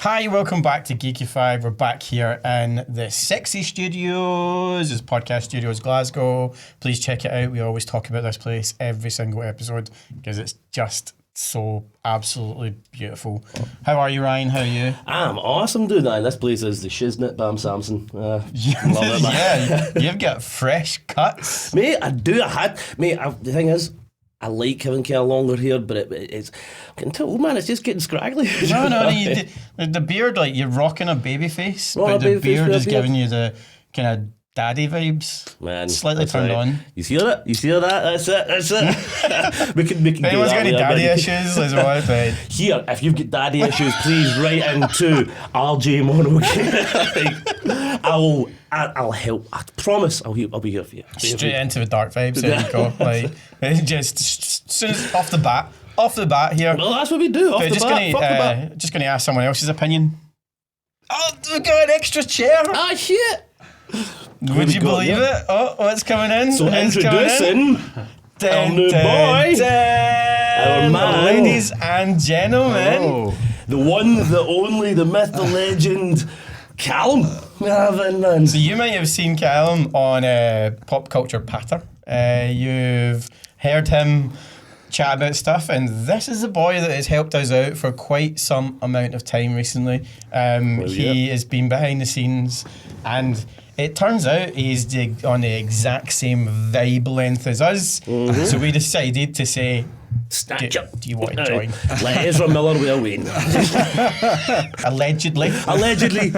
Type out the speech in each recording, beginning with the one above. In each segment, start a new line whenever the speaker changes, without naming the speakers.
Hi, welcome back to Geekified. We're back here in the Sexy Studios, this podcast studios Glasgow. Please check it out. We always talk about this place every single episode because it's just so absolutely beautiful. How are you, Ryan? How are you?
I'm awesome, dude. And this place is the shiznit, Bam Samson. Love it, man.
Yeah, you've got fresh cuts.
Mate, I do. The thing is, I like having kind of longer hair, but it's I'm getting too old, man. It's just getting scraggly.
No, the beard, like you're rocking a baby face, but the beard is giving you the kind of daddy vibes.
Man,
slightly turned on.
You see that? That's it. we can
if anyone's got any daddy issues, let's watch it.
Here, if you've got daddy issues, please write into RJ Mono. I'll help. I promise I'll be here for you.
Straight into the dark vibes. There you go. Like just soon as off the bat here.
Well, that's what we do.
Just gonna ask someone else's opinion. Oh, we've got an extra chair.
Ah, shit.
Would you believe it? Oh, what's coming in?
So introducing our new boy, our man,
ladies and gentlemen,
the one, the only, the myth, the legend, Callum.
So you might have seen Callum on Pop Culture Patter. You've heard him chat about stuff, and this is a boy that has helped us out for quite some amount of time recently. He has been behind the scenes, and it turns out he's on the exact same vibe length as us. Mm-hmm. So we decided to say,
Snatch up.
Do you want to join?
Let Ezra Miller will win.
Allegedly.
Allegedly.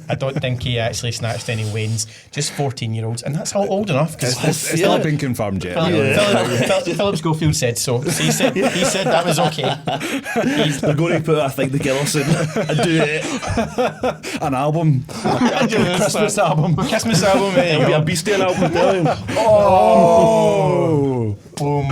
I don't think he actually snatched any Waynes. Just 14-year-olds, and that's all old enough.
It's not been confirmed yet.
Philip Schofield said so. So he said that was okay.
They're going to put, I think, the Gillison and do it.
An album.
Christmas album.
It'll be a Beastie album.
Oh. Boom.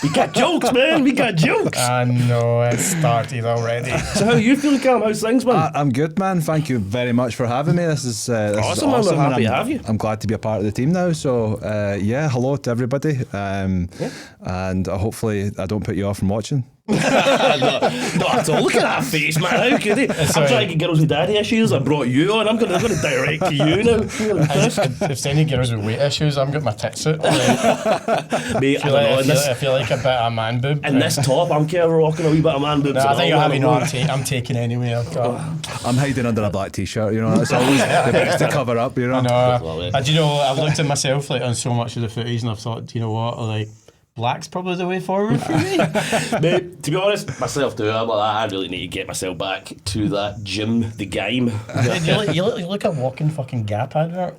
We got jokes, man. We got jokes.
I know, it started already.
So how are you feeling, Cam? How's things, man?
I'm good, man. Thank you very much for having me. This is
awesome, man. We're happy to have you.
I'm glad to be a part of the team now. So, hello to everybody. And hopefully I don't put you off from watching.
Not at all. Look at that face, man. How could he? I'm trying to get girls with daddy issues. I brought you on. I'm going to direct to you now.
If there's any girls with weight issues, I'm getting my tits out.
Mate,
I feel like a bit of a man boob.
In this top, I'm kind of rocking a wee bit of man boobs.
No, I think you're having I'm taking anyway.
I'm hiding under a black t-shirt, you know. It's always the best to cover up, you know.
Do you know, I've looked at myself like on so much of the footage and I've thought, do you know what, like, black's probably the way forward for me.
Mate, to be honest, myself too, I'm like, I really need to get myself back to that gym, the game.
You look like a walking fucking Gap advert.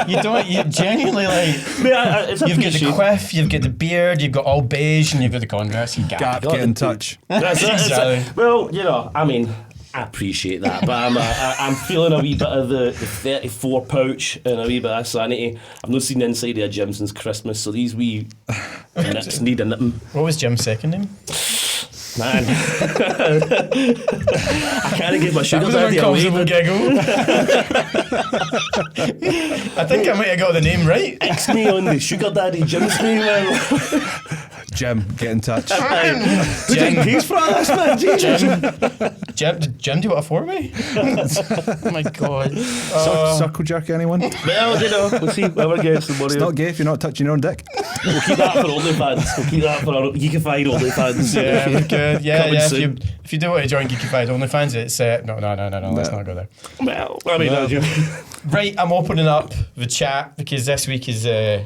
You genuinely like,
mate,
you've got the quiff, you've got the beard, you've got all beige, and you've got the Converse.
Gap, get in touch.
That's exactly. Well, you know, I mean, I appreciate that, but I'm feeling a wee bit of the 34 pouch and a wee bit of sanity. I've not seen the inside of a gym since Christmas, so these wee nips need a nipping.
What was Jim's second name?
Man, I can't give my sugar daddy away.
Giggle. I think I might have got the name right.
X me on the sugar daddy Jim's name, man.
Jim, get in touch.
Jim, he's for us, man.
Did Jim do it for me? Oh my god.
Circle jerk, anyone?
Well, you know, we'll see whoever gets the money.
It's not gay if you're not touching your own dick.
We'll keep that for OnlyFans. We'll keep that for our Geekified OnlyFans.
Yeah, we could. Yeah. If you do want to join Geekified OnlyFans, it's no. Let's not go there.
Well, I mean,
right, I'm opening up the chat because this week is the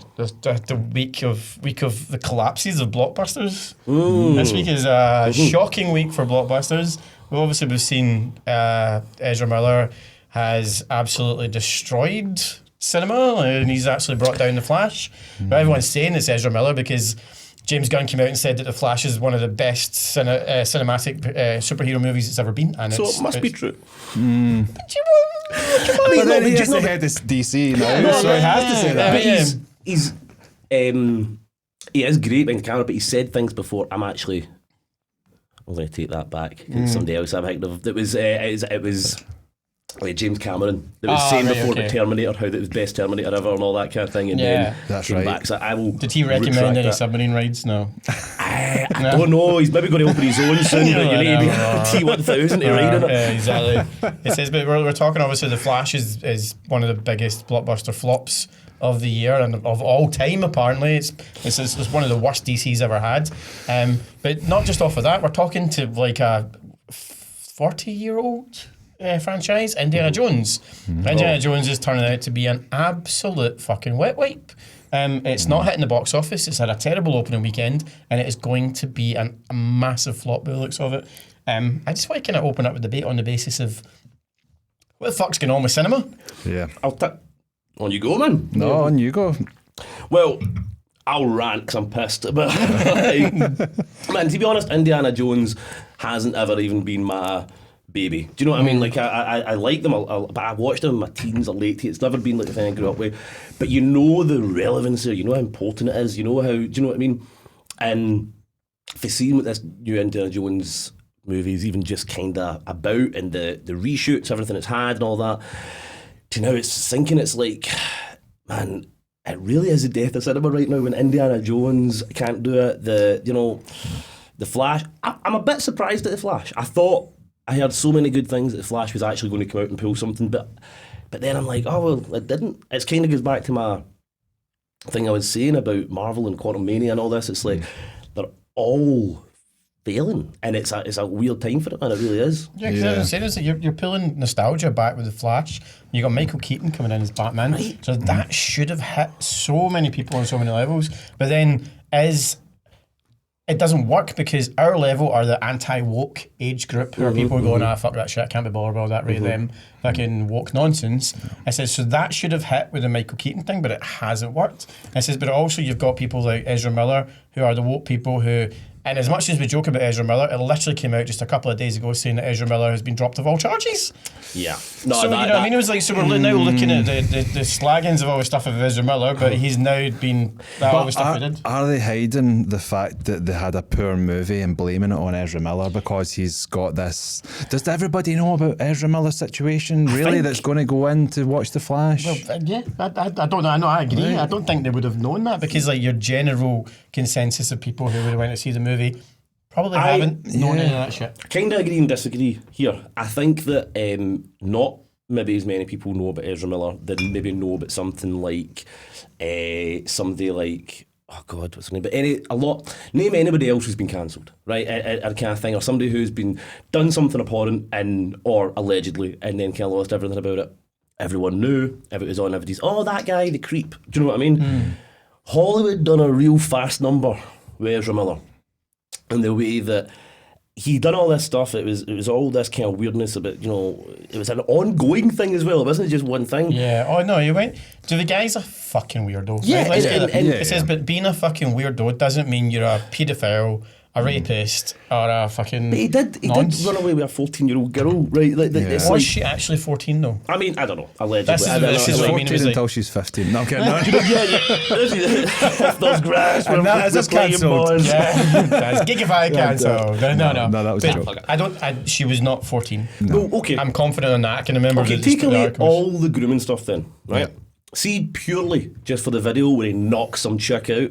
week of the collapses of blockbusters. This week is a shocking week for blockbusters. We've seen Ezra Miller has absolutely destroyed cinema, and he's actually brought down The Flash. But everyone's saying it's Ezra Miller because James Gunn came out and said that The Flash is one of the best cinematic superhero movies it's ever been. And
so it must be true.
But then he has to head this DC now, so he has to say that.
But he is great in camera, but he said things before. I'm going to take that back. Somebody else I'm thinking of. It was like James Cameron, that was saying before the Terminator how that it was best Terminator ever and all that kind of thing, and then
that's
came
right.
back. So I will.
Did he recommend any submarine rides? No.
I don't know. He's maybe going to open his own soon, but you need to be T1000 to ride in it.
Yeah, exactly. It says, but we're talking obviously. The Flash is one of the biggest blockbuster flops of the year and of all time. Apparently, it's one of the worst DC's ever had. But not just off of that, we're talking to like a 40-year-old. Franchise, Indiana Jones. Indiana Jones is turning out to be an absolute fucking wet wipe. It's not hitting the box office. It's had a terrible opening weekend, and it is going to be a massive flop by the looks of it. I just want to kind of open up a debate on the basis of what the fuck's going on with cinema.
Yeah.
On you go, man.
No, on you go.
Well, I'll rant because I'm pissed. But like, man, to be honest, Indiana Jones hasn't ever even been my baby. Do you know what I mean? Like, I like them, but I watched them in my teens or late teens. It's never been like the thing I grew up with. But you know the relevance there, you know how important it is, you know how, do you know what I mean? And for seeing what this new Indiana Jones movie is even just kind of about, and the reshoots, everything it's had and all that, to now it's sinking, it's like, man, it really is a death of cinema right now when Indiana Jones can't do it. The Flash, I'm a bit surprised at the Flash. I heard so many good things that the Flash was actually going to come out and pull something, but then I'm like, oh well, it didn't. It kind of goes back to my thing I was saying about Marvel and Quantum Mania and all this. It's like they're all failing, and it's a weird time for it, man. It really is.
Yeah, because I was saying is that you're pulling nostalgia back with the Flash. You got Michael Keaton coming in as Batman, right. So that should have hit so many people on so many levels. But then it doesn't work because our level are the anti-woke age group who are people going, fuck that shit, I can't be bothered with all that, rate them fucking woke nonsense. I says, so that should have hit with the Michael Keaton thing, but it hasn't worked. I says, but also you've got people like Ezra Miller who are the woke people who, and as much as we joke about Ezra Miller, it literally came out just a couple of days ago saying that Ezra Miller has been dropped of all charges.
Yeah.
No, so, you know what I mean? It was like, so we're now looking at the slaggings of all the stuff of Ezra Miller, but he's now been, all the stuff he did.
Are they hiding the fact that they had a poor movie and blaming it on Ezra Miller because he's got this? Does everybody know about Ezra Miller's situation, really, that's going to go in to watch The Flash?
Well, yeah, I don't know. I agree. Right. I don't think they would have known that because like your general consensus of people who would have went to see the movie probably haven't known any of that shit.
Kind of agree and disagree here. I think that not maybe as many people know about Ezra Miller than maybe know about something like somebody like, oh God, what's her name? But name anybody else who's been cancelled, right? A kind of thing, or somebody who's been done something abhorrent or allegedly, and then kind of lost everything about it. Everyone knew, if it was on everybody's, oh, that guy, the creep. Do you know what I mean? Hollywood done a real fast number with Ezra Miller. And the way that he done all this stuff, it was all this kind of weirdness about, you know, it was an ongoing thing as well. It wasn't just one thing.
Yeah. Oh no, you went. The guy's a fucking weirdo.
Yeah.
Right? It says, but being a fucking weirdo doesn't mean you're a paedophile, a rapist, or a fucking. But he did
run away with a 14-year-old girl, right?
Was like, she actually 14 though?
I mean, I don't know. Allegedly,
she's 14 until she's 15. No, I'm kidding.
Those grass.
And that is cancelled. Yeah, that's Geekified cancelled. No,
that was a joke.
She was not 14.
No, okay.
I'm confident on that. I can remember.
Okay, take away all the grooming stuff then, right? Yeah. See, purely just for the video where he knocks some chick out.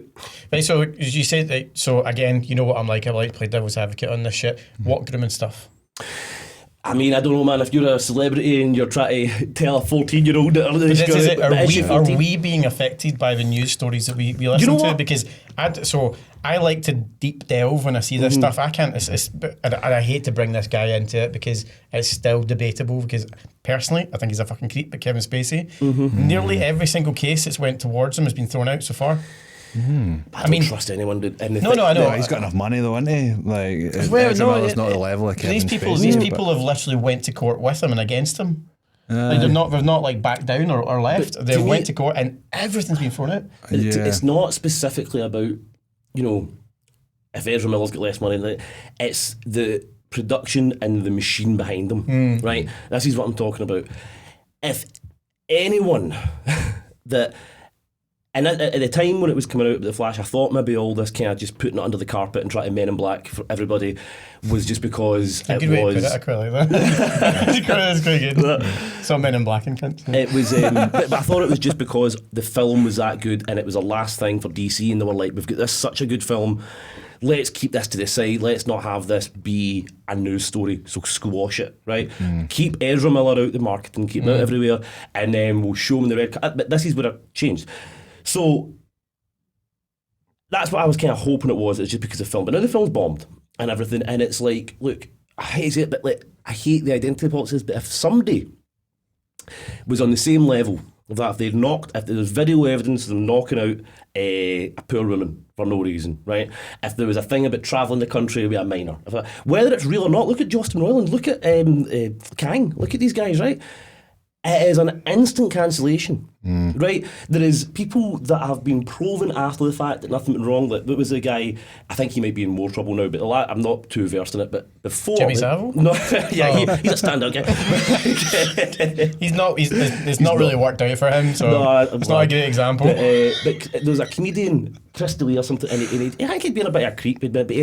Right, so you said, so again, you know what I'm like. I like to play devil's advocate on this shit. What grooming stuff?
I mean, I don't know, man. If you're a celebrity and you're trying to tell a 14-year-old that
are we being affected by the news stories that we listen to? Because I like to deep delve when I see this stuff. I can't. And I hate to bring this guy into it because it's still debatable. Because personally, I think he's a fucking creep. But Kevin Spacey, nearly every single case that's went towards him has been thrown out so far.
I don't trust anyone to anything.
No, I know.
Yeah, he's got enough money though, hasn't he? Like, Miller's not the level of Kevin Spacey.
These people have literally went to court with him and against him. Like they've not like backed down or left. They went to court and everything's been thrown out.
It's not specifically about, you know, if Ezra Miller's got less money, it's the production and the machine behind them, right? This is what I'm talking about. If anyone that And at the time when it was coming out with The Flash, I thought maybe all this kind of just putting it under the carpet and trying to Men in Black for everybody was just because
a good way to put it. I quite like that. That's quite good. Some Men in Black and cunts.
It was, but I thought it was just because the film was that good and it was the last thing for DC, and they were like, we've got this such a good film, let's keep this to the side, let's not have this be a news story, so squash it, right? Keep Ezra Miller out the marketing, keep him out everywhere, and then we'll show him the red card. But this is where it changed. So that's what I was kind of hoping it was just because of the film. But now the film's bombed and everything, and it's like, look, I hate it, but like, I hate the identity politics, but if somebody was on the same level of that, if there was video evidence of them knocking out a poor woman for no reason, right? If there was a thing about travelling the country with a minor, whether it's real or not, look at Justin Roiland, look at Kang, look at these guys, right? It is an instant cancellation, right? There is people that have been proven after the fact that nothing went wrong. That there was a guy, I think he might be in more trouble now, but I'm not too versed in it. But before
Jimmy Savile?
No, yeah, he's a stand-up guy.
It's not really worked out for him, so
No,
it's not a great example.
But there was a comedian, Chris D'Elia or something, and I think he'd been a bit of a creep, but he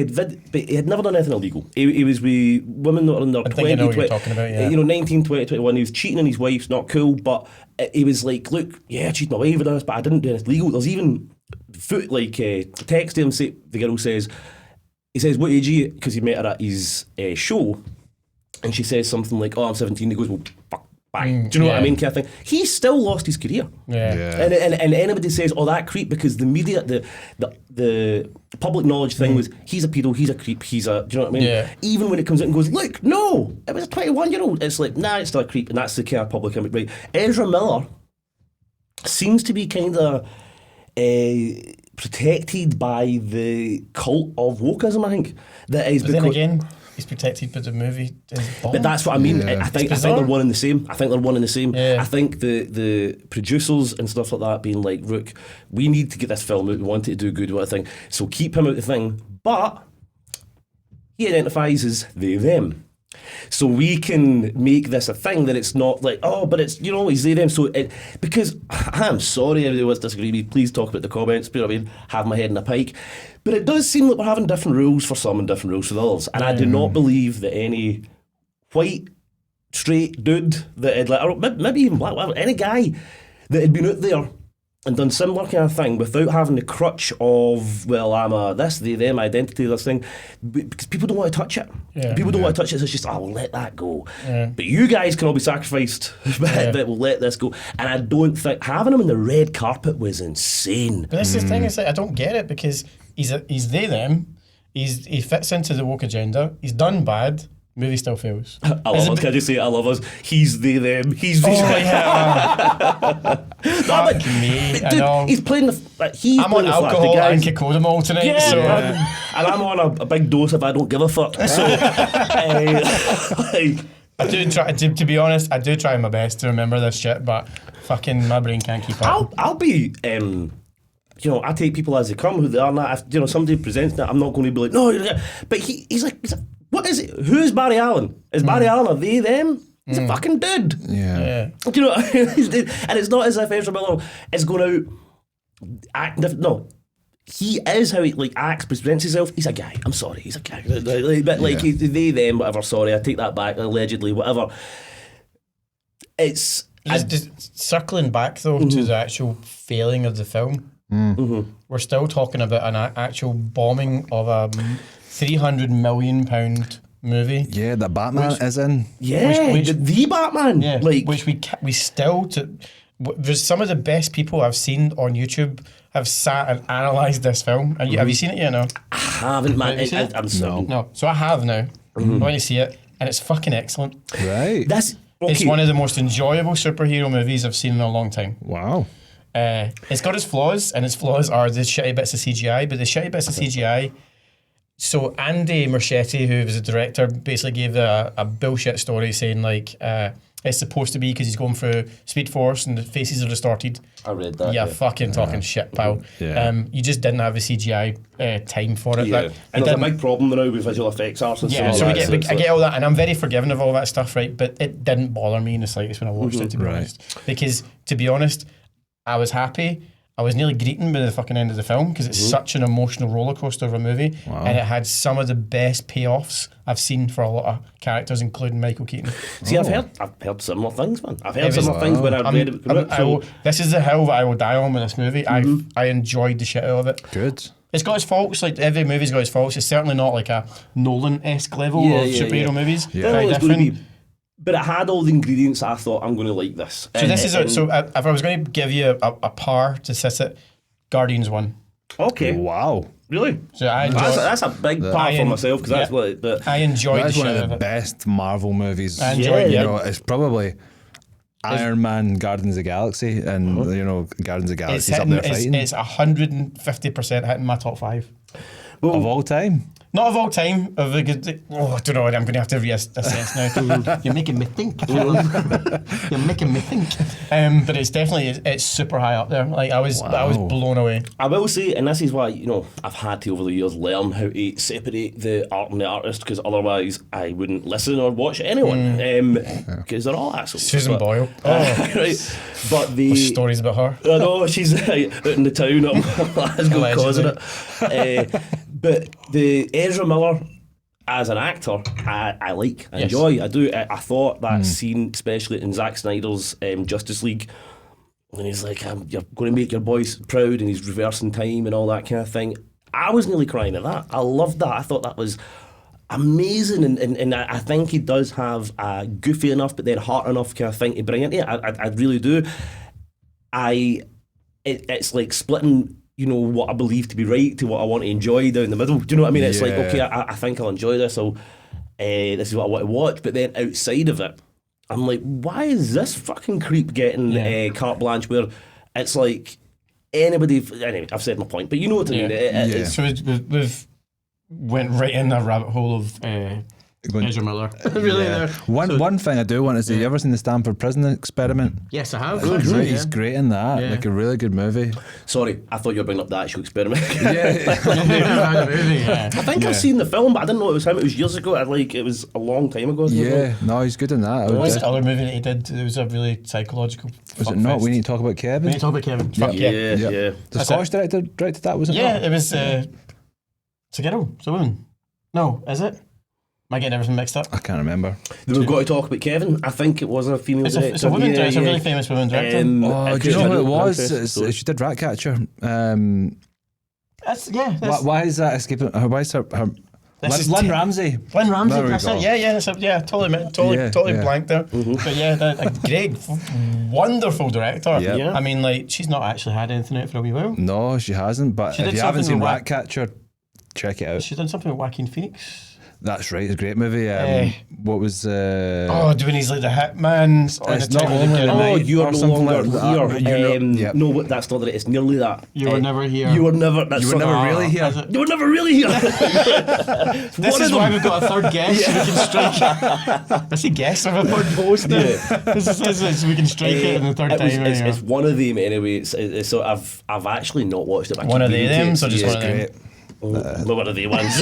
had never done anything illegal. He was with women that were in their 20,
I know what you're talking about, yeah.
19, 20, 21. He was cheating on his wife, not cool, but he was like, look, yeah, I cheated my wife with this, but I didn't do anything illegal. There's even text him, say, the girl says, he says, what age are you? Because he met her at his show, and she says something like, oh, I'm 17. He goes, well, fuck. Bang. Do you know what I mean? Kind of thing. He still lost his career.
Yeah.
And anybody says, oh, that creep, because the media, the public knowledge thing was, he's a pedo, he's a creep, do you know what I mean?
Yeah.
Even when it comes out and goes, look, no, it was a 21-year-old. It's like, nah, it's still a creep, and that's the kind of public image, right? Ezra Miller seems to be kind of protected by the cult of wokeism, I think. That is,
but then again, he's protected by the movie.
But that's what I mean.
Yeah.
I think they're one and the same.
Yeah.
I think the producers and stuff like that being like, look, we need to get this film out. We want it to do good, what I think. So keep him out the thing. But he identifies as they, them. So we can make this a thing that it's not like, oh, but it's, he's they, them. So because I'm sorry, everybody wants to disagree with me, please talk about the comments, but I mean, have my head in a pike. But it does seem like we're having different rules for some and different rules for the others. And I do not believe that any white, straight dude that had, or maybe even black, whatever, any guy that had been out there and done similar kind of thing without having the crutch of, well, I'm a this, they, them, identity, this thing, because people don't want to touch it. People don't want to touch it, so it's just, we'll let that go. But you guys can all be sacrificed, but we'll let this go. And I don't think, having him on the red carpet was insane.
But this is the thing, it's like, I don't get it, because he's they, them, he fits into the woke agenda, he's done bad, movie still fails.
I love us. Can I just say I love us? He's they, them. He's these.
Oh, yeah. Fuck me.
Dude,
I know.
he's playing the. I'm
on alcohol and Cocodamol tonight.
Yeah,
so.
And I'm on a big dose if I don't give a fuck. So,
I do try. To be honest, I do try my best to remember this shit, but fucking my brain can't keep up.
I'll be. I take people as they come, who they are. Not if somebody presents that, I'm not going to be like, no. But he's like, what is it? Who's Barry Allen? Is Barry Allen a they, them? He's a fucking dude.
Yeah.
Do you know what I mean? And it's not as if Ezra Miller is going out act different. No. He is how he acts, presents himself. He's a guy. I'm sorry, he's a guy. They, them, whatever. Sorry, I take that back. Allegedly, whatever. It's
just circling back though to the actual failing of the film. We're still talking about an actual bombing of a £300 million movie.
Yeah, the Batman is in.
Yeah, the Batman.
Yeah, which we still there's some of the best people I've seen on YouTube have sat and analysed this film. And have you seen it yet? No,
I haven't, man. I'm sorry.
No, so I have now. I want to see it, and it's fucking excellent.
Right.
It's one of the most enjoyable superhero movies I've seen in a long time.
Wow.
It's got its flaws, and its flaws are the shitty bits of CGI, but the shitty bits of CGI. So Andy Muschietti, who was the director, basically gave a bullshit story saying it's supposed to be because he's going through Speed Force and the faces are distorted.
I read that.
Yeah, fucking talking shit, pal.
Yeah.
You just didn't have the CGI time for it.
Yeah. And there's a big problem now with visual effects artists.
Yeah, so I get all that, and I'm very forgiving of all that stuff, right? But it didn't bother me in the slightest when I watched it, to be honest. Because, to be honest, I was happy. I was nearly greeting by the fucking end of the film because it's such an emotional roller coaster of a movie, and it had some of the best payoffs I've seen for a lot of characters, including Michael Keaton.
See, I've heard similar things, man. I've heard similar things when I've read it.
This is the hill that I will die on with this movie. I enjoyed the shit out of it.
Good.
It's got its faults, like every movie's got its faults. It's certainly not like a Nolan-esque level of superhero movies.
Yeah.
Very different.
But it had all the ingredients I thought I'm going to like this.
So if I was going to give you a par to sit it, Guardians 1.
Okay.
Wow.
Really?
So I enjoyed,
that's a big par for myself because that's what.
I enjoyed
That's
the
one
shit
of
out
the
of it.
best Marvel movies.
I enjoyed
You
it.
know, it's probably Iron Man, Guardians of the Galaxy, and you know, Guardians of the
It's
Galaxy's up
hitting,
there fighting.
it's 150% hitting my top 5.
Of all time.
Not of all time. I don't know. I'm going to have to reassess now. You're making me think. You're making me think. But it's definitely it's super high up there. Like I was blown away.
I will say, and this is why I've had to over the years learn how to separate the art and the artist because otherwise I wouldn't listen or watch anyone because they're all assholes.
Susan Boyle.
Right. But the
Stories about her.
I know she's out in the town up Glasgow causing it. But the Ezra Miller as an actor, I like, I enjoy, I do. I thought that scene, especially in Zack Snyder's Justice League, when he's like, "You're going to make your boys proud," and he's reversing time and all that kind of thing. I was nearly crying at that. I loved that. I thought that was amazing, and I think he does have a goofy enough, but then heart enough kind of thing to bring into it. I really do. It's like splitting, what I believe to be right to what I want to enjoy down the middle. Do you know what I mean? It's like, okay, I think I'll enjoy this. This is what I want to watch. But then outside of it, I'm like, why is this fucking creep getting carte blanche where it's like anybody... Anyway, I've said my point, but you know what I mean.
So we've went right in that rabbit hole of Ezra Miller. Really there.
One thing I do want to say, you ever seen the Stanford Prison Experiment?
Yes, I have.
He's great in that.
Yeah.
Like a really good movie.
Sorry, I thought you were bringing up the actual experiment.
Yeah.
I think I've seen the film, but I didn't know it was him. It was years ago. It was a long time ago.
Yeah, no, he's good in that.
What's the other movie that he did? It was a really psychological.
Was it not? We Need to talk about Kevin.
We need to talk about Kevin. Fuck yeah.
Yeah.
The Scottish director directed that, was it?
Yeah,
not?
it was. It's a girl. It's a woman. No, is it? Am I getting everything mixed up?
I can't remember.
We've got to talk about Kevin. I think it was a female director.
It's a woman director. It's a really famous woman director.
Do you know who it was? She did Ratcatcher. Why is that escaping? Why is her Lynne Ramsay.
Lynne Ramsay,
There we
that's
go.
it. Yeah, totally blanked there. But yeah, a great, wonderful director.
Yeah.
I mean, like, she's not actually had anything out for a wee while.
No, she hasn't. But
She
if
did
you haven't
something
seen
with
Ratcatcher, check it out.
She's done something with Joaquin Phoenix.
That's right. It's a great movie. What was?
Doing he's like the hitman.
It's not only
You're
or
no
something
longer
like that.
here. No, but that's not it. It's nearly that.
You were never here.
You were never. That's
You were never really here.
You were never really here.
This is why we've got a third guest. So we can strike. I say guest. I'm a third host now. This is so we can strike it in the third time.
It's one of them anyway. So I've actually not watched it.
One of them, so just one of them.
One of the ones.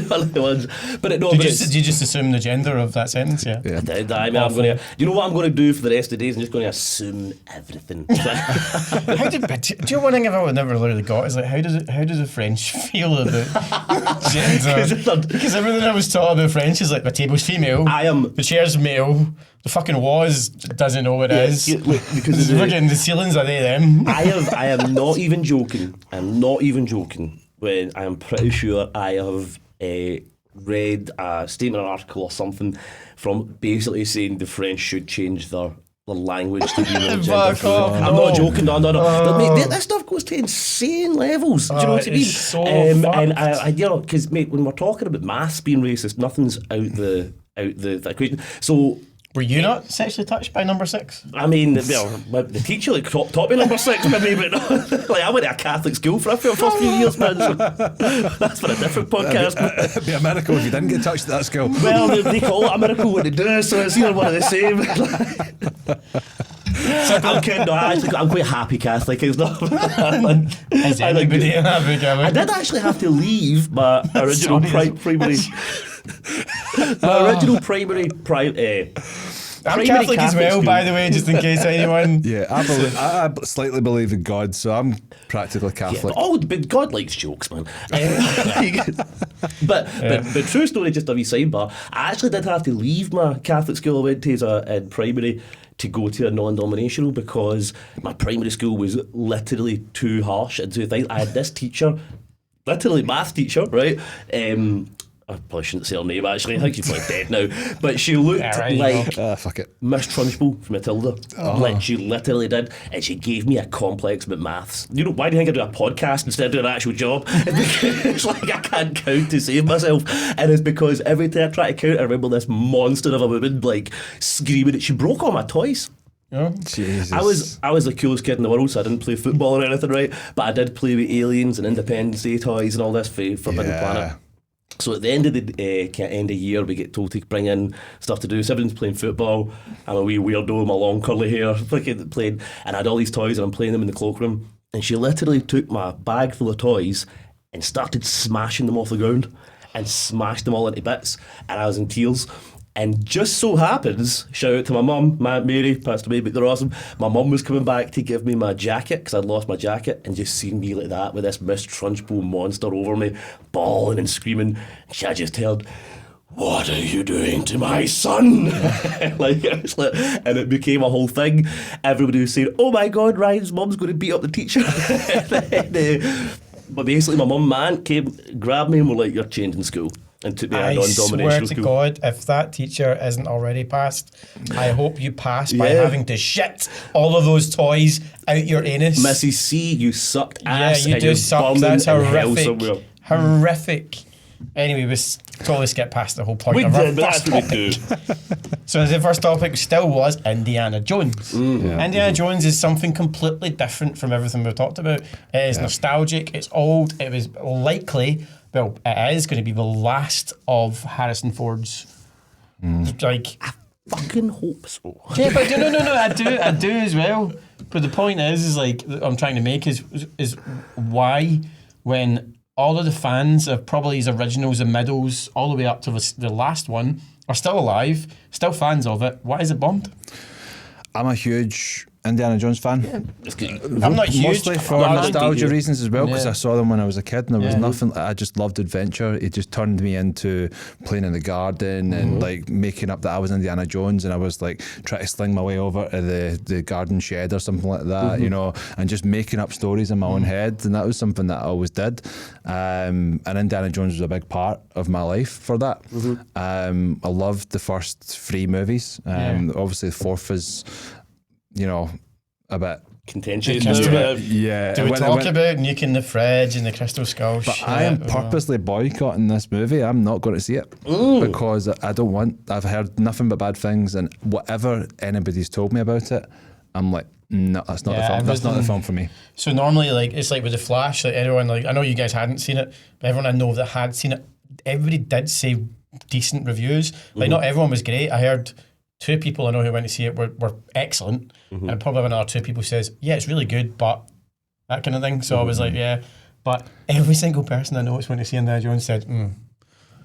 One of the ones. But no.
Did you just assume the gender of that sentence? Yeah.
I did. I'm going to. You know what I'm going to do for the rest of the days? I'm just going to assume everything.
Do you know one thing I've never really got is like how does a French feel about gender? Because everything I was taught about French is like the table's female, the chair's male, the fucking wall doesn't know what it is. Because the ceilings are they them.
I am not even joking. I'm not even joking. When I am pretty sure I have read a statement or article or something from basically saying the French should change their language to be more gender. I'm not joking, no. But mate, this stuff goes to insane levels. Do you know what I mean?
So
and I because mate, when we're talking about maths being racist, nothing's out the equation. So.
Were you not sexually touched by number 6?
I mean, the teacher taught me number 6, maybe, but like I went to a Catholic school for a few years, man. So that's for a different podcast.
It'd be a miracle if you didn't get touched at that school.
Well, they call it a miracle when they do, so it's either one of the same. I'm kidding. No, I'm quite happy Catholic. It's not.
Is anybody in that big?
I did actually have to leave my original primary. My original primary primary
Catholic as well,
school.
by the way, just in case anyone.
Yeah, I slightly believe in God, so I'm practically Catholic.
But God likes jokes, man. But true story, just a wee sidebar. I actually did have to leave my Catholic school I went to in primary to go to a non-denominational because my primary school was literally too harsh and too things. I had this teacher, literally math teacher, right? I probably shouldn't say her name actually. I think she's probably dead now. But she looked like
Fuck it.
Miss Trunchbull from Matilda. Like she literally did. And she gave me a complex about maths. You know, why do you think I do a podcast instead of doing an actual job? It's like I can't count to save myself. And it's because every time I try to count, I remember this monster of a woman like screaming that she broke all my toys.
Yeah.
Jesus.
I was the coolest kid in the world, so I didn't play football or anything, right? But I did play with aliens and Independence Day toys and all this for Forbidden Planet. So at the end of the end of year, we get told to bring in stuff to do. So everyone's playing football. I'm a wee weirdo with my long curly hair, playing, and I had all these toys, and I'm playing them in the cloakroom. And she literally took my bag full of toys and started smashing them off the ground and smashed them all into bits. And I was in tears. And just so happens, shout out to my mum, Mary, Pastor Baby, they're awesome. My mum was coming back to give me my jacket because I'd lost my jacket, and just seeing me like that with this Miss Trunchbull monster over me, bawling and screaming. She just heard, "What are you doing to my son?" like, and it became a whole thing. Everybody was saying, "Oh my God, Ryan's mum's going to beat up the teacher." But basically, my mum, came, grabbed me, and were like, "You're changing school." And took me a
I
non-dominational
swear to
school.
God, if that teacher isn't already passed, I hope you pass by having to shit all of those toys out your anus.
Mrs. C, you sucked ass.
Yeah, you
and
do
you're
suck.
burning
That's
in hell
horrific.
somewhere.
Horrific. Anyway, we totally skipped past the whole point
We
of our
did, but
first
that's what we
topic.
do.
So the first topic still was Indiana Jones. Indiana Jones is something completely different from everything we've talked about. It is nostalgic, it's old, it was likely, well, it is going to be the last of Harrison Ford's, like...
I fucking hope so.
Yeah, but no, I do as well. But the point is like, I'm trying to make is why when all of the fans of probably his originals and middles all the way up to the last one are still alive, still fans of it, why is it bombed?
I'm a huge Indiana Jones fan.
I'm not huge.
Mostly for
I'm
nostalgia
not-
reasons as well, because
Yeah.
I saw them when I was a kid, and there was nothing. I just loved adventure. It just turned me into playing in the garden and like making up that I was Indiana Jones, and I was like trying to sling my way over to the garden shed or something like that, you know, and just making up stories in my own head, and that was something that I always did. And Indiana Jones was a big part of my life for that. I loved the first 3 movies. Obviously, the fourth is, you know, a bit
Contentious.
yeah.
Do we
when-
talk
when-
about nuking the fridge and the Crystal Skull
But
shit?
I am purposely boycotting this movie. I'm not going to see it because I don't want. I've heard nothing but bad things, and whatever anybody's told me about it, I'm like, no, that's not the film. That's not the film for me.
So normally, like, it's like with The Flash, like everyone, like, I know you guys hadn't seen it, but everyone I know that had seen it, everybody did say decent reviews. Like, not everyone was great. I heard 2 people I know who went to see it were excellent, and probably another 2 people says, yeah, it's really good, but that kind of thing. So I was like, yeah. But every single person I know that's went to see Indiana Jones said,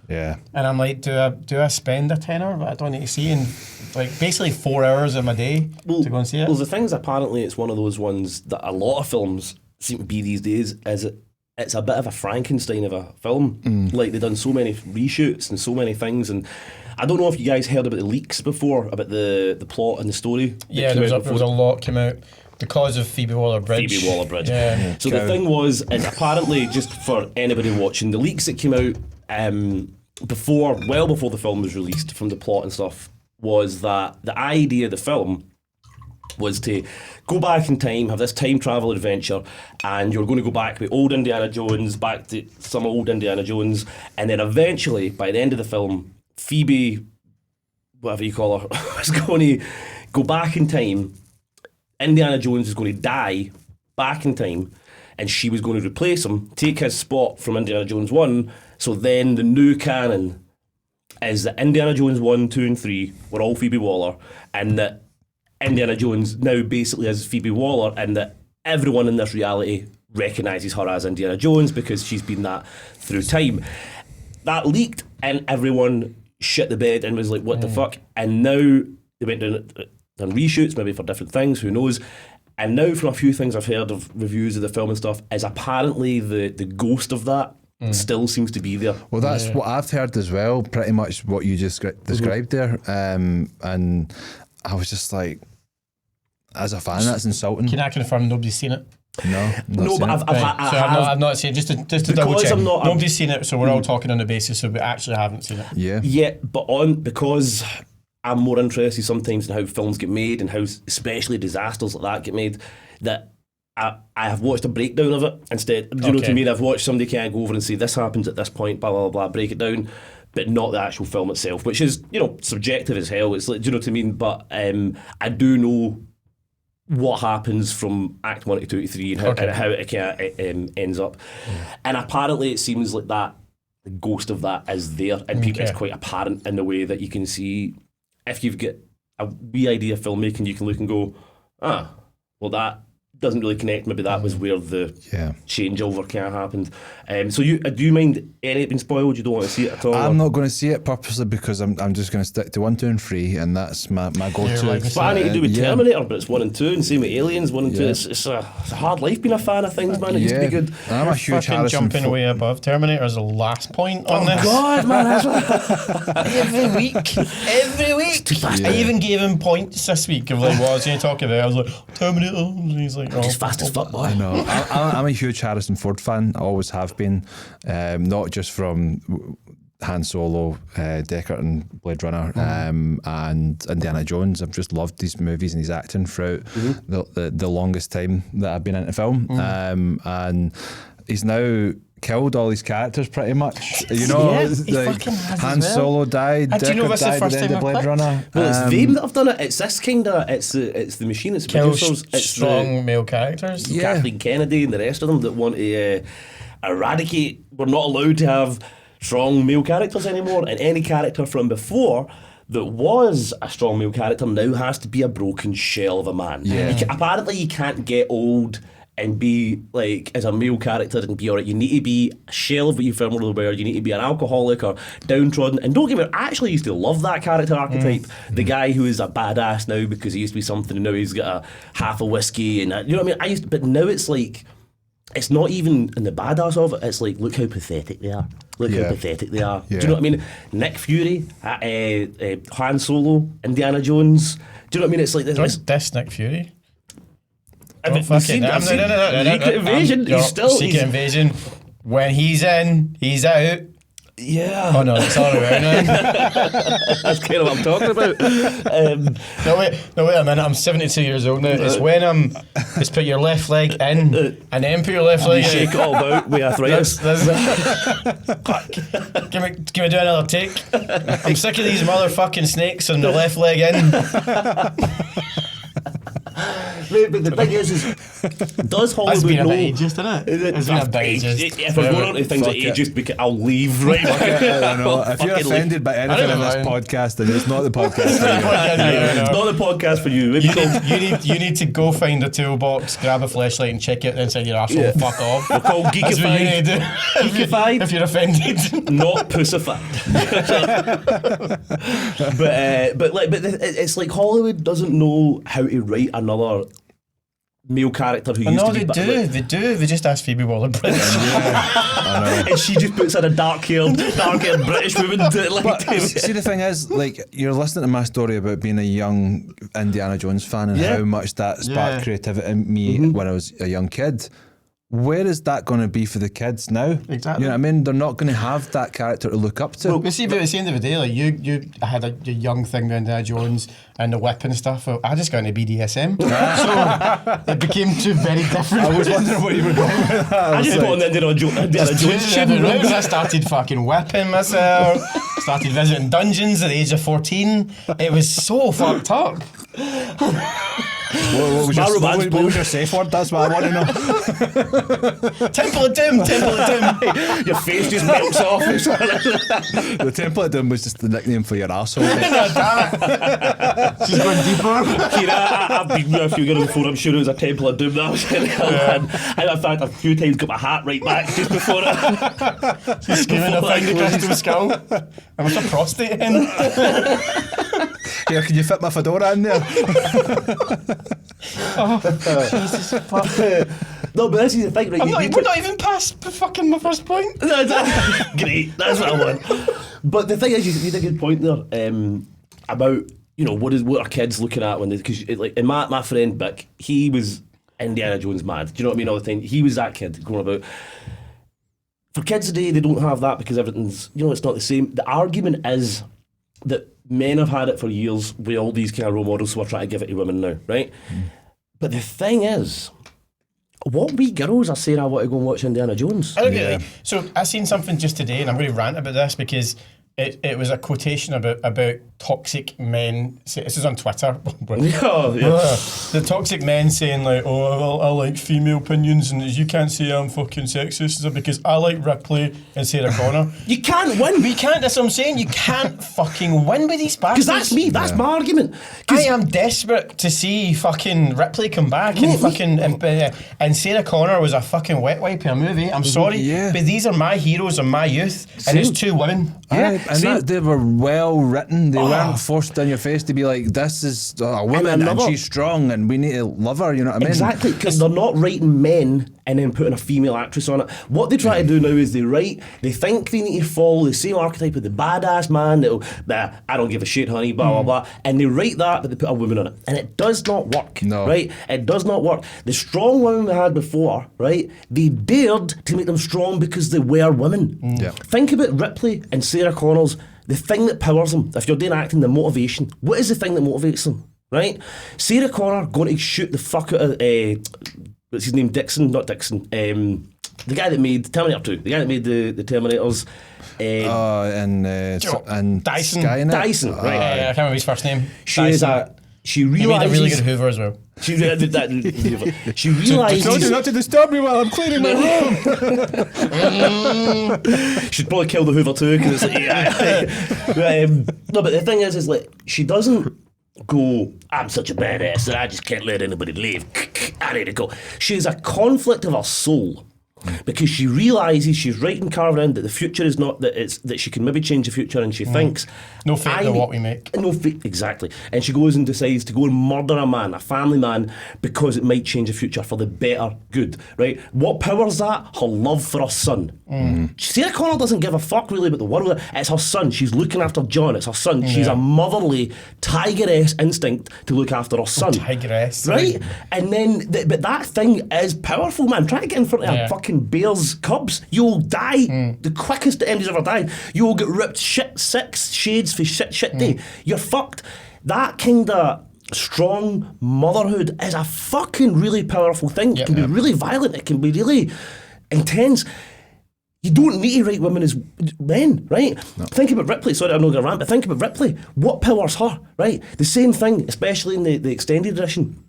Yeah.
And I'm like, do I spend a tenner that I don't need to see in like basically 4 hours of my day to go and see it?
Well, the thing is, apparently it's one of those ones that a lot of films seem to be these days, is it's a bit of a Frankenstein of a film. Like, they've done so many reshoots and so many things, and I don't know if you guys heard about the leaks before, about the plot and the story. that
Yeah,
came
there
out
was a
before.
lot came out because of Phoebe Waller-Bridge.
Phoebe Waller-Bridge.
Yeah.
So the thing was, is apparently, just for anybody watching, the leaks that came out well before the film was released, from the plot and stuff, was that the idea of the film was to go back in time, have this time travel adventure, and you're going to go back with old Indiana Jones, back to some old Indiana Jones, and then eventually, by the end of the film, Phoebe, whatever you call her, is going to go back in time. Indiana Jones is going to die back in time, and she was going to replace him, take his spot from Indiana Jones 1, so then the new canon is that Indiana Jones 1, 2 and 3 were all Phoebe Waller, and that Indiana Jones now basically is Phoebe Waller, and that everyone in this reality recognises her as Indiana Jones because she's been that through time. That leaked, and everyone shit the bed and was like, what the fuck? And now they went down done reshoots, maybe for different things, who knows. And now from a few things I've heard of reviews of the film and stuff, is apparently the ghost of that still seems to be there.
Well, that's what I've heard as well, pretty much what you just described there. And I was just like, as a fan, that's insulting.
Can I confirm nobody's seen it?
No, but
I've not seen it. Just to double check. Nobody's seen it, so we're all talking on the basis of we actually haven't seen it.
Yeah.
But because I'm more interested sometimes in how films get made and how especially disasters like that get made, that I have watched a breakdown of it instead. Do you know what I mean? I've watched somebody kind of go over and say this happens at this point, blah blah blah, break it down, but not the actual film itself, which is, you know, subjective as hell. It's like, do you know what I mean? But I do know what happens from Act 1 to 2 to 3 and how it kind of ends up. And apparently it seems like that the ghost of that is there, and people, it's quite apparent in the way that you can see, if you've got a wee idea of filmmaking, you can look and go, well, that doesn't really connect. Maybe that was where the changeover kind of happened. So do you mind any it being spoiled? You don't want to see it at all?
I'm not going to see it purposely because I'm just going to stick to 1, 2 and 3, and that's my go-to.
But I need to do with Terminator, but it's 1 and 2, and same with Aliens 1 and 2. It's a hard life being a fan of things, man. It used to be good.
I'm a huge Harrison
jumping way above Terminator as the last point on this.
Oh God, man, that's
every week. I even gave him points this week of like, what was he talking about? I was like, Terminator, and he's like,
just fast as fuck, boy.
I know. I'm a huge Harrison Ford fan. I always have been. Not just from Han Solo, Deckard and Blade Runner, and Indiana Jones. I've just loved these movies and his acting throughout the longest time that I've been into film. And he's now killed all these characters pretty much. You know, like Han Solo died, Deckard died at the end of Blade Runner.
Well, it's them that have done it. It's this kind of, it's the machine, it's the producers. It's
strong male characters.
Kathleen Kennedy and the rest of them that want to eradicate. We're not allowed to have strong male characters anymore, and any character from before that was a strong male character now has to be a broken shell of a man. Apparently you can't get old and be like, as a male character and be alright. You need to be a shell of what you formerly were. You need to be an alcoholic or downtrodden. And don't get me wrong, I actually used to love that character archetype. The guy who is a badass now because he used to be something and now he's got a half a whiskey and you know what I mean? But now it's like, it's not even in the badass of it. It's like, look how pathetic they are. Look how pathetic they are. Do you know what I mean? Nick Fury, Han Solo, Indiana Jones. Do you know what I mean? It's like
this Nick Fury.
I've seen Secret Invasion.
Secret Invasion. When he's in, he's out.
Yeah.
Oh no, it's all around now.
That's kind of what I'm talking about.
No wait a minute. I'm 72 years old now. It's when it's put your left leg in and then put your left leg out.
Shake it all about with arthritis.
Can we do another take? I'm sick of these motherfucking snakes and the left leg in.
But the thing is does Hollywood know?
It's been a bit ageist, isn't it? It's been a bit ageist.
If we're going on to things like ageist, because I'll leave right
I know. If you're offended by anything in this podcast, then it's not the podcast for you.
It's not the podcast for you.
You need to go find a toolbox, grab a flashlight and check it inside your arsehole and fuck off.
We're called Geekified. Geekified.
If you're offended.
Not pussified. but it's like Hollywood doesn't know how to write another male character who used to be...
They do. They just ask Phoebe Waller-Bridge.
I know.
And she just puts in a dark-haired British woman to
see, the thing is, like, you're listening to my story about being a young Indiana Jones fan and how much that sparked creativity in me when I was a young kid. Where is that going to be for the kids now?
Exactly.
You know what I mean? They're not going to have that character to look up to.
Well, see, but at the end of the day, like you had a young thing with Indiana Jones and the whip and stuff. Well, I just got into BDSM, so it became two very different.
I was wondering where you were going with that.
I just got on the Indiana Jones.
I started fucking whipping myself. Started visiting dungeons at the age of 14. It was so fucked up.
What was your safe word? That's what I want to know.
Temple of Doom.
Your face just melts off.
The Temple of Doom was just the nickname for your arsehole.
She's going deeper.
I've been with a few girls before. I'm sure it was a Temple of Doom. That was I, in fact, a few times got my hat right back just before it.
She's screaming a thing across the skull. I was a prostate in.
Here, can you fit my fedora in there?
Jesus, fuck.
No, but this is the thing, right?
We're not even past fucking my first point.
No, great, that's what I want. But the thing is, you made a good point there about, what are kids looking at when they, because like, and my friend Bick, he was Indiana Jones mad. Do you know what I mean? All the time, he was that kid going about. For kids today, they don't have that because everything's, it's not the same. The argument is that men have had it for years with all these kind of role models, so we're trying to give it to women now, right? But the thing is, what wee girls are saying I want to go and watch Indiana Jones?
I don't get it. So I seen something just today, and I'm going to rant about this because it was a quotation about toxic men. This is on Twitter. The toxic men saying like, "Oh, I like female opinions, and you can't say I'm fucking sexist because I like Ripley and Sarah Connor."
You can't win.
We can't. That's what I'm saying. You can't fucking win with these bastards.
Because that's me. That's my argument.
I am desperate to see fucking Ripley come back and Sarah Connor was a fucking wet wipe in a movie. I'm sorry, but these are my heroes of my youth, and it's two women.
And they were well written. They weren't forced in your face to be like, this is a woman and she's strong and we need to love her, you know what I mean?
Exactly, because they're not writing men and then putting a female actress on it. What they try to do now is they think they need to follow the same archetype of the badass man that'll, I don't give a shit, honey, blah, blah, blah. And they write that, but they put a woman on it. And it does not work, right? It does not work. The strong women we had before, right, they dared to make them strong because they were women. Think about Ripley and Sarah Connor's, the thing that powers them, if you're doing acting, the motivation. What is the thing that motivates them, right? Sarah Connor going to shoot the fuck out of, what's his name, Dixon? Not Dixon. The guy that made Terminator 2, the guy that made the Terminators.
And Dyson.
Skynet?
Dyson, right.
I can't remember his first name.
She realises...
He made a really good Hoover as well.
She realises...
Not to disturb me while I'm cleaning my room.
She'd probably kill the Hoover too, because it's like... no, but the thing is like, she doesn't go, I'm such a badass that I just can't let anybody leave. I need to go. She's a conflict of her soul. Because she realises she's right and carved around that the future is not that she can maybe change the future, and she thinks
no fate in what we make.
No fate, exactly. And she goes and decides to go and murder a man, a family man, because it might change the future for the better good, right? What powers that? Her love for her son. Sarah Connor doesn't give a fuck really about the world. It's her son. She's looking after John. It's her son. She's a motherly, tigress instinct to look after her son.
Tigress,
right? And then, but that thing is powerful, man. Try to get in front of a fucking bear's cubs, you'll die the quickest that anybody's ever died. You'll get ripped 6 shades for shit day. You're fucked. That kind of strong motherhood is a fucking really powerful thing. It can be really violent. It can be really intense. You don't need to write women as men, right? No. Think about Ripley. Sorry, I'm not going to rant, but think about Ripley. What powers her, right? The same thing, especially in the extended edition,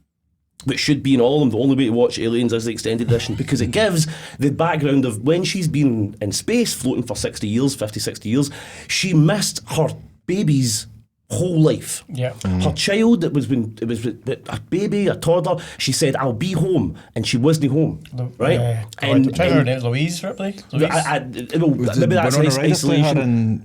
which should be in all of them. The only way to watch Aliens is the extended edition, because it gives the background of when she's been in space floating for 60 years, 50, 60 years, she missed her baby's whole life. Her child, it was a baby, a toddler, she said, I'll be home, and she wasn't home, right?
And I'm trying to remember her name, Louise Ripley?
Maybe that's Isolation.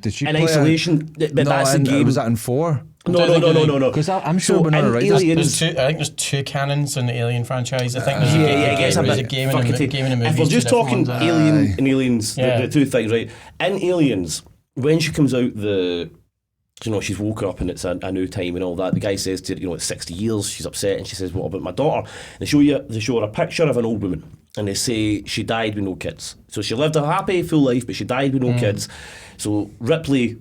Did she
in
play
Isolation, but that's the game.
Was that in 4?
No.
Because I'm sure we're not right.
Aliens, I think there's 2 canons in the Alien franchise. I think there's a game and a movie.
If we're just talking Alien and Aliens, the two things, right? In Aliens, when she comes out, she's woken up and it's a new time and all that. The guy says to her, it's 60 years. She's upset and she says, what about my daughter? And they show her a picture of an old woman and they say she died with no kids. So she lived a happy, full life, but she died with no kids. So Ripley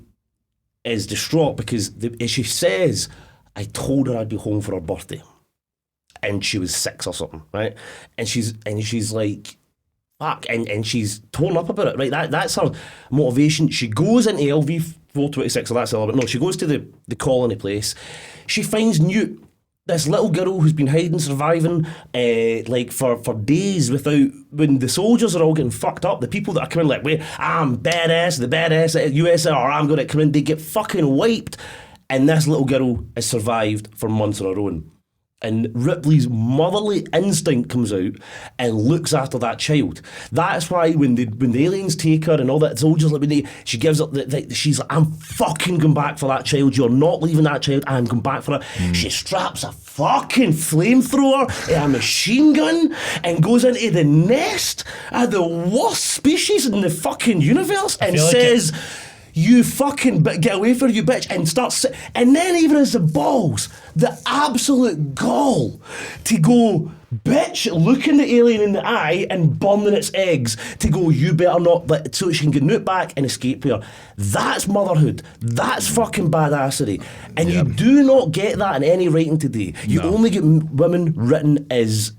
is distraught because she says, I told her I'd be home for her birthday, and she was 6 or something, right? And she's like, fuck, and she's torn up about it, right? That's her motivation. She goes into LV 426, so that's a little bit. No, she goes to the colony place. She finds Newt, this little girl who's been hiding, surviving, for days when the soldiers are all getting fucked up, the people that are coming like, wait, I'm badass, the badass at USR, I'm going to come in, they get fucking wiped. And this little girl has survived for months on her own. and Ripley's motherly instinct comes out and looks after that child. That's why when the aliens take her and all that soldiers, like she gives up, she's like, I'm fucking going back for that child. You're not leaving that child. I'm going back for her. She straps a fucking flamethrower and a machine gun and goes into the nest of the worst species in the fucking universe and says, you fucking get away from you, bitch, and starts. And then even as the balls, the absolute gall to go, bitch, looking the alien in the eye and burning its eggs to go, you better not, so she can get Newt back and escape here. That's motherhood. That's fucking badassery. And you do not get that in any writing today. You only get women written as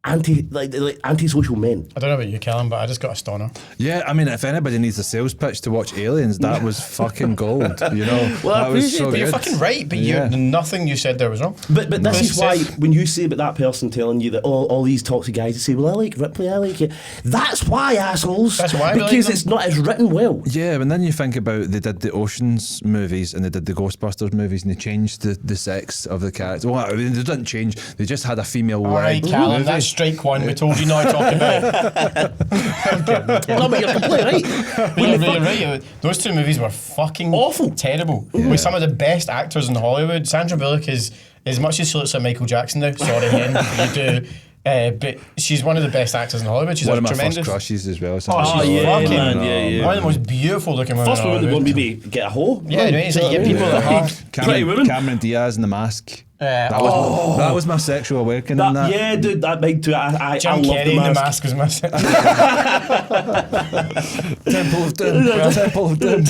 anti-social men.
I don't know about you, Callum, but I just got a stoner.
Yeah, I mean, if anybody needs a sales pitch to watch Aliens, that was fucking gold, you know?
Well,
that was so
But you're
good.
fucking right, but nothing you said there was wrong.
But this is why when you say about that person telling you that all these toxic guys that say, well, I like Ripley, I like it. That's why, assholes.
That's why.
Because it's written well.
Yeah, and then you think about they did the Oceans movies and they did the Ghostbusters movies and they changed the sex of the character. Well, I mean, they didn't change. They just had a female
All right, Callum,
movie.
that's strike one. We told you not to talk about.
No, but you're completely right.
You're right. Those two movies were fucking
awful,
terrible. With some of the best actors in Hollywood. Sandra Bullock is, as much as she looks like Michael Jackson now. Sorry, Hen, you do. But she's one of the best actors in Hollywood. She's
one of my
tremendous.
first crushes as well.
Oh,
Sandra
she's
Bullock.
fucking
man,
one of the most beautiful looking women.
First
in
woman that
Hollywood.
won't maybe get a hoe.
Yeah, right. It's like you get people that have.
Pretty women.
Cameron Diaz in The Mask. That was my sexual awakening. That.
Yeah, dude, that big too. I
John
love
Kerry
the
in The
mask.
Mask was missing.
Temple of Doom. Temple of Doom.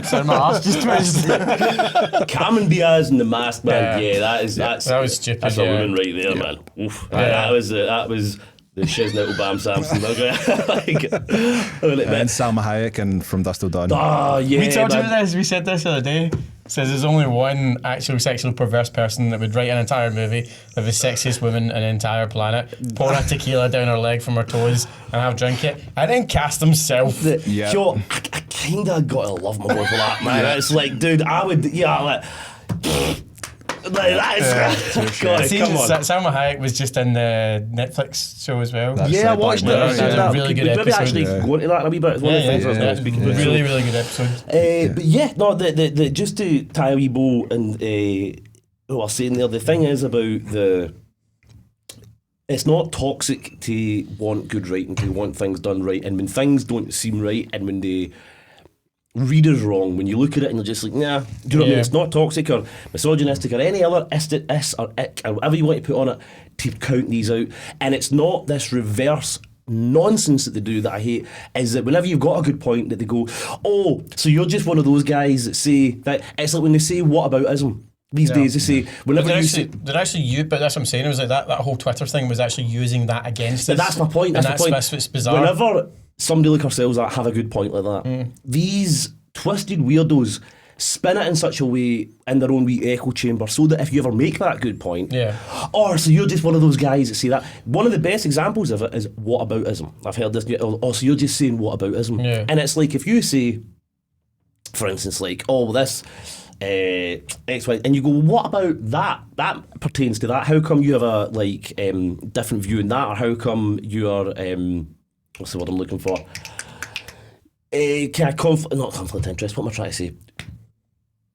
So my ass just twisted.
Cameron Diaz in The Mask, man. Yeah, that
was stupid.
That's a woman right there, man. Oof. That was the shiznit of Bam Samson. Okay.
And Salma Hayek and From Dusk Till Dawn.
Oh, yeah.
We talked
man.
about this. We said this the other day. Says there's only one actual sexually perverse person that would write an entire movie of the sexiest woman on the entire planet, pour a tequila down her leg from her toes and have drink it, and then cast himself.
Yeah.
Yo, I kind of got to love my boy for that, man. It's like, dude, I would, God,
See,
come on.
Salma Hayek was just in the Netflix show as well.
That's
Yeah, I
like
watched it.
Black Mirror,
That was a really good
Maybe
episode.
actually go into that a wee bit. It's one of the things I was going to speak about.
Really, really good episode.
But yeah, no, the just to tie a wee bow and what I was saying there, the thing is about it's not toxic to want good writing, to want things done right, and when things don't seem right, and when the reader's wrong, when you look at it and you're just like, nah, do you know what I mean? It's not toxic or misogynistic or any other is or ick or whatever you want to put on it to count these out. And it's not this reverse nonsense that they do that I hate, is that whenever you've got a good point that they go, oh, so you're just one of those guys that say that. It's like when they say whataboutism these days, they say whenever you say,
they're actually but that's what I'm saying. It was like that whole Twitter thing was actually using that against us.
that's my point. That's my point.
That's what's bizarre.
Whenever somebody like ourselves that have a good point like that, these twisted weirdos spin it in such a way in their own wee echo chamber so that if you ever make that good point, or so you're just one of those guys that say that. One of the best examples of it is whataboutism. I've heard this, oh, so you're just saying whataboutism. And it's like if you say, for instance, like, oh, well, this X, Y, and you go, what about that? That pertains to that. How come you have a different view in that, or how come you are what's the word I'm looking for? Not conflict of interest. What am I trying to say?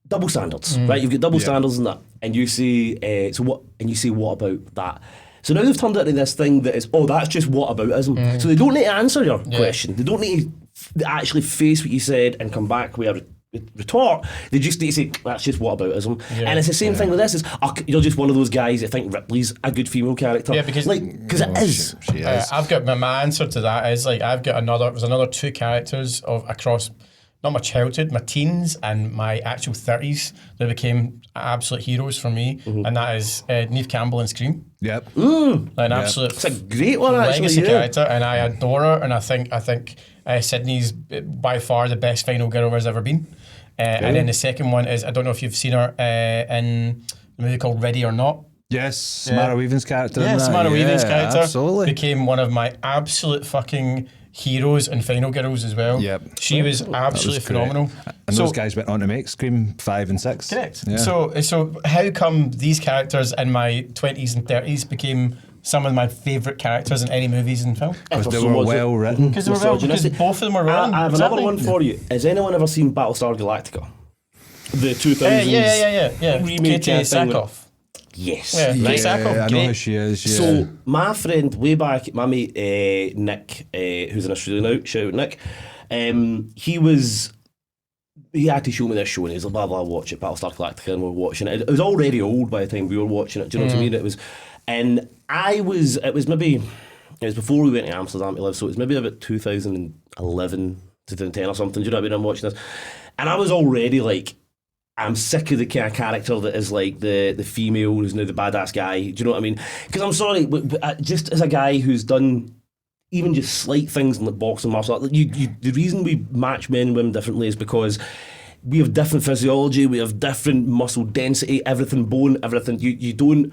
Double standards, right? You've got double standards in that, and you say so what? And you say what about that? So now they've turned it into this thing that is, oh, that's just whataboutism. So they don't need to answer your question. They don't need to actually face what you said and come back with a retort. They just need to say, that's just whataboutism. And it's the same thing with this. Is you're just one of those guys that think Ripley's a good female character.
Yeah, because
it is.
She is.
I've got my answer to that is like I've got there's another two characters across not my childhood, my teens, and my actual 30s that became absolute heroes for me, and that is Neve Campbell in Scream.
Yep.
An absolute
It's a great one,
legacy
actually.
character, and I adore her, and I think Sidney's by far the best final girl there's ever been. And then the second one is, I don't know if you've seen her in a movie called Ready or Not.
Yes, Samara Weaving's character.
Yeah, Samara Weaving's character
absolutely
became one of my absolute fucking Heroes and Final Girls as well.
Yep.
She was absolutely
great.
phenomenal.
And
So-
those guys went on to make Scream 5 and 6.
Correct.
Yeah.
So how come these characters in my 20s and 30s became some of my favourite characters in any movies and film?
Because they were well written.
Because both of them were wrong.
I have
exactly.
another one for you. Has anyone ever seen Battlestar Galactica? The 2000s
Yeah.
remake
Katie
thing with-
Sackhoff.
Yes.
Yeah.
Right.
Katie Sackhoff,
I know
great.
who she is. Yeah.
So my friend way back, my mate Nick, who's in Australia now, shout out Nick. He had to show me this show, and he was like, blah, watch it, Battlestar Galactica, and we were watching it. It was already old by the time we were watching it, do you know what I mean? It was before we went to Amsterdam to live, so it was maybe about 2011, 2010 or something, do you know what I mean? I'm watching this. And I was already like, I'm sick of the kind of character that is like the female who's now the badass guy. Do you know what I mean? Because I'm sorry, but just as a guy who's done even just slight things in the boxing martial art, the reason we match men and women differently is because we have different physiology, we have different muscle density, everything, bone, everything. You don't,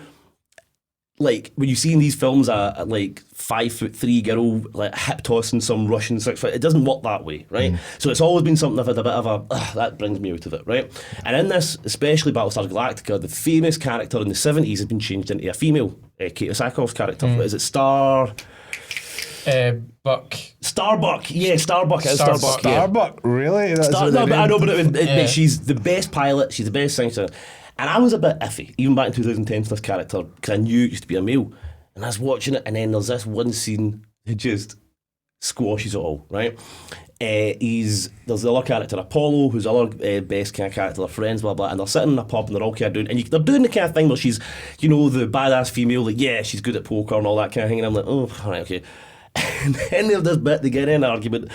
like, when you see in these films a like 5'3" girl like hip tossing some Russian 6', it doesn't work that way, right? So it's always been something I've had a bit of that brings me out of it, right? And in this, especially Battlestar Galactica, the famous character in the 70s has been changed into a female, Katie Sackhoff's character. Is it
Buck.
Starbuck? Yeah, Starbuck. It is Starbuck. Yeah.
Starbuck, really? That's what they
No, but I
named
know, but
it?
mate, she's the best pilot. She's the best singer. And I was a bit iffy, even back in 2010 for this character, because I knew it used to be a male. And I was watching it, and then there's this one scene that just squashes it all, right? There's the other character, Apollo, who's the other best kind of character, they're friends, blah, blah, and they're sitting in a pub and they're all kind of doing, and they're doing the kind of thing where she's, you know, the badass female, like, yeah, she's good at poker and all that kind of thing, and I'm like, oh, all right, okay. And then they have this bit, they get in an argument,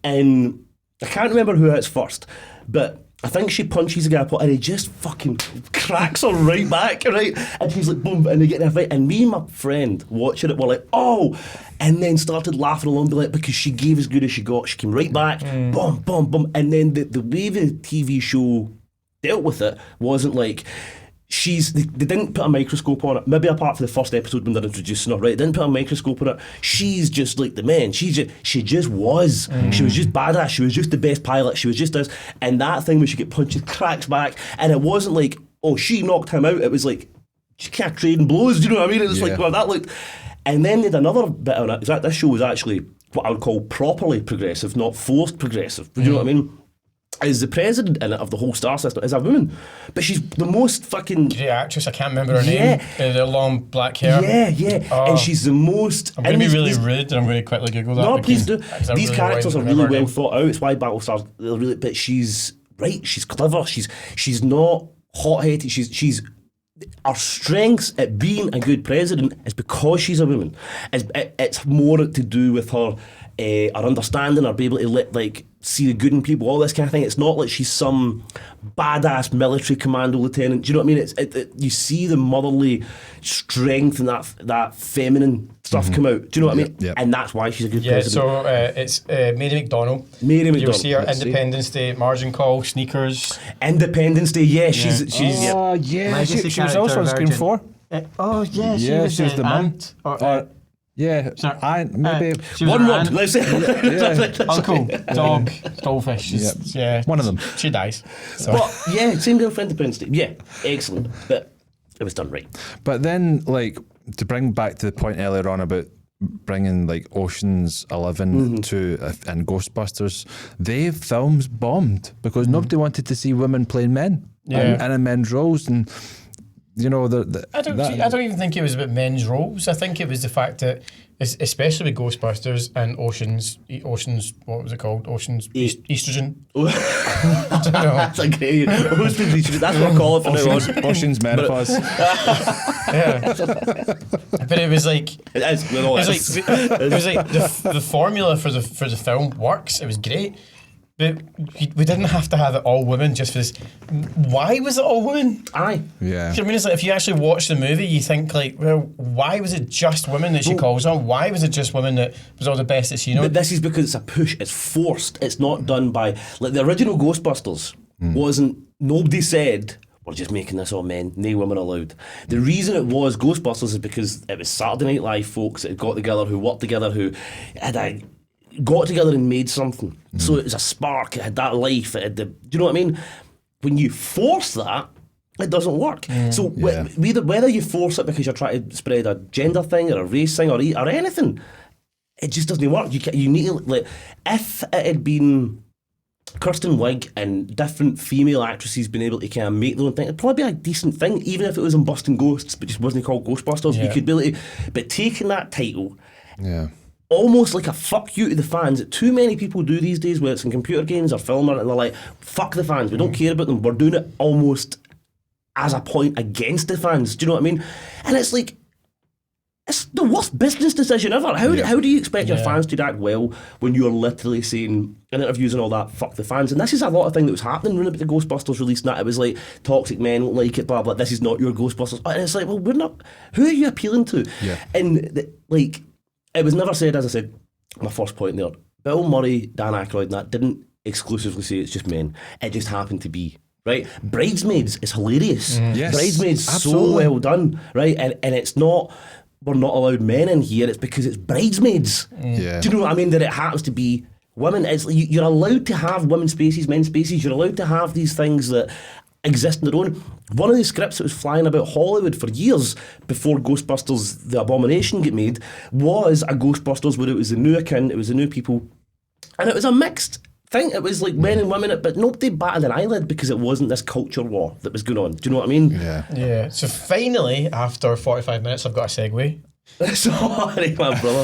and I can't remember who hits first, but I think she punches the guy, and he just fucking cracks her right back, right? And she's like, boom, and they get in a fight. And me and my friend watching it were like, oh, and then started laughing along, like, because she gave as good as she got. She came right back, boom, boom, boom. And then the way the TV show dealt with it wasn't like, they didn't put a microscope on it, maybe apart from the first episode when they're introducing her, right? They didn't put a microscope on it. She's just like the man. She just was. She was just badass. She was just the best pilot. She was just this. And that thing where she get punched, cracks back, and it wasn't like, oh, she knocked him out. It was like, she can't trade in blows. Do you know what I mean? It was like, well, that looked. And then they did another bit on it. This show was actually what I would call properly progressive, not forced progressive. Do you know what I mean? Is the president in it of the whole star system is a woman, but she's the most fucking
Great actress, I can't remember her name. The long black hair.
and she's the most.
I'm going to be really rude, and I'm going to quickly Google that.
No, please do. These
really
characters are
wouldn't
really
remember her
well
name.
thought out. It's why Battlestar really. But she's right. She's clever. She's not hot-headed. She's her strengths at being a good president is because she's a woman. It's more to do with her understanding, her be able to see the good in people, all this kind of thing. It's not like she's some badass military commando lieutenant. Do you know what I mean? You see the motherly strength and that feminine stuff come out. Do you know what I mean?
Yep.
And that's why she's a good
Yeah,
president.
so it's Mary McDonnell.
Mary
You'll
McDonnell.
see her
Let's see.
Independence Day, Margin Call, Sneakers.
Independence Day. Yeah, she's
Oh, yeah.
Legacy
She was also on
character,
Scream 4.
Oh, yeah,
She was the mum.
aunt.
Yeah,
Sorry.
maybe
She was
one
her
word.
aunt.
Let's say.
Uncle, dog, goldfish. Yeah,
one of them.
She dies. So.
But yeah, same deal for Independence Day. Yeah, excellent. But it was done right.
But then, to bring back to the point earlier on about bringing Ocean's 11 to and Ghostbusters, they films bombed because nobody wanted to see women playing men and in men's roles, and you know
I don't even think it was about men's roles. I think it was the fact that, especially with Ghostbusters and Ocean's, what was it called? Ocean's estrogen. I don't know.
That's a great. That's what I call it for now on.
Ocean's menopause.
Yeah, but it was like
It is. No,
it was like the formula for the film works. It was great, but we didn't have to have it all women just for this. Why was it all women?
Aye.
Yeah.
I mean, it's like if you actually watch the movie, you think well, why was it just women that she calls on? Why was it just women that was all the best that she knows?
But this is because it's a push. It's forced. It's not done by the original Ghostbusters. Wasn't. Nobody said we're just making this all men. No women allowed. The reason it was Ghostbusters is because it was Saturday Night Live folks that got together, who worked together, who had a got together and made something. So it was a spark, it had that life, it had the, do you know what I mean? When you force that, it doesn't work. So whether you force it because you're trying to spread a gender thing or a race thing or anything, it just doesn't work. You need to, like, if it had been Kirsten Wiig and different female actresses being able to kind of make their own thing, it'd probably be a decent thing, even if it was on Busting Ghosts, but just wasn't called Ghostbusters. You could be able to, but taking that title, almost like a fuck you to the fans that too many people do these days, whether it's in computer games or film, and they're like, fuck the fans, we don't care about them, we're doing it almost as a point against the fans. Do you know what I mean? And it's like, it's the worst business decision ever. How do you expect your fans to act well when you're literally saying in interviews and all that, fuck the fans? And this is a lot of thing that was happening when the Ghostbusters released that. It was like, toxic men won't like it, blah, blah, this is not your Ghostbusters. And it's like, well, we're not, who are you appealing to? And like, it was never said, as I said, my first point there, Bill Murray, Dan Aykroyd, and that didn't exclusively say it's just men. It just happened to be. Right, Bridesmaids is hilarious.
Yes,
Bridesmaids,
absolutely.
so well done. Right, and it's not, we're not allowed men in here. It's because it's Bridesmaids. Do you know what I mean? That it happens to be women. It's you're allowed to have women's spaces, men's spaces. You're allowed to have these things that exist on their own. One of the scripts that was flying about Hollywood for years before Ghostbusters: The Abomination get made was a Ghostbusters where it was the new akin, it was the new people, and it was a mixed thing. It was like men and women, but nobody batted an eyelid because it wasn't this culture war that was going on. Do you know what I mean?
Yeah. So finally, after 45 minutes, I've got a segue.
Sorry, my brother.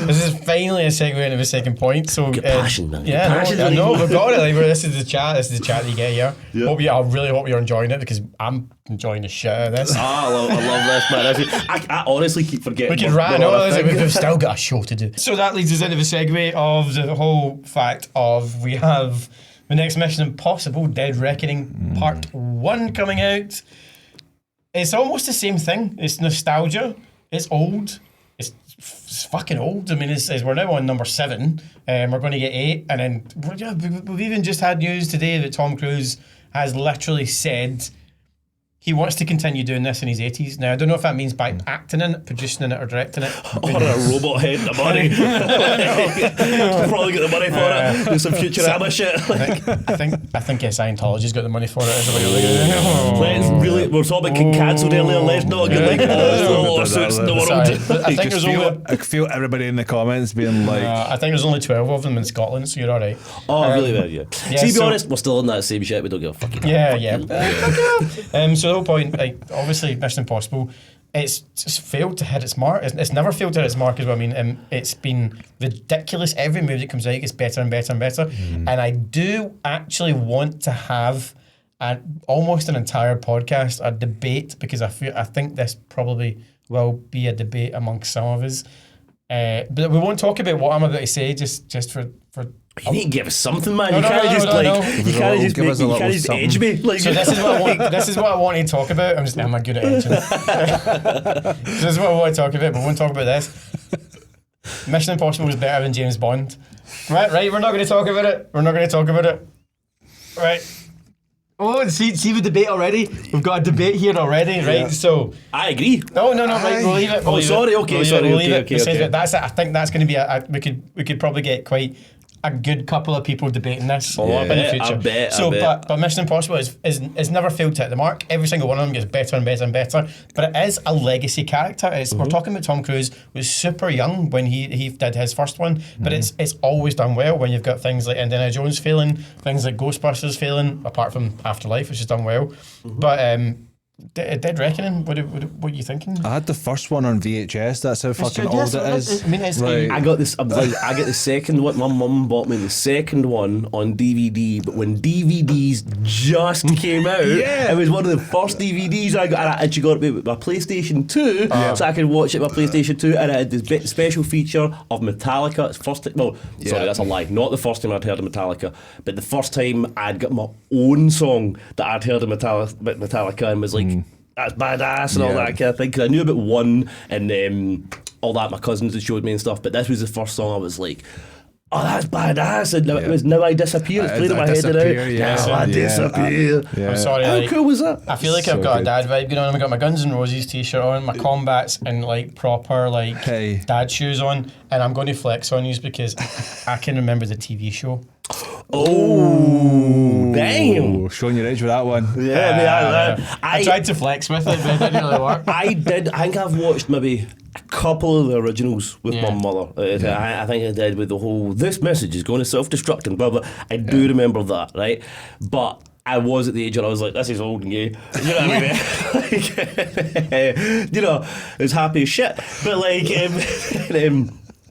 This is finally a segue into the second point. So
Get passion, man.
Yeah,
Passion,
I know. We've got it. Like, this is the chat. This is the chat that you get here.
Yep.
I really hope you're enjoying it because I'm enjoying the shit out of this.
I love this, man. I honestly keep forgetting.
We can rat on. We've still got a show to do. So that leads us into the segue of the whole fact of we have the next Mission Impossible: Dead Reckoning Part 1 coming out. It's almost the same thing. It's nostalgia. It's old. It's fucking old. I mean, we're now on number 7. We're going to get 8. And then we've even just had news today that Tom Cruise has literally said he wants to continue doing this in his 80s. Now, I don't know if that means by acting in it, producing in it, or directing it.
Or a robot head in the money. Probably get the money for it. Do some Futurama shit.
I think Scientology's got the money for it.
We're talking about getting cancelled earlier. Let's not get like lawsuits in the world.
I think there's
I feel everybody in the comments being like,
I think there's only 12 of them in Scotland, so you're all right.
Oh, really? Yeah. See, to be honest, we're still in that same shit. We don't give a fucking.
So the whole point, like, obviously, Mission Impossible, it's just failed to hit its mark. It's never failed to hit its mark, is what I mean. It's been ridiculous. Every movie that comes out gets better and better and better. And I do actually want to have almost an entire podcast, a debate, because I think this probably will be a debate amongst some of us. But we won't talk about what I'm about to say, just for.
You need to give us something, man. You can't just edge me. Like,
so this is what I want to talk about. I'm good at edging. So this is what I want to talk about, but we won't talk about this. Mission Impossible was better than James Bond. Right, we're not going to talk about it. Right. Oh, see the debate already? We've got a debate here already, right? Yeah. So
I agree.
No, right, we'll leave it.
Okay.
That's it. I think that's going to be we could probably get quite a good couple of people debating this in the future.
I bet.
But Mission Impossible is never failed to hit the mark. Every single one of them gets better and better and better. But it is a legacy character. We're talking about Tom Cruise, was super young when he did his first one, but it's always done well when you've got things like Indiana Jones failing, things like Ghostbusters failing, apart from Afterlife, which is done well. But Dead Reckoning, what are you thinking?
I had the first one on VHS. That's how fucking old it is.
I mean,
I got this. I get the second one. My mum bought me the second one on DVD. But when DVDs just came out, it was one of the first DVDs I got. And I actually got it with my PlayStation 2, so I could watch it with my PlayStation 2. And it had this special feature of Metallica. It's sorry, that's a lie. Not the first time I'd heard of Metallica, but the first time I'd got my own song that I'd heard of Metallica and was like, that's badass and all that kind of thing, because I knew about one and all that my cousins had showed me and stuff, but this was the first song I was like, oh, that's badass. And it was Now I Disappear. It's played in my head now. Now I Disappear.
I'm sorry.
How
like,
cool was that?
I feel like
So
I've got
good.
a dad vibe going on. I've got my Guns N' Roses t-shirt on, my combats and like proper like
Hey.
dad shoes on, and I'm going to flex on you because I can remember the TV show.
Oh, damn.
Oh, showing your age with that one.
I tried to flex with it, but it didn't really work.
I think I've watched maybe a couple of the originals with my mother. I think I did with the whole, this message is going to self-destruct and blah, blah. I do remember that, right? But I was at the age where I was like, this is old and gay. You know what I mean? Like, you know, it was happy as shit. But like,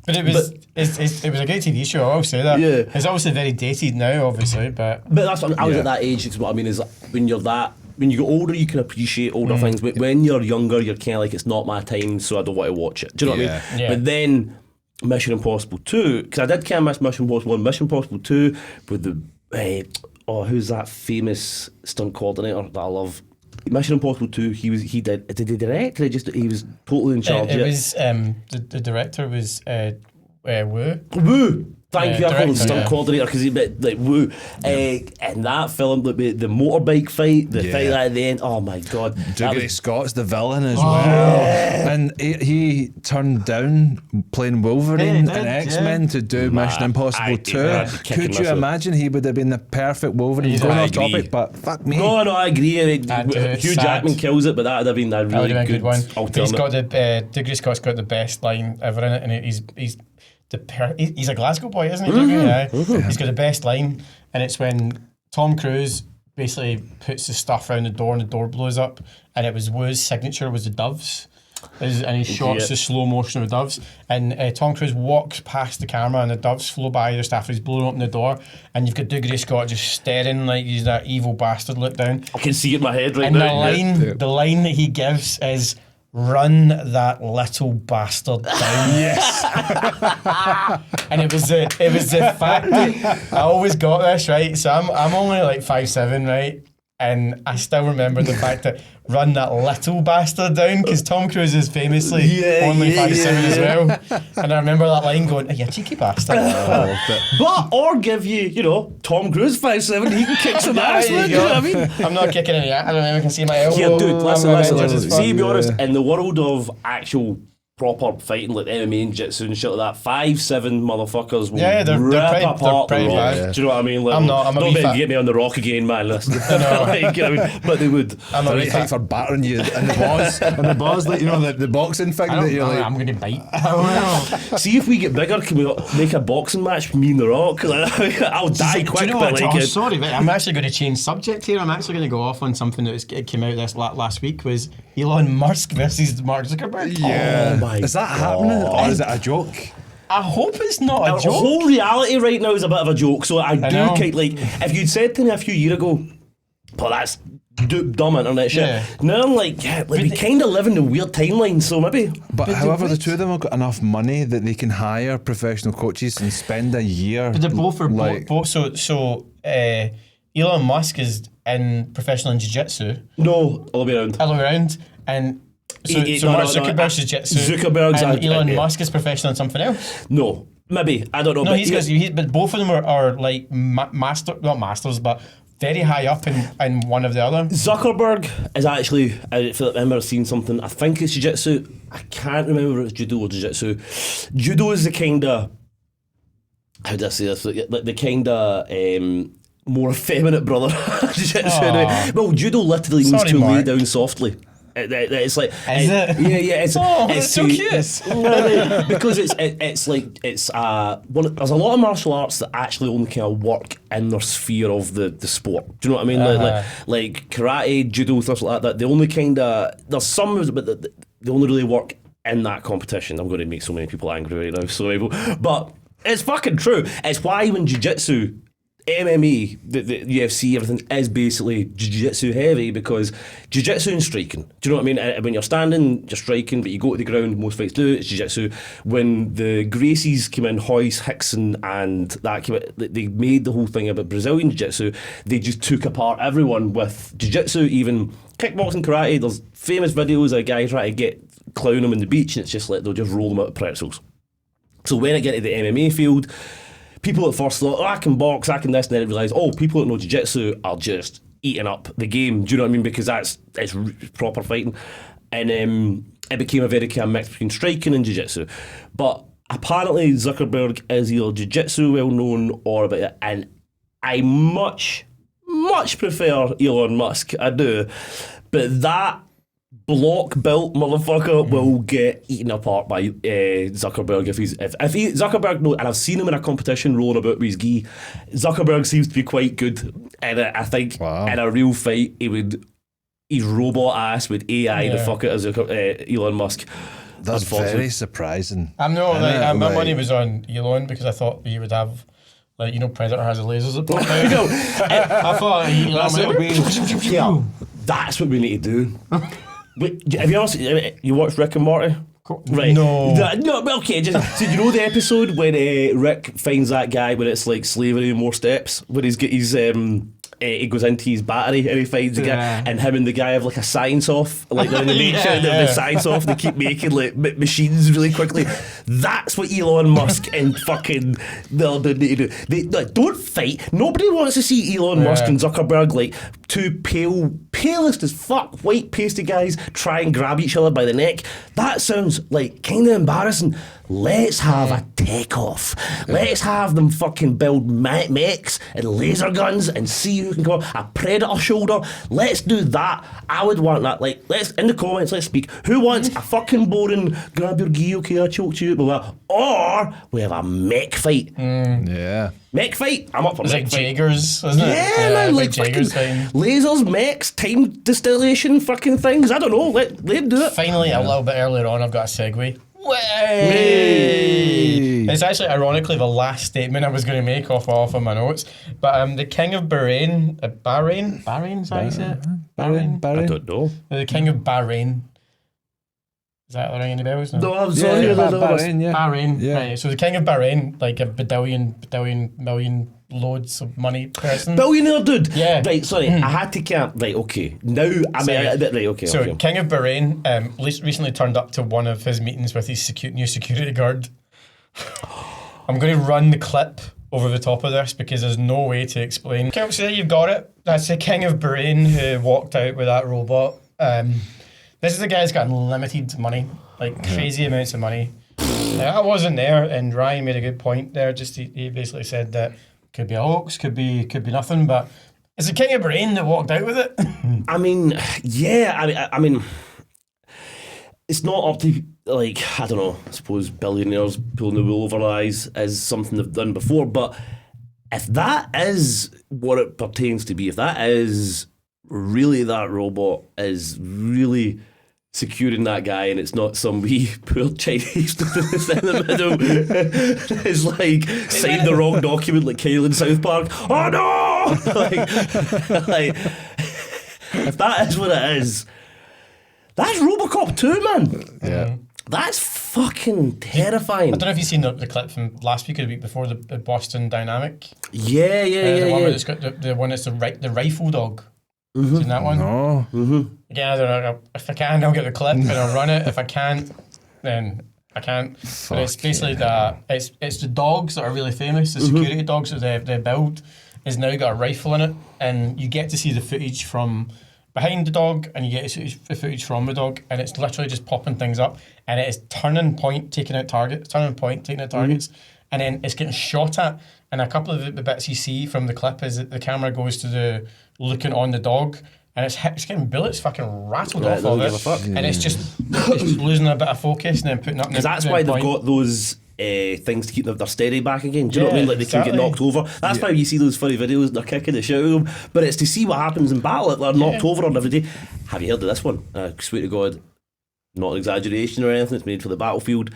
But it was it was a great TV show. I will say that.
Yeah.
It's obviously very dated now, obviously, but
that's what I was at that age. It's what I mean is when you're that. When you get older, you can appreciate older things. But when you're younger, you're kind of like, it's not my time, so I don't want to watch it. Do you know what I mean?
Yeah.
But then Mission Impossible 2, because I did kind of miss Mission Impossible 1. Mission Impossible 2 with the who's that famous stunt coordinator that I love? Mission Impossible 2. Did he direct? He was totally in charge.
it was the director was Wu.
Woo! Thank you, I call him
director,
stunt coordinator because he bit like woo. And that film, the motorbike fight, the fight at the end. Oh my god!
Douglas Scott's the villain as well, and he turned down playing Wolverine
Yeah, he
and
did,
X-Men to do Mission Impossible 2. Could you imagine he would have been the perfect Wolverine? Going
I
off topic,
agree.
but fuck me.
No, I agree. Hugh Jackman kills it, but that would have been a
That would
really
have been a good one.
alternate.
He's got the Douglas Scott's got the best line ever in it, and he's a Glasgow boy, isn't he? Yeah. He's got the best line, and it's when Tom Cruise basically puts the stuff around the door and the door blows up, and it was Wu's signature was the doves. And he shots the slow motion of the doves, and Tom Cruise walks past the camera and the doves flow by just after he's blown open the door, and you've got Douglas Scott just staring like he's that evil bastard look down.
I can see it in my head right
And
now.
the line that he gives is, "Run that little bastard down."
Yes.
And it was the fact that I always got this right. So I'm only like 5'7", right? And I still remember the fact that run that little bastard down, because Tom Cruise is famously only 5'7" as well. And I remember that line going, "Oh, you cheeky bastard."
Or give you, Tom Cruise 5'7", he can kick some ass.
There
You
you
know
go.
what I mean?
I'm not kicking any ass. I don't know if I can see my elbow.
Yeah, dude, listen.
Avengers is
See, to be
fun.
honest, in the world of actual proper fighting like MMA and jiu-jitsu and shit like that, 5'7" motherfuckers will
They're
rip apart the
pretty
Rock.
bad.
Do you know what I mean? Like,
I'm not. I'm a
don't
wee
make
fat-
get me on the Rock again, man. Listen. Like, you know what I mean? But they would.
I'm
The
not
right height for battering you in the balls, like the boxing thing that you're like.
I'm going to bite.
See if we get bigger, can we make a boxing match? Me and the Rock. I'll die quick.
Do you know
but
what?
like,
Sorry, mate. I'm actually going to change subject here. I'm actually going to go off on something that it came out this last week. Was Elon Musk versus Mark Zuckerberg?
Yeah.
Oh my
Is that happening, or is it a joke?
I hope it's not a
the
joke.
whole reality right now is a bit of a joke. So I do
know.
like if you'd said to me a few years ago, "Well, that's dumb internet shit."
Yeah.
Now I'm like, we kind of live in a weird timeline. So maybe.
But however, the two of them have got enough money that they can hire professional coaches and spend a year.
But they're both for
like,
both. So Elon Musk is professional in jiu-jitsu
No, all the way around.
all the way around, and so
No,
Mark
no,
Zuckerberg's jiu-jitsu.
Zuckerberg's
and
a-
Elon
yeah.
Musk is professional in something else.
No, maybe I don't know.
No,
but
but both of them are like not masters, but very high up in one of the other.
Zuckerberg is actually, I feel like I remember seeing something, I think it's jiu-jitsu, I can't remember if it's judo or jiu-jitsu. Judo is the kind of, how do I say this, like the kind of more effeminate brother. Jiu-jitsu, anyway. Well, judo literally means
Sorry,
to lay
Mark.
down softly. It's like
Is it?
Yeah. It's
That's so cute.
because it's one. There's a lot of martial arts that actually only kind of work in their sphere of the sport. Do you know what I mean? Like karate, judo, stuff like that. They only kind of there's some, but they only really work in that competition. I'm going to make so many people angry right now. So, but it's fucking true. It's why when jiu-jitsu, MMA, the UFC, everything is basically jiu-jitsu heavy, because jiu-jitsu and striking. Do you know what I mean? When you're standing, you're striking, but you go to the ground, most fights do, it's jiu-jitsu. When the Gracies came in, Hoyce, Hickson, and that came in, they made the whole thing about Brazilian jiu-jitsu. They just took apart everyone with jiu-jitsu, even kickboxing, karate. There's famous videos of a guy trying to clown him on the beach, and it's just like they'll just roll them out of pretzels. So when I get to the MMA field, people at first thought, oh, I can box, I can this, and then realised, oh, people that know jiu-jitsu are just eating up the game. Do you know what I mean? Because it's proper fighting. And it became a very kind of mix between striking and jiu-jitsu. But apparently Zuckerberg is either jiu-jitsu well known or about it, and I much prefer Elon Musk. I do. But that block built motherfucker will get eaten apart by Zuckerberg if Zuckerberg and I've seen him in a competition rolling about with his gi. Zuckerberg seems to be quite good, and I think in a real fight his robot ass with AI the fuck it as Elon Musk.
That's very surprising.
My money was on Elon because I thought he would have, like, Predator has the lasers that pop out. I thought
that's what we need to do. Wait, have you ever seen, you watched Rick and Morty? Right.
No.
Well, okay, so the episode when Rick finds that guy when it's like slavery and more steps, when he's got his he goes into his battery and he finds the guy, and him and the guy have like a science off, like they're in the nature, the science off, they keep making like machines really quickly. That's what Elon Musk and fucking they need to do. They don't fight. Nobody wants to see Elon Musk and Zuckerberg, like two palest as fuck white pasty guys, try and grab each other by the neck. That sounds like kind of embarrassing. Let's have a take-off. Let's have them fucking build mechs and laser guns and see who can go a Predator shoulder. Let's do that. I would want that. Like, let's in the comments, let's speak. Who wants a fucking boring grab your gi, okay, I choked you, blah, blah. Or we have a mech fight.
Yeah.
Mech fight. I'm up for
it's
mech
like
fight.
Jaegers, isn't it?
Yeah, man, like
Jaegers
fucking lasers, mechs, time distillation, fucking things. I don't know. Let them do it.
Finally, a little bit earlier on, I've got a segue. Way. It's actually ironically the last statement I was going to make off of my notes. But the king of Bahrain, Bahrain, is that how you say it? Bahrain?
I don't know.
The king of Bahrain. Is that ringing any bells?
No, I'm sorry.
Bahrain.
Yeah.
Right. So the king of Bahrain, like a billion, million, loads of money person.
Billionaire dude.
Yeah.
Right, sorry, I had to count. Right, okay. Now, right, okay.
So
okay.
king of Bahrain recently turned up to one of his meetings with his new security guard. I'm going to run the clip over the top of this because there's no way to explain. Okay, so you've got it. That's the king of Bahrain who walked out with that robot. This is the guy that's got unlimited money, like crazy amounts of money. I wasn't there, and Ryan made a good point there. Just he basically said that could be a hoax, could be nothing, but it's the king of Bahrain that walked out with it.
I mean, yeah. I mean, it's not up to, like, I don't know. I suppose billionaires pulling the wool over their eyes is something they've done before. But if that is what it pertains to be, if that is really that robot is really securing that guy, and it's not some wee poor Chinese dude that's in the middle is like signed the wrong document like Kyle in South Park. Oh no! like, if that is what it is, that's Robocop 2, man.
Yeah.
That's fucking terrifying.
I don't know if you've seen the clip from last week or the week before, the Boston Dynamic.
Yeah.
The one that's got the one that's the rifle dog. Seen that one?
No.
Again, I don't know. If I can, I'll get the clip and I'll run it. If I can't, then I can't. But it's basically it's the dogs that are really famous. The security dogs that they build is now got a rifle in it, and you get to see the footage from behind the dog, and you get to see the footage from the dog, and it's literally just popping things up, and it is turning point, taking out targets, and then it's getting shot at. And a couple of the bits you see from the clip is that the camera goes to the looking on the dog, and it's getting bullets fucking rattled off of it, and it's just losing a bit of focus and then putting up.
Because that's why they've got those things to keep their steady back again. Do you know what I mean? Like they can get knocked over. That's why you see those funny videos. They're kicking the shit out of them, but it's to see what happens in battle. Like they're knocked over on every day. Have you heard of this one? I swear to God, not an exaggeration or anything. It's made for the battlefield.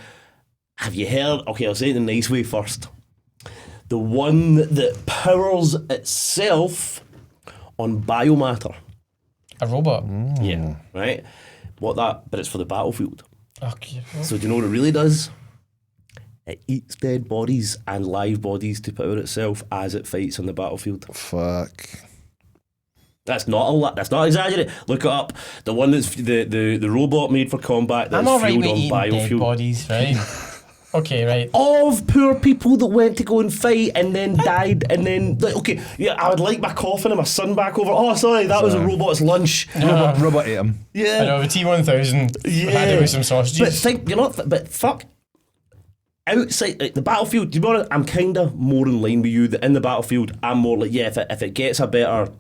Have you heard? Okay, I'll say it in a nice way first. The one that powers itself on biomatter.
A robot.
Yeah, right? But it's for the battlefield.
Okay.
So do you know what it really does? It eats dead bodies and live bodies to power itself as it fights on the battlefield.
Fuck.
That's not exaggerated. Look it up. The one that's the robot made for combat that's
I'm all right
fueled
with
on
eating dead
biofuel.
bodies, right? Okay, right.
Of poor people that went to go and fight and then died and then like, okay, yeah, I would like my coffin and my son back over. Oh, sorry, that was a robot's lunch.
Robot ate him.
Yeah,
I know the T1000 had it with some sausages.
But think you're not. But fuck. Outside like, the battlefield, to be honest, I'm kind of more in line with you. That in the battlefield, I'm more like, yeah, if it gets a better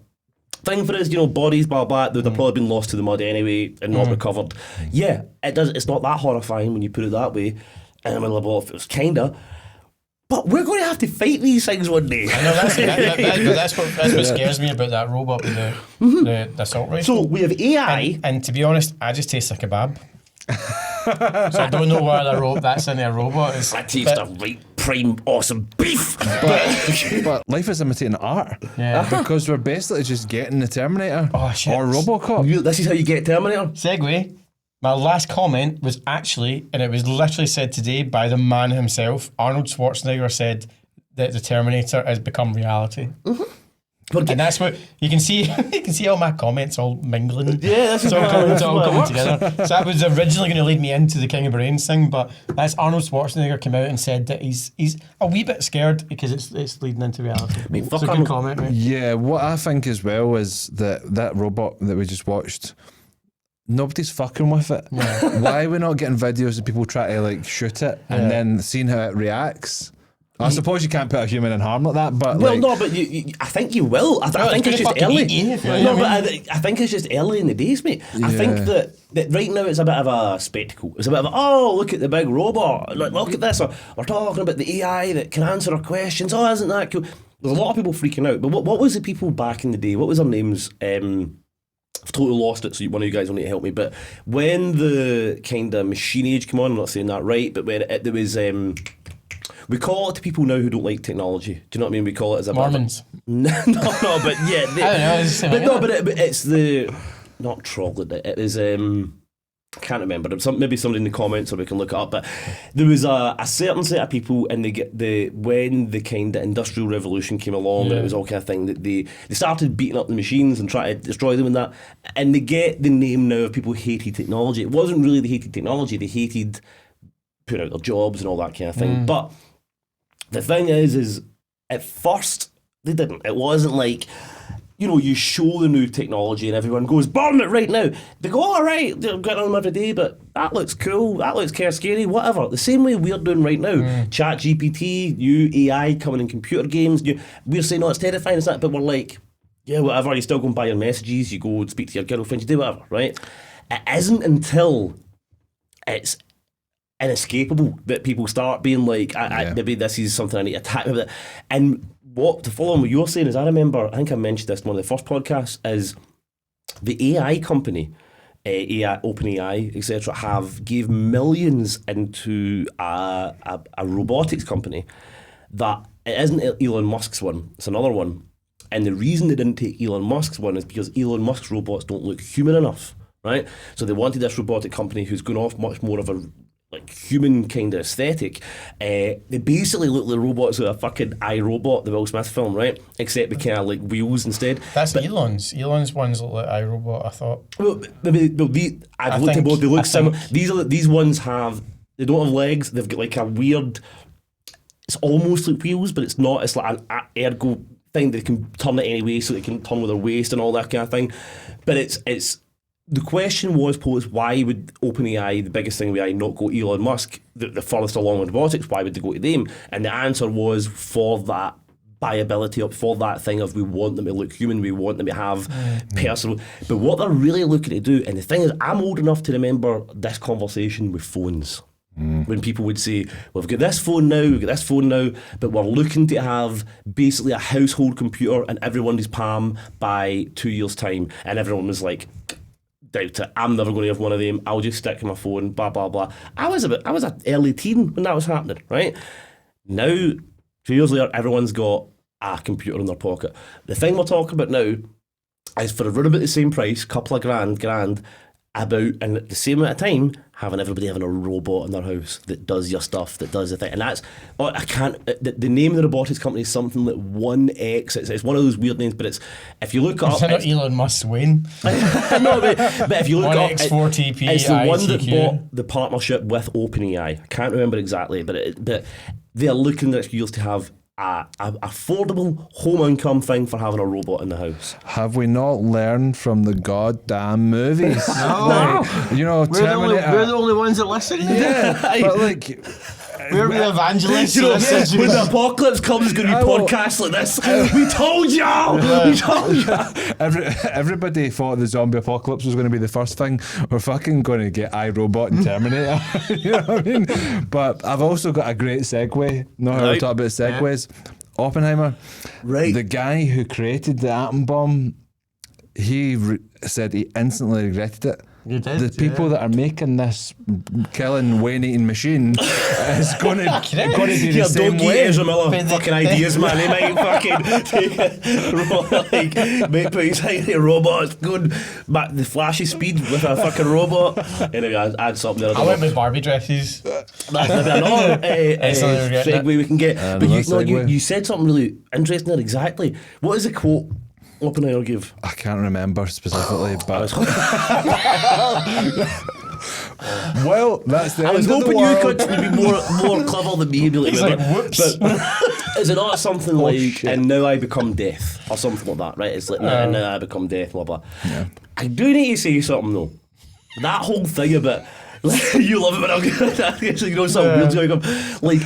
thing for us, bodies, blah blah, they'd have probably been lost to the mud anyway and not recovered. Yeah, it does. It's not that horrifying when you put it that way. And I'm in the ball, it was kinda. But we're going to have to fight these things one day.
I know that's what scares me about that robot with the assault rifle.
So we have AI,
and to be honest, I just taste like a kebab. So I don't know why that's in a robot.
I taste a right prime awesome beef.
But life is imitating art.
Yeah.
Because we're basically just getting the Terminator
Oh, shit.
or RoboCop.
This is how you get Terminator.
Segue. My last comment was actually, and it was literally said today by the man himself, Arnold Schwarzenegger said that the Terminator has become reality. And that's what you can see. You can see all my comments all mingling.
Yeah,
it's all coming together. So that was originally going to lead me into the King of Brains thing, but that's Arnold Schwarzenegger came out and said that he's a wee bit scared because it's leading into reality.
I mean,
It's a good comment, right?
Yeah, what I think as well is that robot that we just watched, nobody's fucking with it.
Yeah.
Why are we not getting videos of people try to like shoot it and then seeing how it reacts? I suppose you can't put a human in harm like that, but
well, no, but I think you will. I think it's just early. I think it's just early in the days, mate. I think that right now it's a bit of a spectacle. It's a bit of look at the big robot. Look at this. Or we're talking about the AI that can answer our questions. Oh, isn't that cool? There's a lot of people freaking out. But what was the people back in the day? What was their names? I've totally lost it, so one of you guys will need to help me. But when the kind of machine age came on, I'm not saying that right, but when there was... we call it to people now who don't like technology. Do you know what I mean? We call it as a
Mormons.
No, but yeah.
I don't know.
But it's the not troglodyte. It is I can't remember. Maybe somebody in the comments or we can look it up. But there was a certain set of people, and when the kind of industrial revolution came along, and it was all kind of thing that they started beating up the machines and trying to destroy them and that. And they get the name now of people who hated technology. It wasn't really they hated technology. They hated putting out their jobs and all that kind of thing. But the thing is at first they didn't. It wasn't like, you show the new technology and everyone goes, burn it right now. They go, all right, they're getting on them every day, but that looks cool, that looks kind of scary, whatever. The same way we're doing right now. Chat GPT, new AI coming in computer games. We're saying, no, it's terrifying, it's that, but we're like, yeah, whatever, you still go and buy your messages, you go speak to your girlfriend, you do whatever, right? It isn't until it's inescapable that people start being like, maybe this is something I need to attack with it. And to follow on what you're saying is, I think I mentioned this in one of the first podcasts, is the AI company, AI, OpenAI, etc., gave millions into a robotics company that it isn't Elon Musk's one, it's another one. And the reason they didn't take Elon Musk's one is because Elon Musk's robots don't look human enough, right? So they wanted this robotic company who's going off much more of a human kind of aesthetic. They basically look like robots with a fucking iRobot, the Will Smith film, right? Except with kind of like wheels instead.
That's Elon's. Elon's ones look like iRobot, I thought.
Well, I've looked at both. They look similar. These ones they don't have legs. They've got like a weird. It's almost like wheels, but it's not. It's like an ergo thing. They can turn it anyway, so they can turn with their waist and all that kind of thing. But it's. The question was posed, why would OpenAI, the biggest thing with AI, not go Elon Musk, the furthest along in robotics, why would they go to them? And the answer was for that viability, for that thing of we want them to look human, we want them to have personal. But what they're really looking to do, and the thing is, I'm old enough to remember this conversation with phones. When people would say, well, we've got this phone now, but we're looking to have basically a household computer in everyone's palm by 2 years' time. And everyone was like, doubt it, I'm never going to have one of them, I'll just stick to my phone, blah blah blah. I was an early teen when that was happening, right? Now 2 years later, everyone's got a computer in their pocket. The thing we're talking about now is for around about the same price, couple of grand, about, and at the same amount of time, having a robot in their house that does your stuff, that does the thing. And that's, I can't, the name of the robotics company is something like 1X. It's one of those weird names, but it's, if you look up...
Is it not Elon Musk's Wayne?
No, but if you look up...
1X4TP
it's the one that
ITQ.
bought the partnership with OpenAI. I can't remember exactly, but they are looking at years to have a affordable home income thing for having a robot in the house.
Have we not learned from the goddamn movies?
No.
You know, Terminator.
We're the only ones that listen.
Yeah, but like...
We're the evangelists.
You know,
This is
when the
just-
apocalypse comes, there's going to be podcasts like this. We told y'all! We told y'all!
Everybody thought the zombie apocalypse was going to be the first thing. We're fucking going to get iRobot and Terminator. You know what I mean? But I've also got a great segue. Know how we
Right.
talk about segues? Oppenheimer.
Right.
The guy who created the atom bomb, he said he instantly regretted it.
You did,
The people that are making this killing, Wayne-eating machine is going to be the
Yeah,
same
don't give
way.
Ezra Miller fucking ideas, man. They might fucking take it, might put his tiny robots going back the flashy speed with a fucking robot. Anyway, I had something there.
I went with Barbie dresses.
That's maybe another
Excellent, regret that.
segue we can get. But you,
another segue.
you said something really interesting there. Exactly. What is the quote Oppenheimer gave?
I can't remember specifically, but well, that's the
I
end
was
of the
hoping you
world.
could be more clever than me. Like,
like, whoops.
But is it not something like,
shit.
and now I become death, or something like that, right? It's like, and now I become death, blah, blah. Yeah. I do need to say something, though. That whole thing about, you love it, but actually, you know, something weird's going on. Like,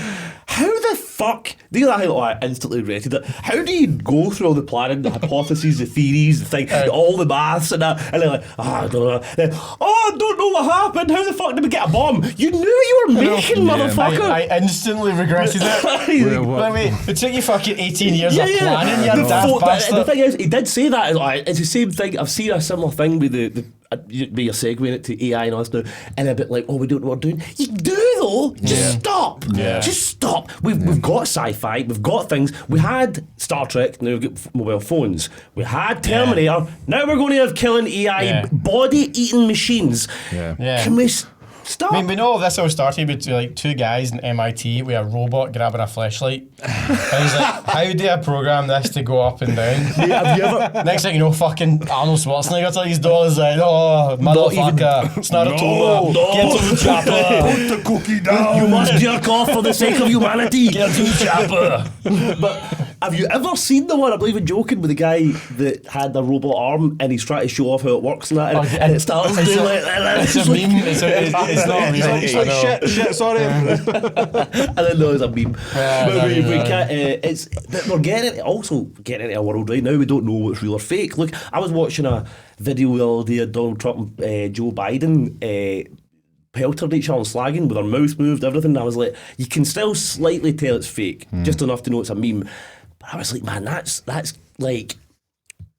how the fuck, do you know how I instantly rated it? How do you go through all the planning, the hypotheses, the theories, the thing, all the maths and that, and they're like, I don't know. Then, I don't know what happened. How the fuck did we get a bomb? You knew you were making, motherfucker.
I instantly regretted it.
Well, what-
Wait, it took you fucking 18 years of planning, you daft
The
bastard.
thing is, he did say that. It's the same thing. I've seen a similar thing with the be your segueing it to AI and all this now, and a bit like, oh, we don't know what we're doing. You do though. Just stop.
Yeah.
Just stop. We've got sci-fi. We've got things. We had Star Trek. Now we've got mobile phones. We had Terminator. Now we're going to have killing AI, body-eating machines.
Yeah.
Yeah.
Can we stop?
I mean, we know this all started with like two guys in MIT with a robot grabbing a flashlight. And he's like, how do I program this to go up and down?
Have you ever?
Next thing you know, fucking Arnold Schwarzenegger to his door is like, oh, motherfucker, it's not a Toma.
No.
Get to the chopper.
Put the cookie down.
You must jerk off for the sake of humanity.
Get to the chopper.
But have you ever seen the one, I'm not even joking, with the guy that had the robot arm and he's trying to show off how it works and that, and it starts doing like
It's a meme. It's not real.
It's like, shit, sorry.
I didn't know it was a meme. But we can't, but we're getting into a world right now, we don't know what's real or fake. Look, I was watching a video the other day of Donald Trump and Joe Biden peltered each other and slagging with their mouth moved, everything. And I was like, you can still slightly tell it's fake, just enough to know it's a meme. But I was like, man, that's like,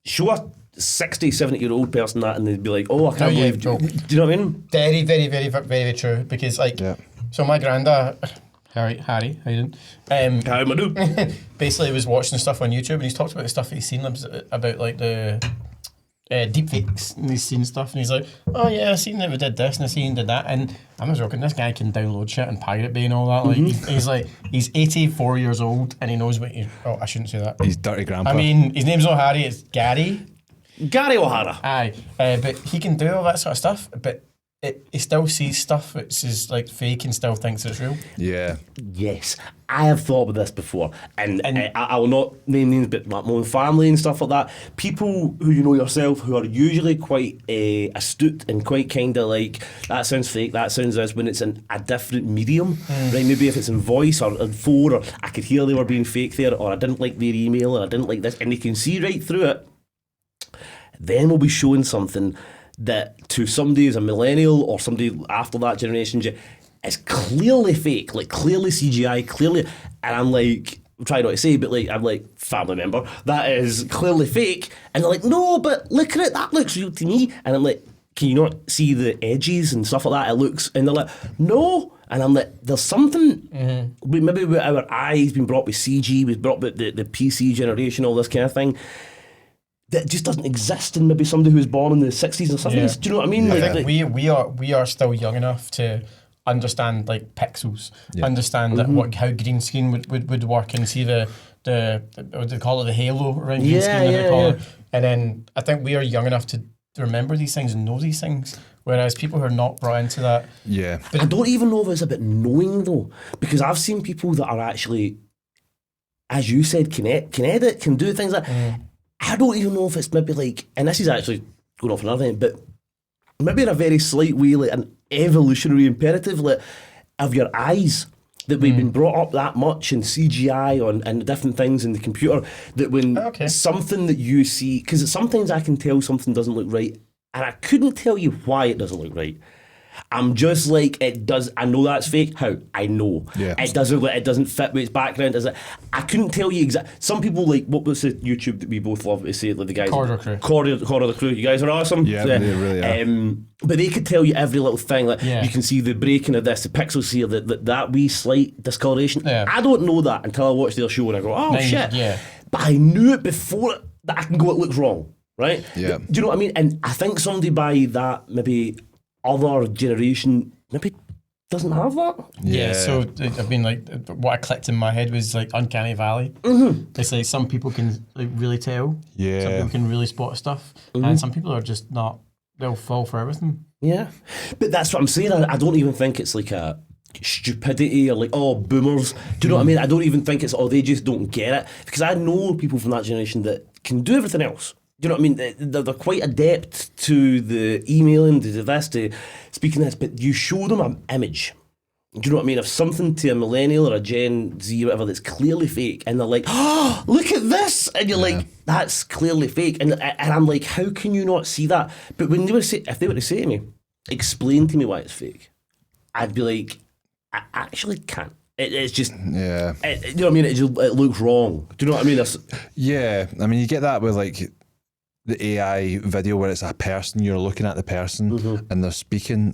show a 60, 70-year-old person that and they'd be like, oh, I can't believe.
Joe.
Do you know what I mean?
Very, very, very, very, very true. Because like, so my granda, Harry, how you doing?
How am I doing?
Basically was watching stuff on YouTube and he's talked about the stuff that he's seen about like the deepfakes and he's seen stuff and he's like, oh yeah, I seen that we did this and I seen did that, and I'm not joking, this guy can download shit and Pirate Bay and all that. Like he's like, he's 84 years old and he knows what I shouldn't say that.
He's dirty grandpa.
I mean, his name's not Harry, it's Gary.
Gary O'Hara.
Aye, but he can do all that sort of stuff, but he still sees stuff which is like fake and still thinks it's real.
Yeah.
Yes, I have thought about this before, and I will not name names, but my own family and stuff like that. People who you know yourself, who are usually quite astute and quite kind of like, that sounds fake, that sounds this, when it's in a different medium, right? Maybe if it's in voice or in phone, or I could hear they were being fake there, or I didn't like their email, or I didn't like this, and they can see right through it. Then we'll be showing something that to somebody who's a millennial or somebody after that generation is clearly fake, like clearly CGI, clearly, and I'm like, I'm trying not to say, but like, I'm like, family member, that is clearly fake, and they're like, no, but look at it, that looks real to me, and I'm like, can you not see the edges and stuff like that? It looks, and they're like, no. And I'm like, there's something, maybe with our eyes being brought with CG, we've brought with the PC generation, all this kind of thing. that just doesn't exist in maybe somebody who was born in the 60s or 70s.
Yeah.
Do you know what I mean?
I think we are still young enough to understand like pixels, understand that how green screen would work, and see the what do they call it, the halo around green screen, it. And then I think we are young enough to remember these things and know these things, whereas people who are not brought into that.
Yeah.
But I don't even know if it's about knowing though, because I've seen people that are actually, as you said, can edit, can do things like. I don't even know if it's maybe like, and this is actually going off another thing, but maybe in a very slight way, like an evolutionary imperative, like of your eyes, that we've been brought up that much in CGI and different things in the computer, that when something that you see, because sometimes I can tell something doesn't look right, and I couldn't tell you why it doesn't look right. I'm just like, it does. I know that's fake. How? I know.
Yeah.
It doesn't fit with its background. Does it? I couldn't tell you exactly. Some people like, what was the YouTube that we both love to say, like the guys.
Corridor Crew.
Corridor Crew. You guys are awesome.
Yeah, they really are.
But they could tell you every little thing. Like you can see the breaking of this, the pixels here, that wee slight discoloration.
Yeah.
I don't know that until I watch their show and I go, oh shit.
Yeah.
But I knew it before that I can go, it looks wrong. Right?
Yeah.
Do you know what I mean? And I think somebody by that maybe other generation maybe doesn't have that.
Yeah, so I mean, like, what I clicked in my head was like Uncanny Valley. It's like some people can like really tell.
Yeah.
Some people can really spot stuff, and some people are just not. They'll fall for everything.
Yeah, but that's what I'm saying. I don't even think it's like a stupidity or like, oh, boomers. Do you know what I mean? I don't even think it's, oh, they just don't get it, because I know people from that generation that can do everything else. Do you know what I mean? They're quite adept to the emailing, to this, to speaking this, but you show them an image. Do you know what I mean? Of something to a millennial or a Gen Z or whatever that's clearly fake, and they're like, oh, look at this! And you're like, that's clearly fake. And I'm like, how can you not see that? But when they were if they were to say to me, explain to me why it's fake, I'd be like, I actually can't. It's just, you know what I mean? It looks wrong. Do you know what I mean?
I mean, you get that with like the AI video where it's a person, you're looking at the person and they're speaking,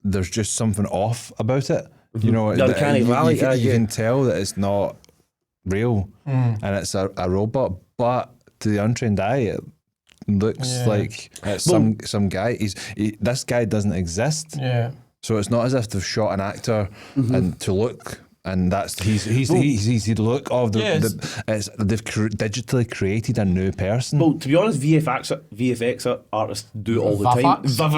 there's just something off about it. You know,
the Uncanny Valley,
you can tell that it's not real and it's a robot, but to the untrained eye, it looks like it's some guy. This guy doesn't exist.
Yeah.
So it's not as if they've shot an actor and to look. And that's he's the look of the they've digitally created a new person.
Well, to be honest, VFX artists do it all the time. But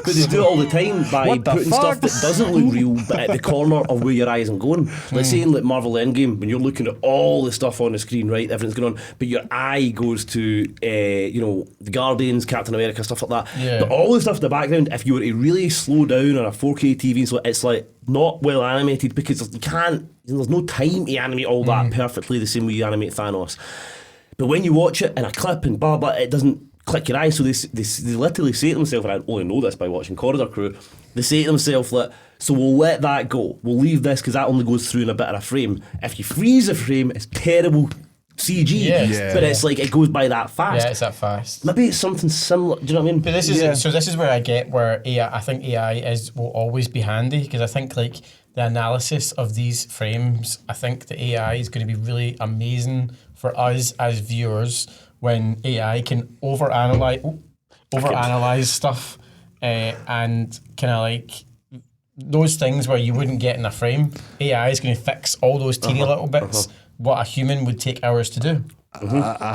they do it all the time by putting stuff that doesn't look real, but at the corner of where your eye isn't going. Like saying like Marvel Endgame, when you're looking at all the stuff on the screen, right, everything's going on, but your eye goes to you know, the Guardians, Captain America, stuff like that.
Yeah.
But all the stuff in the background, if you were to really slow down on a 4K TV, so it's like not well animated, because you can't, there's no time to animate all that perfectly the same way you animate Thanos. But when you watch it in a clip and blah blah, it doesn't click your eye. So they literally say to themselves, and I only know this by watching Corridor Crew, they say to themselves, like, so we'll let that go, we'll leave this because that only goes through in a bit of a frame. If you freeze a frame, it's terrible CG, but it's like it goes by that fast.
Yeah, it's that fast.
Maybe it's something similar. Do you know what I mean?
But this is so. This is where I get where AI. I think AI will always be handy, because I think like the analysis of these frames, I think the AI is going to be really amazing for us as viewers when AI can overanalyze stuff and kind of like those things where you wouldn't get in a frame. AI is going to fix all those teeny little bits. What a human would take hours to do.
I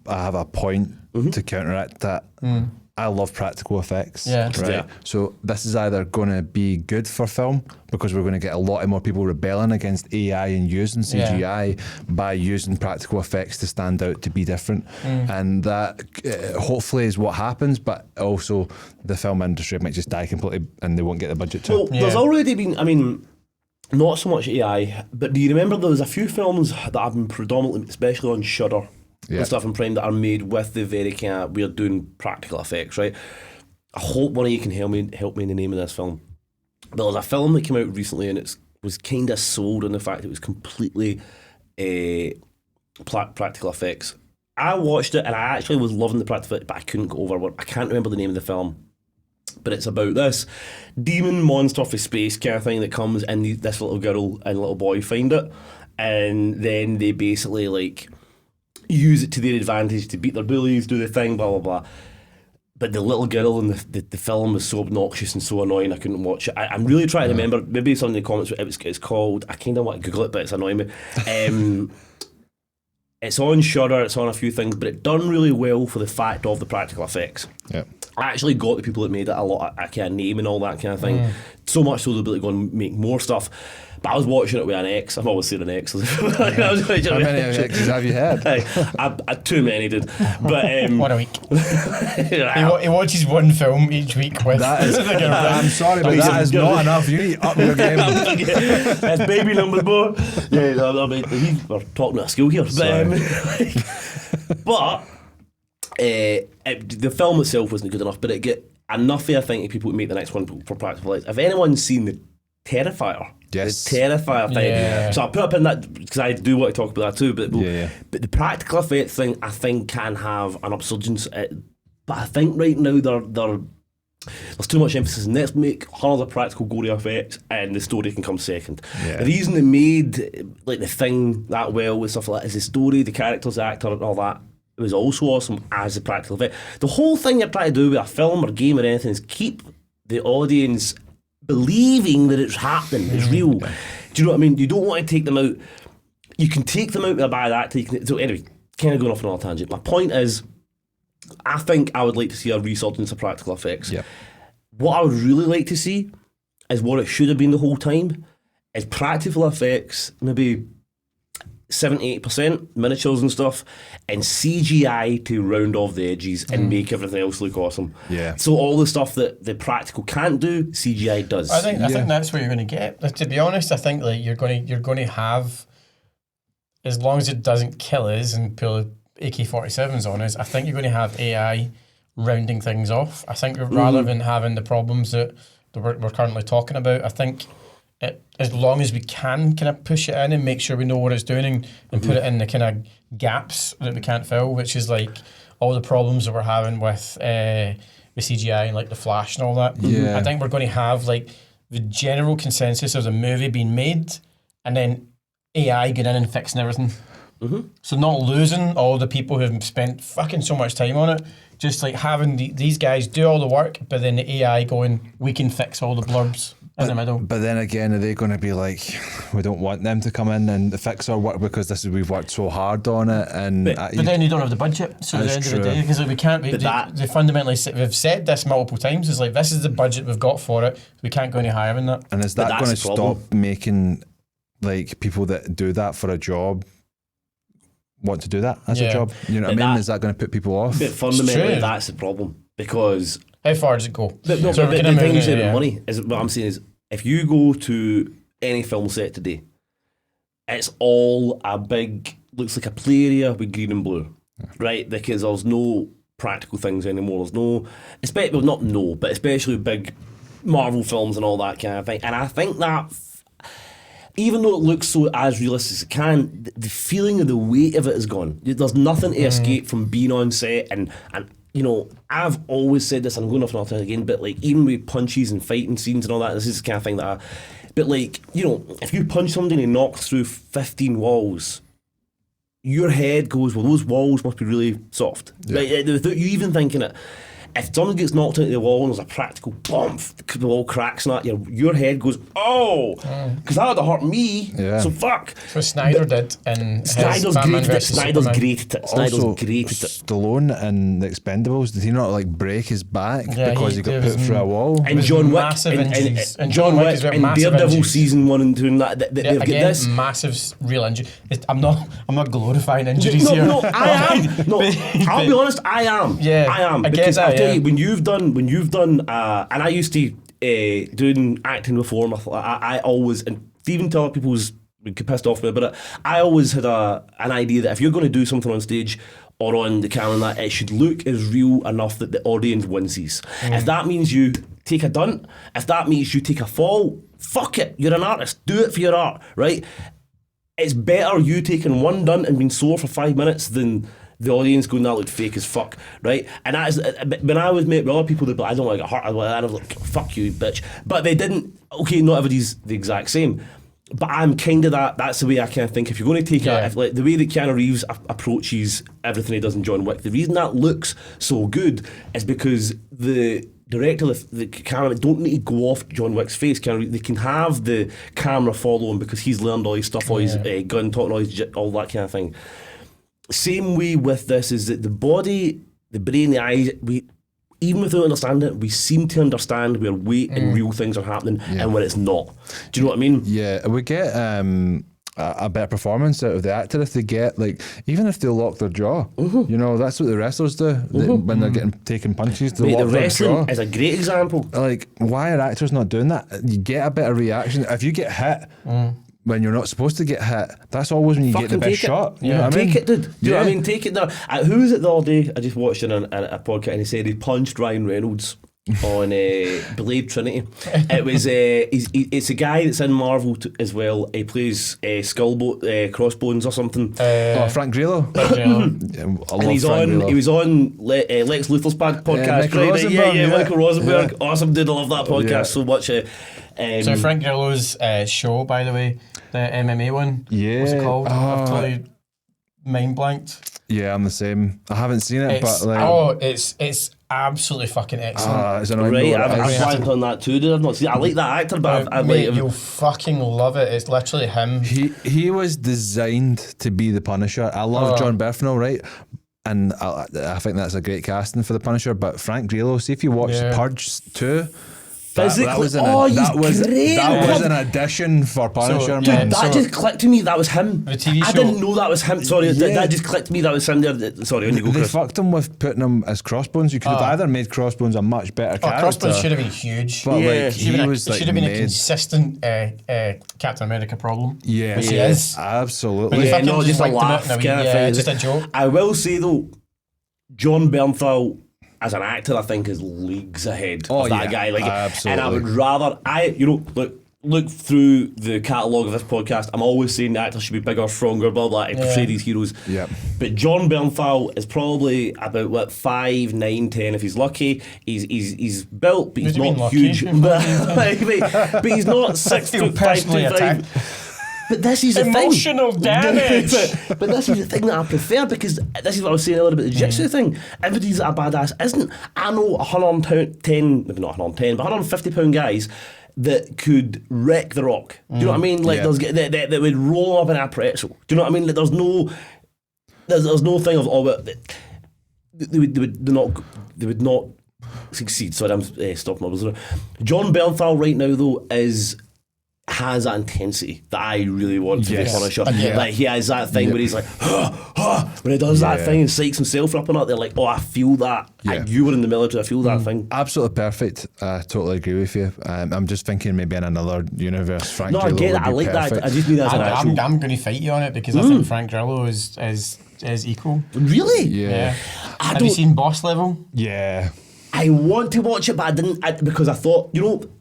have a point to counteract that. I love practical effects.
Yeah.
Right.
Yeah.
So this is either going to be good for film, because we're going to get a lot more people rebelling against AI and using CGI by using practical effects to stand out, to be different, and that hopefully is what happens. But also the film industry might just die completely, and they won't get the budget to.
Well, there's already been. I mean, not so much AI, but do you remember there was a few films that have been predominantly, especially on Shudder and stuff in Prime, that are made with the very kind of, we're doing practical effects, right? I hope one of you can help me in the name of this film. There was a film that came out recently, and it was kind of sold on the fact it was completely practical effects. I watched it and I actually was loving the practical effects, but I couldn't go over. I can't remember the name of the film. But it's about this demon monster for space kind of thing that comes, and this little girl and little boy find it, and then they basically like use it to their advantage to beat their bullies, do the thing, blah, blah, blah. But the little girl in the film was so obnoxious and so annoying, I couldn't watch it. I'm really trying to remember, maybe some in the comments, it's called, I kind of want to Google it, but it's annoying me. It's on Shudder, it's on a few things, but it done really well for the fact of the practical effects.
Yeah.
I actually got the people that made it a lot, I can't name and all that kind of thing. So much so they'll be like going and make more stuff. But I was watching it with an ex. I'm always saying an ex.
How many exes have you had?
I too many, dude. But
One a week. He watches one film each week with.
That is, I'm sorry, but that is not enough. You need to up your game.
That's baby numbers, boy. Yeah, we're talking about school here. But the film itself wasn't good enough, but it get enough, I think, of people who make the next one for practical effects. Have anyone seen the Terrifier?
Yes.
The Terrifier thing.
Yeah.
So I put up in that because I do want to talk about that too. But
Yeah.
but the practical effects thing, I think, can have an upsurgence. But I think right now there's too much emphasis. Let's make harder practical gory effects, and the story can come second.
Yeah.
The reason they made like the thing that well with stuff like that is the story, the characters, the actor, and all that. It was also awesome as a practical effect. The whole thing you're trying to do with a film or game or anything is keep the audience believing that it's happening, it's real. Do you know what I mean? You don't want to take them out. You can take them out with a bad actor. So anyway, kind of going off on another tangent. My point is, I think I would like to see a resurgence of practical effects.
Yep.
What I would really like to see is what it should have been the whole time, is practical effects, maybe 70-80% miniatures and stuff, and CGI to round off the edges and make everything else look awesome.
Yeah.
So all the stuff that the practical can't do, CGI does.
I think that's what you're going to get. Like, to be honest, I think like you're going to have, as long as it doesn't kill us and pull AK-47s on us, I think you're going to have AI rounding things off. I think rather than having the problems that we're currently talking about, I think as long as we can kind of push it in and make sure we know what it's doing and put it in the kind of gaps that we can't fill, which is like all the problems that we're having with CGI and like the Flash and all that.
Yeah.
I think we're going to have like the general consensus of the movie being made and then AI getting in and fixing everything. So not losing all the people who've spent fucking so much time on it, just like having these guys do all the work, but then the AI going, we can fix all the blurbs in the middle.
But then again, are they going to be like, we don't want them to come in and fix our work because we've worked so hard on it, and
But then you don't have the budget. So at the end of the day, because like, we can't be. They fundamentally we've said this multiple times. It's like this is the budget we've got for it. We can't go any higher than that.
And is that going to stop making like people that do that for a job want to do that as a job? You know what I mean? Is that going to put people off?
But fundamentally, that's the problem, because
how far does it go?
The thing you say about money is, what I'm saying is, if you go to any film set today, it's all a big, looks like a play area with green and blue, right? Because there's no practical things anymore. There's no, but especially big Marvel films and all that kind of thing. And I think that, even though it looks so as realistic as it can, the feeling of the weight of it is gone. There's nothing to escape from being on set, and you know, I've always said this, and I'm going off and off again, but like even with punches and fighting scenes and all that, this is the kind of thing that but like, you know, if you punch somebody and he knocks through 15 walls, your head goes, well, those walls must be really soft. Yeah. Like, without you even thinking it. If someone gets knocked into the wall and there's a practical bump, the wall cracks and that, your head goes, oh, because that would have hurt me, so fuck.
So Snyder did, and
Snyder's great at it. Snyder's great at it.
Stallone and The Expendables, did he not like break his back because he got put through a wall?
And John Wick,
and John Wick
and Daredevil season 1 and 2, and that they've got this
massive real injury. I'm not glorifying injuries here.
No, I am. No, I'll be honest, I am.
Yeah,
I am. Because I'll tell you, when you've done, and I used to doing acting before, I always, and even tell people who's get pissed off with it, but I always had an idea that if you're going to do something on stage or on the camera, that it should look as real enough that the audience winces. If that means you take a dunt, if that means you take a fall, fuck it, you're an artist, do it for your art, right? It's better you taking one dunt and being sore for 5 minutes than the audience going, that looked fake as fuck, right? And that is, when I was met with other people, they'd be like, I don't want to get hurt, and I was like, fuck you, bitch. But they didn't, okay, not everybody's the exact same. But I'm kind of that's the way I kind of think. If you're going to take it, if, like the way that Keanu Reeves approaches everything he does in John Wick, the reason that looks so good is because the director, the camera don't need to go off John Wick's face. They can have the camera follow him because he's learned all his stuff, all his gun talk, all that kind of thing. Same way with this is that the body, the brain, the eyes, even without understanding it, we seem to understand where weight and real things are happening and when it's not. Do you know what I mean?
Yeah, we get a better performance out of the actor if they get, like, even if they lock their jaw. You know, that's what the wrestlers do when they're getting taken punches. They lock
the
their
wrestling
jaw.
is a great example.
Like, why are actors not doing that? You get a better reaction. If you get hit when you're not supposed to get hit, that's always when you get the best shot. You know what I mean?
Take it, dude. Do you know what I mean? Take it there. Who was it the other day? I just watched a podcast and he said he punched Ryan Reynolds on Blade Trinity. It was it's a guy that's in Marvel as well. He plays Crossbones or something.
Frank Grillo.
And he was on Lex Luthor's podcast. Michael Rosenberg. Awesome dude. I love that podcast so much.
So Frank Grillo's show, by the way, the MMA one.
Yeah.
What's it called? I've totally mind blanked.
Yeah, I'm the same. I haven't seen it, but like,
it's absolutely fucking excellent.
It's annoying.
Right, I've planned on that too. Dude, I've not seen it. I like that actor, but
mate, you'll fucking love it. It's literally him.
He was designed to be the Punisher. I love John Bernthal, right? And I think that's a great casting for the Punisher. But Frank Grillo, see if you watch Purge 2. That was an addition for Punisher, man.
That just clicked to me. That was him.
The TV show.
I didn't know that was him. Sorry, that just clicked to me. That was him there. Sorry, on you go,
They
Chris.
fucked him with putting him as Crossbones. You could have either made Crossbones a much better character.
Crossbones should have been huge.
But like, he should
have been a consistent Captain America problem.
Yeah,
which he is.
Absolutely.
But
not just a laugh
kind
of thing.
Just a joke.
I will say though, John Bernthal as an actor, I think is leagues ahead of that guy. Like,
absolutely.
And I would rather look through the catalogue of this podcast. I'm always saying the actor should be bigger, stronger, blah blah, and portray these heroes.
Yeah.
But John Bernthal is probably about 5'9", 10 if he's lucky. He's built, but he's not huge. but he's not 6 foot 5'5". But this is
emotional damage.
but this is the thing that I prefer, because this is what I was saying earlier about the jiu-jitsu thing. Everybody's a badass isn't. I know 110, maybe not 110, but 150 pound guys that could wreck The Rock. Do you know what I mean? Like that would roll up in a pretzel. Do you know what I mean? Like there's no thing of they would not succeed. Sorry, I'm stopping my. John Bernthal right now though has that intensity that I really want to be Punisher. Like he has that thing where he's like, when he does that thing and psychs himself up and up, they're like, oh, I feel that. You were in the military, I feel that thing.
Absolutely perfect. I totally agree with you. I'm just thinking maybe in another universe, Frank Grillo.
No, I get it. I like
perfect.
that. I just need that as an actual.
I'm going to fight you on it because I think Frank Grillo is equal.
Really?
Yeah.
Have you seen Boss Level?
Yeah.
I want to watch it, but I didn't because I thought,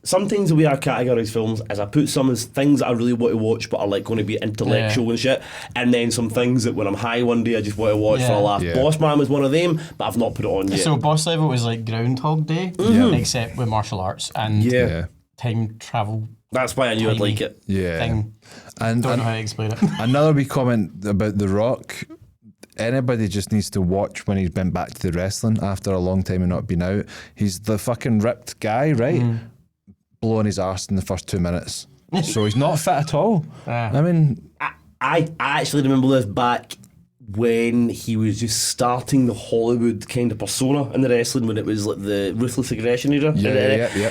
sometimes the way I categorise films is I put some as things that I really want to watch but are like going to be intellectual and shit, and then some things that when I'm high one day I just want to watch for a laugh. Boss Man was one of them, but I've not put it on yet.
So Boss Level was like Groundhog Day, except with martial arts and time travel.
That's why I knew I'd like it.
Yeah.
Thing.
And
Don't know how to explain it.
Another wee comment about The Rock. Anybody just needs to watch when he's been back to the wrestling after a long time and not been out. He's the fucking ripped guy, right? Blowing his arse in the first 2 minutes. So he's not fit at all. I mean,
I actually remember this back when he was just starting the Hollywood kind of persona in the wrestling, when it was like the Ruthless Aggression era.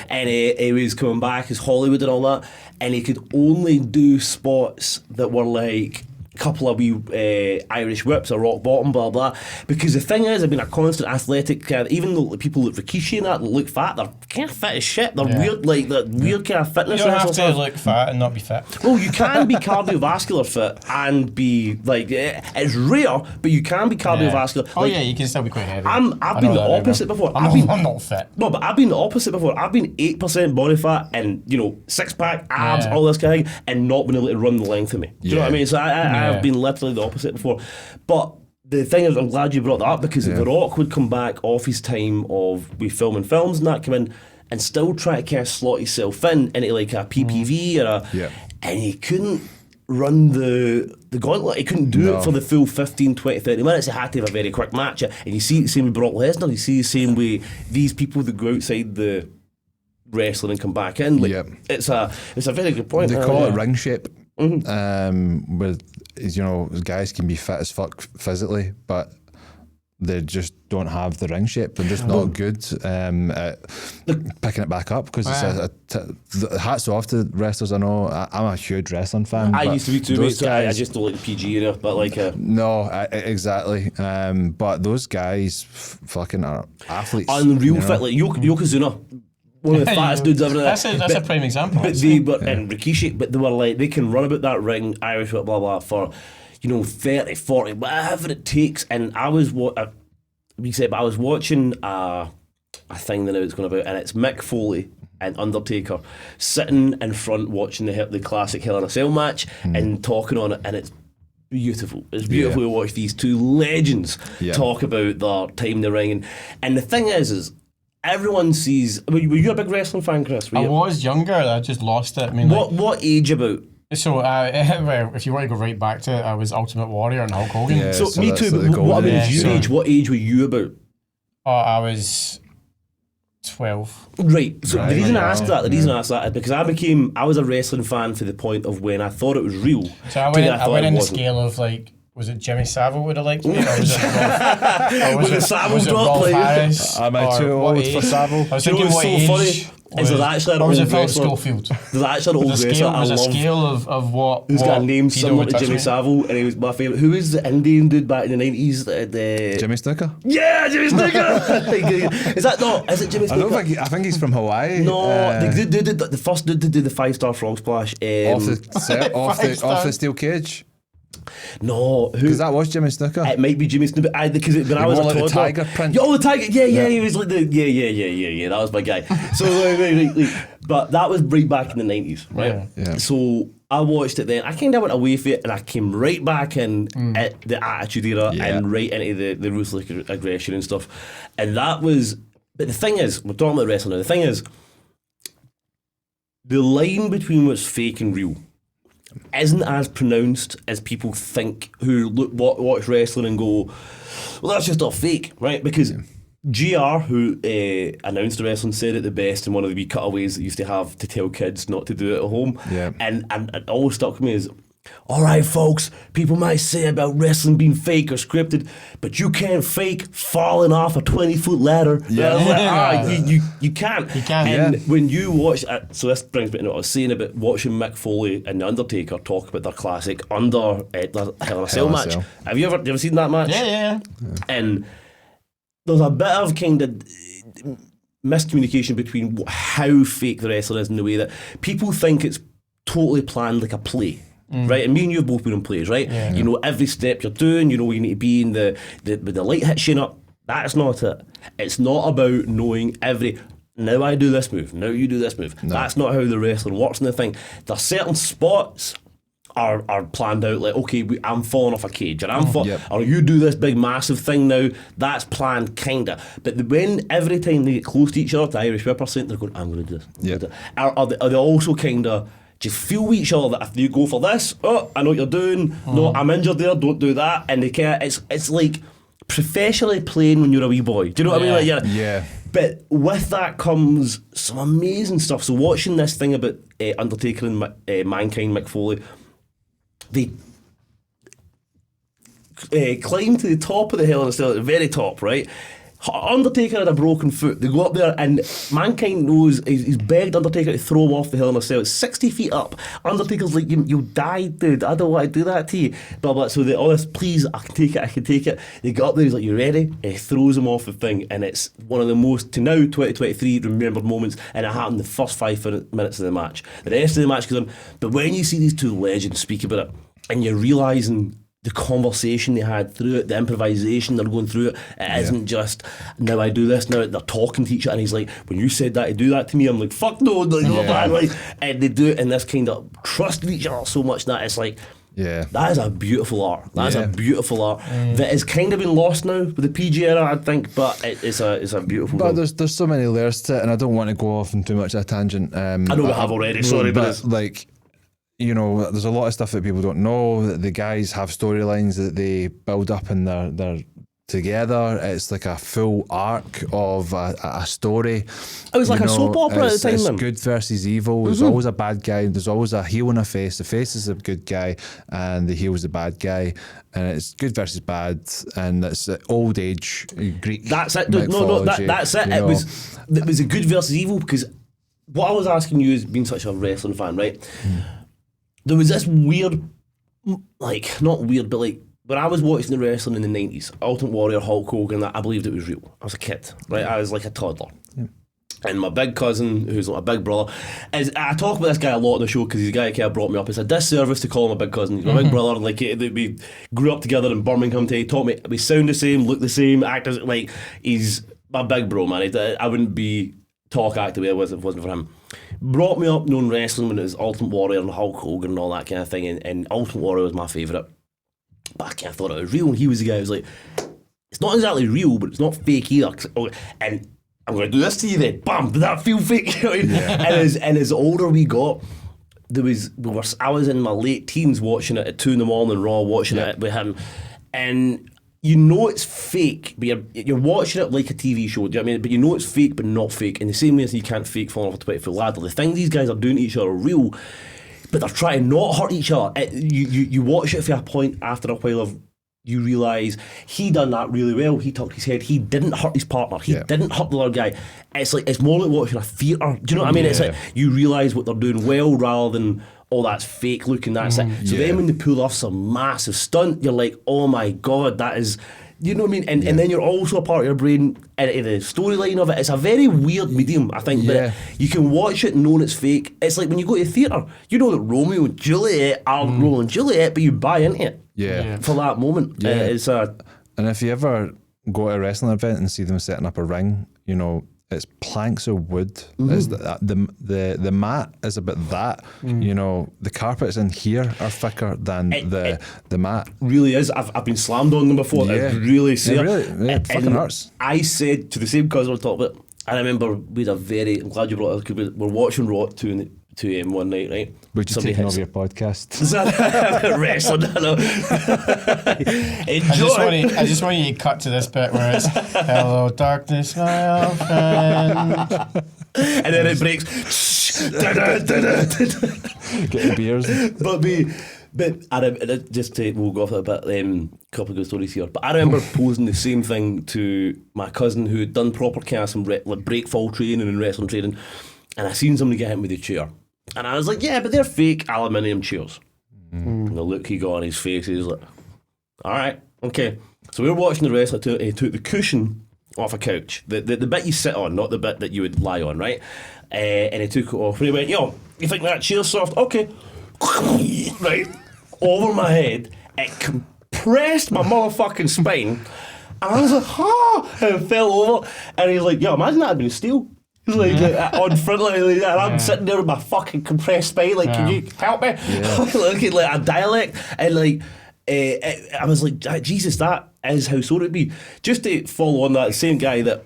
And he was coming back as Hollywood and all that, and he could only do spots that were like couple of wee Irish whips, a rock bottom, blah blah. Because the thing is, I've been a constant athletic. Even though the people like Rikishi and that look fat, they're kind of fit as shit. They're weird, like that weird kind of fitness.
You don't have to look fat and not be fit.
Well, you can be cardiovascular fit and be like it's rare, but you can be cardiovascular.
Oh
like,
yeah, you can still be quite heavy.
I've been the opposite before.
I'm not fit.
No, but I've been the opposite before. I've been 8% body fat and 6-pack abs, all this kind of thing, and not been able to run the length of me. Do you know what I mean? So I've been literally the opposite before. But the thing is, I'm glad you brought that up, because The Rock would come back off his time of we filming films and that, come in and still try to kind of slot himself into like a PPV or a. and he couldn't run the gauntlet. He couldn't do it for the full 15, 20, 30 minutes. He had to have a very quick match. And you see the same with Brock Lesnar. You see the same way these people that go outside the wrestling and come back in. Like, it's a very good point.
They call it ring shape. With, you know, guys can be fit as fuck physically, but they just don't have the ring shape. They're just not good at picking it back up, because hats off to wrestlers. I know I'm a huge wrestling fan.
I used to be too, mate, so I just don't like the PG era, but like
exactly. But those guys fucking are athletes.
Unreal fit, like Yokozuna. One of the fattest dudes ever.
That's a prime example.
But they were, and Rikishi, but they were like, they can run about that ring, Irish, blah, blah, blah, for, 30, 40, whatever it takes. And I was watching a thing that I was going about, and it's Mick Foley and Undertaker sitting in front watching the classic Hell in a Cell match and talking on it, and it's beautiful. It's beautiful to watch these two legends talk about their time in the ring. And the thing is everyone sees. Were you a big wrestling fan, Chris?
I was younger. I just lost it. I mean,
what age about?
So, well, if you want to go right back to it, I was Ultimate Warrior and Hulk Hogan.
Yeah, so me too. But what about your age? What age were you about?
I was 12.
Right. So the reason I asked that is because I was a wrestling fan to the point of when I thought it was real.
So I went in the scale of like, was it Jimmy Savile would have liked me? Or was it Rolf Harris?
Am I too old for Savile?
I was thinking what age.
Funny? Is there actually an old
Philip
wrestler?
Schofield?
There's actually an old wrestler I love.
There's a scale of what.
Who's got a name similar to Jimmy
me.
Savile, and he was my favourite. Who was the Indian dude back in the 90s?
Jimmy Snuka?
Yeah, Jimmy Snuka! Is that not? Is it Jimmy Snuka?
I think he's from Hawaii.
No, the first dude to do the 5-star frog splash.
Off the steel cage?
No,
because that was Jimmy Snuka.
It might be Jimmy Snuka. Because when I was a toddler,
the tiger print.
The tiger. Yeah. He was like the yeah. That was my guy. So, but that was right back in the 90s, right?
Yeah.
So I watched it then. I kind of went away from it, and I came right back in at the Attitude Era and right into the ruthless aggression and stuff. And that was. But the thing is, we're talking about wrestling now. The thing is, the line between what's fake and real isn't as pronounced as people think who watch wrestling and go, well, that's just all fake, right? Because GR, who announced the wrestling, said it the best in one of the wee cutaways that used to have to tell kids not to do it at home.
Yeah.
And it always stuck with me as, all right, folks, people might say about wrestling being fake or scripted, but you can't fake falling off a 20-foot ladder.
Yeah.
You can't.
You can't.
And when you watch, so this brings me to what I was saying about watching Mick Foley and The Undertaker talk about their classic Hell in a Cell match. Have you ever seen that match?
Yeah.
And there's a bit of kind of miscommunication between how fake the wrestling is in the way that people think it's totally planned like a play. Right, and me and you have both been in plays, right?
Yeah.
You know every step you're doing. You know where you need to be in with the light hits you up. That's not it. It's not about knowing every. Now I do this move. Now you do this move. No. That's not how the wrestling works in the thing. There's certain spots are planned out. Like, okay, I'm falling off a cage, or or you do this big massive thing now. That's planned, kinda. But when every time they get close to each other, the Irish Whip percent, they're going, I'm going to do this.
Yeah.
Are they also kinda just feel each other that if you go for this, I know what you're doing. No, I'm injured there. Don't do that. And they can't. It's like professionally playing when you're a wee boy. Do you know what I mean? Like,
yeah.
But with that comes some amazing stuff. So watching this thing about Undertaker and Mankind, Mick Foley, they climb to the top of the Hell in a Cell, at the very top, right? Undertaker had a broken foot. They go up there and Mankind knows he's begged Undertaker to throw him off the Hell in a Cell. It's 60 feet up. Undertaker's like, you'll die, dude. I don't want to do that to you. Blah, blah. So they all this, please, I can take it. They get up there, he's like, you ready? And he throws him off the thing, and it's one of the most, to now, 2023, remembered moments, and it happened the first 5 minutes of the match. The rest of the match goes on. But when you see these two legends speak about it, and you're realising the conversation they had through it, the improvisation they're going through it isn't just, now I do this, now they're talking to each other, and he's like, when you said that to do that to me, I'm like, fuck no, and they do it in this kind of trust with each other so much that it's like, that is a beautiful art. That's a beautiful art that has kind of been lost now with the PG era, I think, but it's a beautiful
But
thing.
there's so many layers to it, and I don't want to go off on too much of a tangent.
I know we have already, sorry, but
like, you know, there's a lot of stuff that people don't know. That the guys have storylines that they build up in their together. It's like a full arc of a story.
It was like a soap opera at the time.
It's good versus evil. There's always a bad guy. There's always a heel and a face. The face is the good guy, and the heel is the bad guy. And it's good versus bad, and it's old age Greek.
That's it. That's it. It was a good versus evil, because what I was asking you, as being such a wrestling fan, right? There was this weird, like, not weird, but like, when I was watching the wrestling in the 90s, Ultimate Warrior, Hulk Hogan, I believed it was real. I was a kid, right? I was like a toddler. And my big cousin, who's like my big brother, I talk about this guy a lot on the show because he's the guy that kind of brought me up. It's a disservice to call him my big cousin. He's my big brother. Like, we grew up together in Birmingham. He taught me we sound the same, look the same, act as, like, he's my big bro, man. I wouldn't be talk active if it wasn't for him. Brought me up knowing wrestling when it was Ultimate Warrior and Hulk Hogan and all that kind of thing. And Ultimate Warrior was my favourite. But I kind of thought it was real. And he was the guy who was like, it's not exactly real, but it's not fake either. And I'm going to do this to you then. Bam, did that feel fake? And as older we got, I was in my late teens watching it at 2 in the morning, Raw, watching it with him. And you know it's fake, but you're watching it like a TV show, do you know what I mean? But you know it's fake, but not fake. In the same way as you can't fake falling off a 20-foot ladder. The things these guys are doing to each other are real, but they're trying to not hurt each other. You watch it for a point after a while of, you realise he done that really well. He tucked his head. He didn't hurt his partner. He didn't hurt the other guy. It's more like watching a theatre. Do you know what I mean? It's like you realise what they're doing well rather than, oh, that's fake looking, that's it. So then when they pull off some massive stunt, you're like, oh my God, that is, you know what I mean? And then you're also a part of your brain into the storyline of it. It's a very weird medium, I think, but you can watch it knowing it's fake. It's like when you go to the theatre, you know that Romeo and Juliet are Romeo and Juliet, but you buy into it for that moment.
And if you ever go to a wrestling event and see them setting up a ring, you know, it's planks of wood. It's the mat is about that. You know, the carpets in here are thicker than the mat.
Really is. I've been slammed on them before. It really
fucking hurts.
I said to the same cousin on top of it, I remember we had I'm glad you brought it up, because we're watching Raw at 2 a.m. one night, right?
We're just taking over your podcast.
Wrestling, I know.
I just want you to cut to this bit where it's, hello darkness, my old friend.
And then it breaks.
Getting beers.
But just to, we'll go off a bit, couple of good stories here. But I remember posing the same thing to my cousin who had done proper cast and like breakfall training and wrestling training, and I seen somebody get hit with a chair. And I was like, yeah, but they're fake aluminium chairs. And the look he got on his face, he was like, all right, okay. So we were watching the wrestler. He took the cushion off a couch, the bit you sit on, not the bit that you would lie on, right? And he took it off and he went, yo, you think that chair's soft? Okay. Right, over my head, it compressed my motherfucking spine. And I was like, and it fell over. And he's like, yo, imagine that had been steel. He's like, on front like that, and I'm sitting there with my fucking compressed spine, like, can you help me? Looking like a dialect, and like, I was like, Jesus, that is how sore it'd be. Just to follow on that, same guy that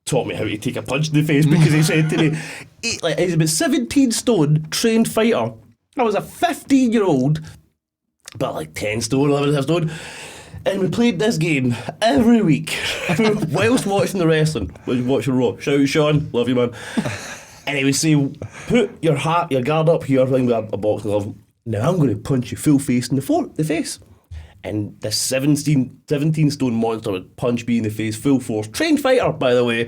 taught me how to take a punch in the face, because he said to me, he's about 17 stone, trained fighter. I was a 15-year-old, but like 10 stone, 11 stone. And we played this game every week whilst watching the wrestling. We was watching Raw. Shout out Sean, love you, man. And he would say, put your guard up here, with a boxing glove. Now I'm going to punch you full face in the face. And this 17 stone monster would punch me in the face, full force. Trained fighter, by the way.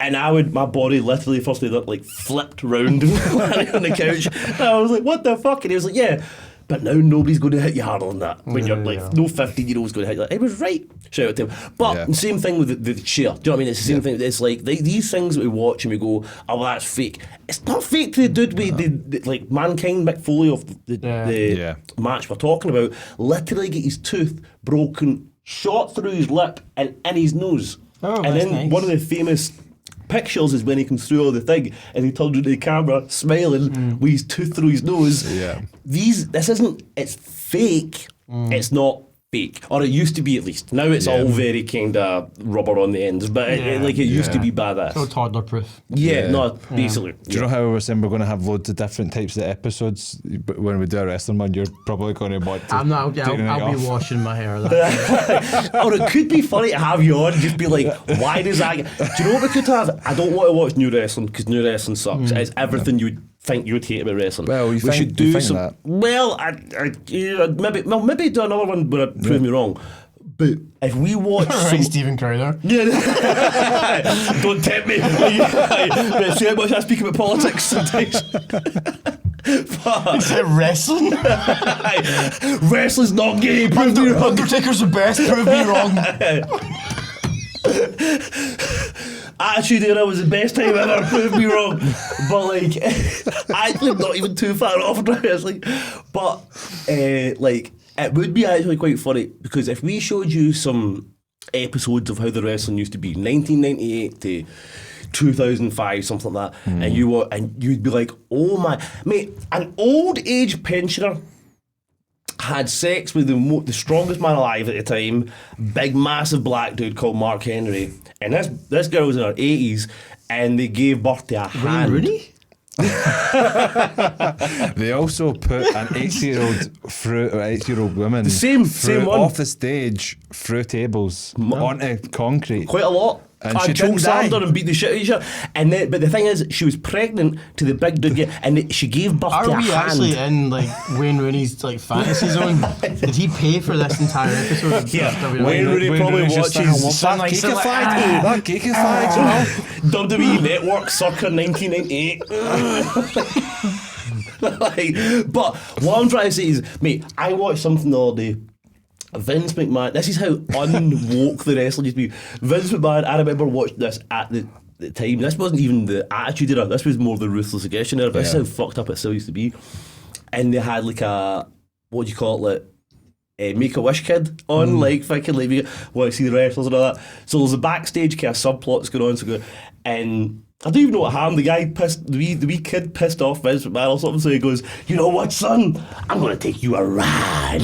And my body literally firstly like flipped round and landed on the couch. And I was like, what the fuck? And he was like, yeah. But now nobody's going to hit you harder than that. When you're like, no 15-year-old's going to hit you. It was right. Shout out to him. But the same thing with the chair. Do you know what I mean? It's the same thing. It's like these things that we watch and we go, oh, well, that's fake. It's not fake to the dude with like Mankind, Mick Foley of the match we're talking about, literally get his tooth broken, shot through his lip and in his nose.
Oh,
and then
nice.
one of the famous pictures is when he comes through all the thing and he turns into the camera smiling with his tooth through his nose. It's fake. It's not fake, or it used to be at least. Now it's all very kind of rubber on the ends, but it used to be badass.
So toddler proof.
Basically.
Do you know how we were saying we're going to have loads of different types of episodes? But when we do a wrestling one, you're probably going to want to.
I'll be washing my hair. That
Or it could be funny to have you on and just be like, why does that? Do you know what we could have? I don't want to watch new wrestling because new wrestling sucks. It's everything you would think you would hate about wrestling.
Well, we
should do some.
That?
Well, maybe do another one, but prove me wrong. But if we watch
Stephen Crowder.
Don't tempt me. See how much I speak about politics sometimes.
Is it wrestling?
Wrestling's not gay. Prove me wrong.
Undertaker's the best. Prove me wrong.
Attitude Era was the best time ever. Prove me wrong. But like, actually, I'm not even too far off from wrestling. But like, it would be actually quite funny because if we showed you some episodes of how the wrestling used to be, 1998 to 2005, something like that, and you'd be like, oh my mate, an old age pensioner had sex with the strongest man alive at the time, big massive black dude called Mark Henry, and this girl was in her 80s, and they gave birth to a hand.
Rooney?
They also put an 8-year-old woman,
The same one,
off the stage through tables onto concrete.
Quite a lot.
And she
choke
didn't
slammed
die.
her and beat the shit out of her. And then, but the thing is, she was pregnant to the big dude, and she gave birth
Are
to a
we
hand.
actually in like Wayne Rooney's like fantasy zone? Did he pay for this entire episode? Of WWE?
Wayne Rooney probably
Rooney's just
watches
saying, "What's that Geekified? That Geekified, you know?"
WWE Network circa 1998. But what I'm trying to say is, mate, I watched something the other day. Vince McMahon, this is how unwoke the wrestling used to be. Vince McMahon, I remember watching this at the time. This wasn't even the Attitude Era, this was more the Ruthless Aggression Era, but this is how fucked up it still used to be. And they had like a, what do you call it, like Make-A-Wish kid on, like fucking like, want to see the wrestlers and all that. So there's a backstage kind of subplot that's going on, and I don't even know what happened. The guy pissed, the wee kid pissed off Vince McMahon or something, so he goes, you know what, son? I'm going to take you a ride.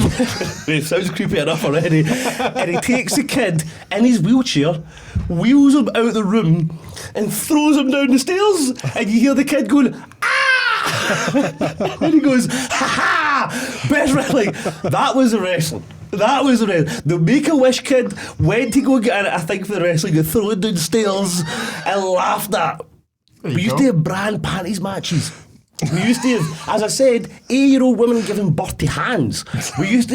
It sounds creepy enough already. And he takes the kid in his wheelchair, wheels him out the room, and throws him down the stairs. And you hear the kid going, ah! And he goes, ha ha! Best wrestling. That was the wrestling. That was the Make-A-Wish kid went to go get a thing for the wrestling and throw it down the stairs and laughed at. We used to have brand panties matches. We used to have, as I said, 8-year-old women giving birth to hands. We had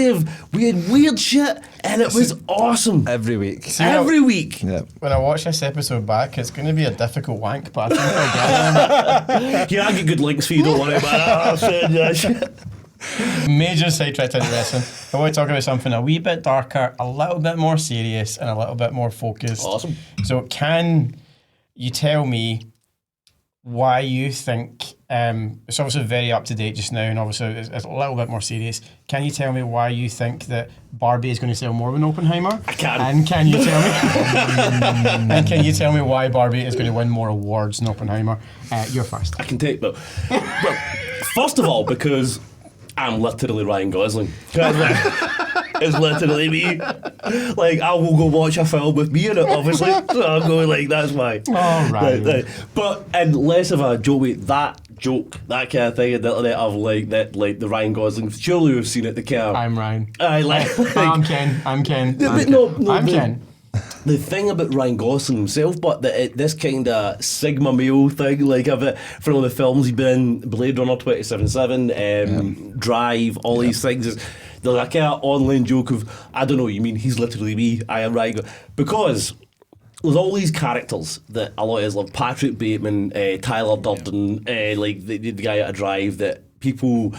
weird shit, and it was awesome.
Every week.
Every week.
Yeah.
When I watch this episode back, it's going to be a difficult wank, but I think I'll get
Yeah, I get good links for you, don't worry about that. I said that shit.
it. Major sidetracked into wrestling. I want to talk about something a wee bit darker, a little bit more serious, and a little bit more focused.
Awesome.
So can you tell me why you think, it's obviously very up to date just now, and obviously it's a little bit more serious. Can you tell me why you think that Barbie is going to sell more than Oppenheimer?
I can.
And can you tell me and can you tell me why Barbie is going to win more awards than Oppenheimer? You're first.
I can take, well, first of all, because I'm literally Ryan Gosling. It's literally me. Like, I will go watch a film with me in it, obviously. So I'm going like, that's why.
Oh, right.
But, and less of a joke, that kind of thing, the internet of like that, like the Ryan Gosling. Surely we've seen it. The car.
I'm Ryan.
I'm
Ken. I'm Ken.
I'm
Ken.
The thing about Ryan Gosling himself, but this kind of Sigma male thing, like from all the films he's been in, Blade Runner 2077, Drive, all these things, there's a kind of online joke of, I don't know, you mean he's literally me, I am Ryan because there's all these characters that a lot of us love, Patrick Bateman, Tyler Durden, like the guy at Drive, that people...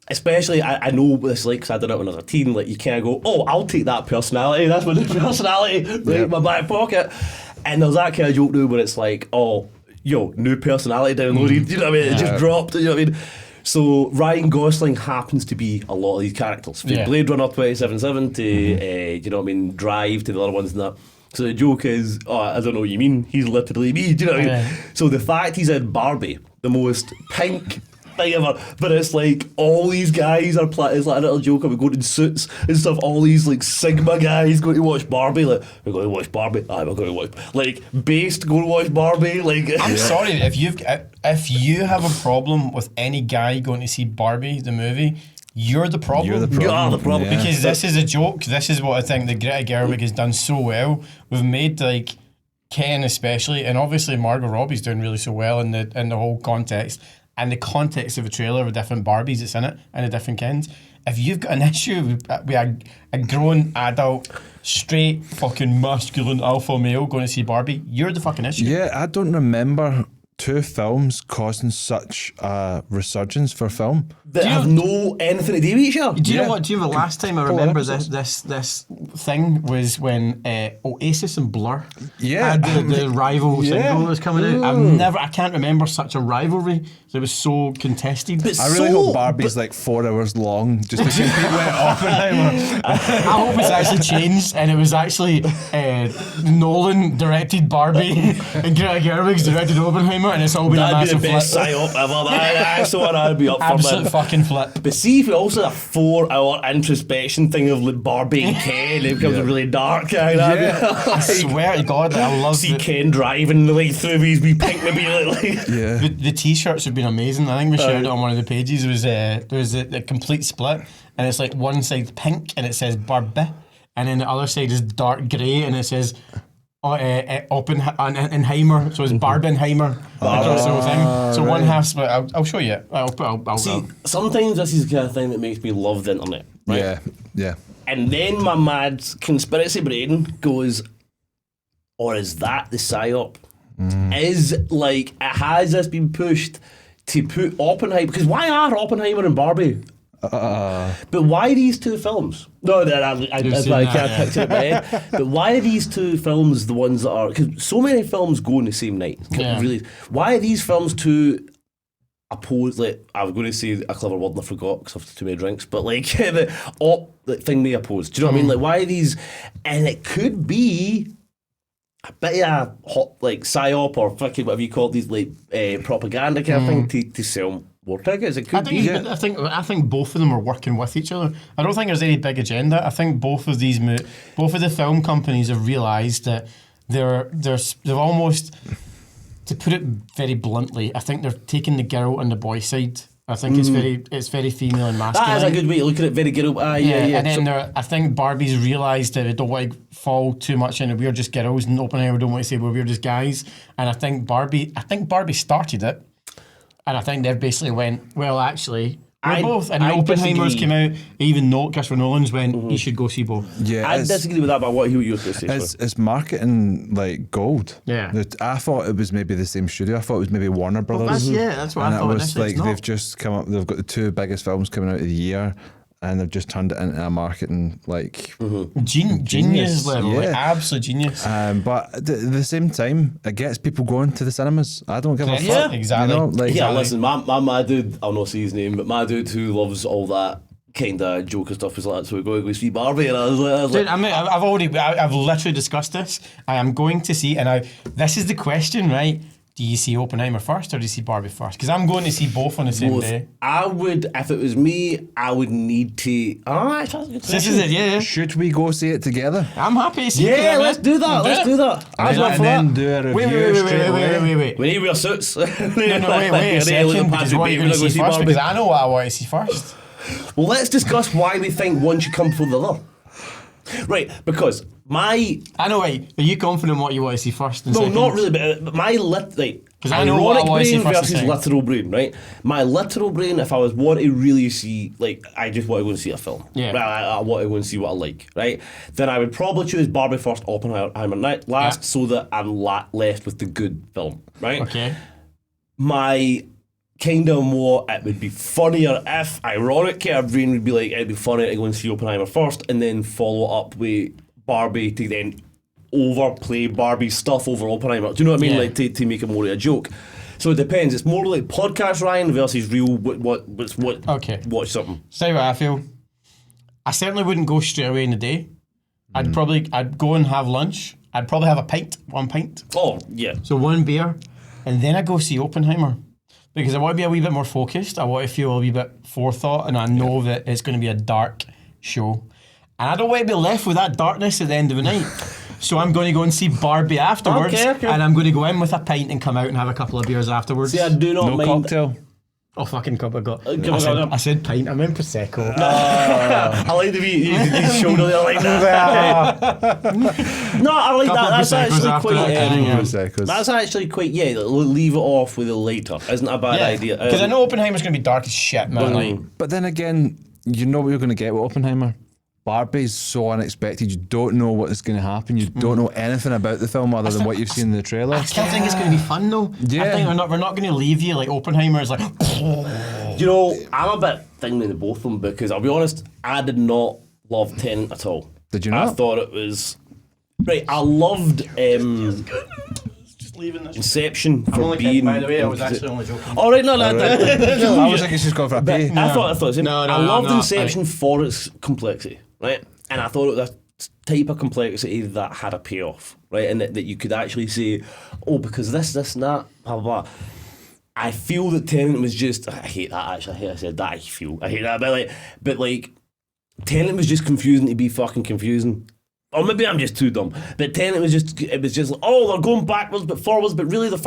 Especially, I know what it's like because I did it when I was a teen. Like, you can't go, oh, I'll take that personality. That's my new personality, right in my back pocket. And there's that kind of joke now where it's like, oh, yo, new personality downloaded. You know what I mean? It just dropped. You know what I mean? So Ryan Gosling happens to be a lot of these characters. From Blade Runner 2077 to, you know what I mean, Drive to the other ones and that. So the joke is, oh, I don't know what you mean. He's literally me. Do you know what I mean? So the fact he's in Barbie, the most pink, thing ever. But it's like all these guys are it's like a little joke about going in suits and stuff. All these like Sigma guys going to watch Barbie. Like, we're going to watch Barbie. We're going to watch like Based going to watch Barbie. Like,
I'm sorry if you have a problem with any guy going to see Barbie the movie. You're the problem.
You're the problem.
You are the problem.
Yeah.
Because this is a joke. This is what I think that Greta Gerwig has done so well. We've made like Ken especially, and obviously Margot Robbie's doing really so well in the whole context. And the context of a trailer with different Barbies that's in it and the different Kens. If you've got an issue with a grown adult, straight fucking masculine alpha male going to see Barbie, you're the fucking issue.
Yeah, I don't remember two films causing such a resurgence for film.
that have no anything to do with each other.
Do you
Yeah.
know what? Do you remember the last time I remember this thing was when Oasis and Blur
Yeah.
had the rival
Yeah.
single that was coming out. I can't remember such a rivalry. It was so contested.
But
I really
so-
hope Barbie's like 4 hours long just to compete with Oppenheimer.
I hope it's actually changed and it was actually Nolan directed Barbie and Greta Gerwig's directed Oppenheimer and it's all been a
That'd be the
massive
best
flip.
psyop ever. That's the one I'd be up for,
Absolute
man.
fucking flip.
But see, if we also had a 4-hour introspection thing of like Barbie and Ken, it becomes really dark.
I swear to God, I love
See
it.
Ken driving like through these wee pink mobile. Like,
Yeah.
The t-shirts have been amazing. I think we shared it on one of the pages. It was there was a complete split, and it's like one side pink and it says Barbie, and then the other side is dark grey and it says Oppenheimer. So it's Barbenheimer. Across the whole thing. So one half split. I'll show you it. I'll
see, sometimes this is the kind of thing that makes me love the internet, right?
Yeah. Yeah.
And then my mad conspiracy brain goes, or is that the psyop? Is like, has this been pushed to put Oppenheimer? Because why are Oppenheimer and Barbie? But why these two films? No, I
seen
can't
that,
picture it in my head. But why are these two films the ones that are? Because so many films go on the same night.
Yeah.
Really, why are these films two opposed? Like, I was going to say a clever word and I forgot because I've had too many drinks. But like the thing they oppose. Do you know what I mean? Like, why are these? And it could be a bit of a hot like psyop or fucking whatever you call it, these like propaganda kind of thing to sell more tickets. It could be.
I think both of them are working with each other. I don't think there's any big agenda. I think both of the film companies have realised that they've almost, to put it very bluntly, I think they're taking the girl and the boy side. I think it's very female and masculine.
That is a good way to look at it. Very good. Yeah.
And then I think Barbie's realised that they don't want to fall too much into we're just girls, and Oppenheimer don't want to say we're just guys. And I think Barbie started it, and I think they've basically went, well, actually, we're both. And Oppenheimer's
disagree.
came out, even Christopher Nolan's went, you should go see both.
Yeah.
I
it's-
disagree with that, but what you were going to say?
It's marketing like gold.
Yeah.
I thought it was maybe the same studio. I thought it was maybe Warner Brothers.
That's what
And
I
it
thought.
was
initially.
like
It's not.
they've just come up. They've got the two biggest films coming out of the year, and they've just turned it into a marketing like.
Genius level, like,
Yeah.
absolute genius.
But at the same time, it gets people going to the cinemas. I don't give a
Yeah,
fuck.
exactly.
You know, like,
Yeah, listen, my dude, I'll not say his name, but my dude who loves all that kind of Joker stuff was like, so we're going to go see Barbie, and I was like,
Dude, I've literally discussed this. I am going to see, and this is the question, right? Do you see Oppenheimer first or do you see Barbie first? Because I'm going to see both on the same day.
I would, if it was me, I would need to. That's a good
This is it, yeah.
should we go see it together?
I'm happy to see it.
Yeah, let's do that. Let's do that. I'd love for that.
do a
Wait.
We need to wear suits.
No, wait a second, because what are you going to see first? Because I know what I want to see first.
Well, let's discuss why we think one should come before the other. Right, because I
know, wait. Are you confident what you want to see first? And
no,
second?
not really, but my
I know what I
ironic
want to see
brain
first and
versus
second.
literal brain, right? My literal brain, if I was want to really see, like, I just want to go and see a film.
Yeah.
Right, I want to go and see what I like, right? Then I would probably choose Barbie first, Oppenheimer last, so that I'm left with the good film, right?
Okay.
My kind of more, it would be funnier if, ironically, our brain would be like, it'd be funnier to go and see Oppenheimer first and then follow up with Barbie to then overplay Barbie stuff over Oppenheimer. Do you know what I mean?
Yeah.
Like to make it more of a joke. So it depends. It's more like podcast Ryan versus real what
Okay.
watch something.
Tell you what I feel. I certainly wouldn't go straight away in the day. I'd go and have lunch. I'd probably have one pint.
Oh yeah.
So one beer, and then I go see Oppenheimer.
because I want to be a wee bit more focused. I want to feel a wee bit forethought, and I know that it's going to be a dark show. And I don't want to be left with that darkness at the end of the night. So I'm going to go and see Barbie afterwards,
Okay.
and I'm going to go in with a pint and come out and have a couple of beers afterwards.
See, I do not
No
mind.
cocktail.
Oh, fucking cup I got.
Cup.
I said pint, I meant Prosecco.
I like the way his shoulder there like that. No, I like
Couple
that.
of
That's
Prosecco's
actually
after
quite.
that, yeah.
Prosecco's.
That's actually quite. Yeah, leave it off with a lighter. Isn't a bad idea.
Because I know Oppenheimer's going to be dark as shit, man. Like,
But then again, you know what you're going to get with Oppenheimer. Barbie's so unexpected. You don't know what is going to happen. You don't know anything about the film other than what you've seen in the trailer.
I still think it's going to be fun though.
Yeah.
I think we're not going to leave you like Oppenheimer is like.
You know, I'm a bit thinking of both of them because I'll be honest, I did not love Tenet at all.
Did you
I
not?
thought it was right. I loved
just leaving this.
Inception for being.
By the way, I was actually only joking.
All right, no.
I was like, it's just going for a pee.
I thought the same.
No,
I loved
I'm not.
Inception for its complexity, right? And I thought it was a type of complexity that had a payoff, right? And that you could actually say, oh, because this, and that, blah, blah, blah. I feel that Tenet was just, I hate that actually, I hate I said that, I hate that, but like, Tenet was just confusing to be fucking confusing. Or maybe I'm just too dumb. But Tenet was just, it was just like, oh, they're going backwards but forwards, but really I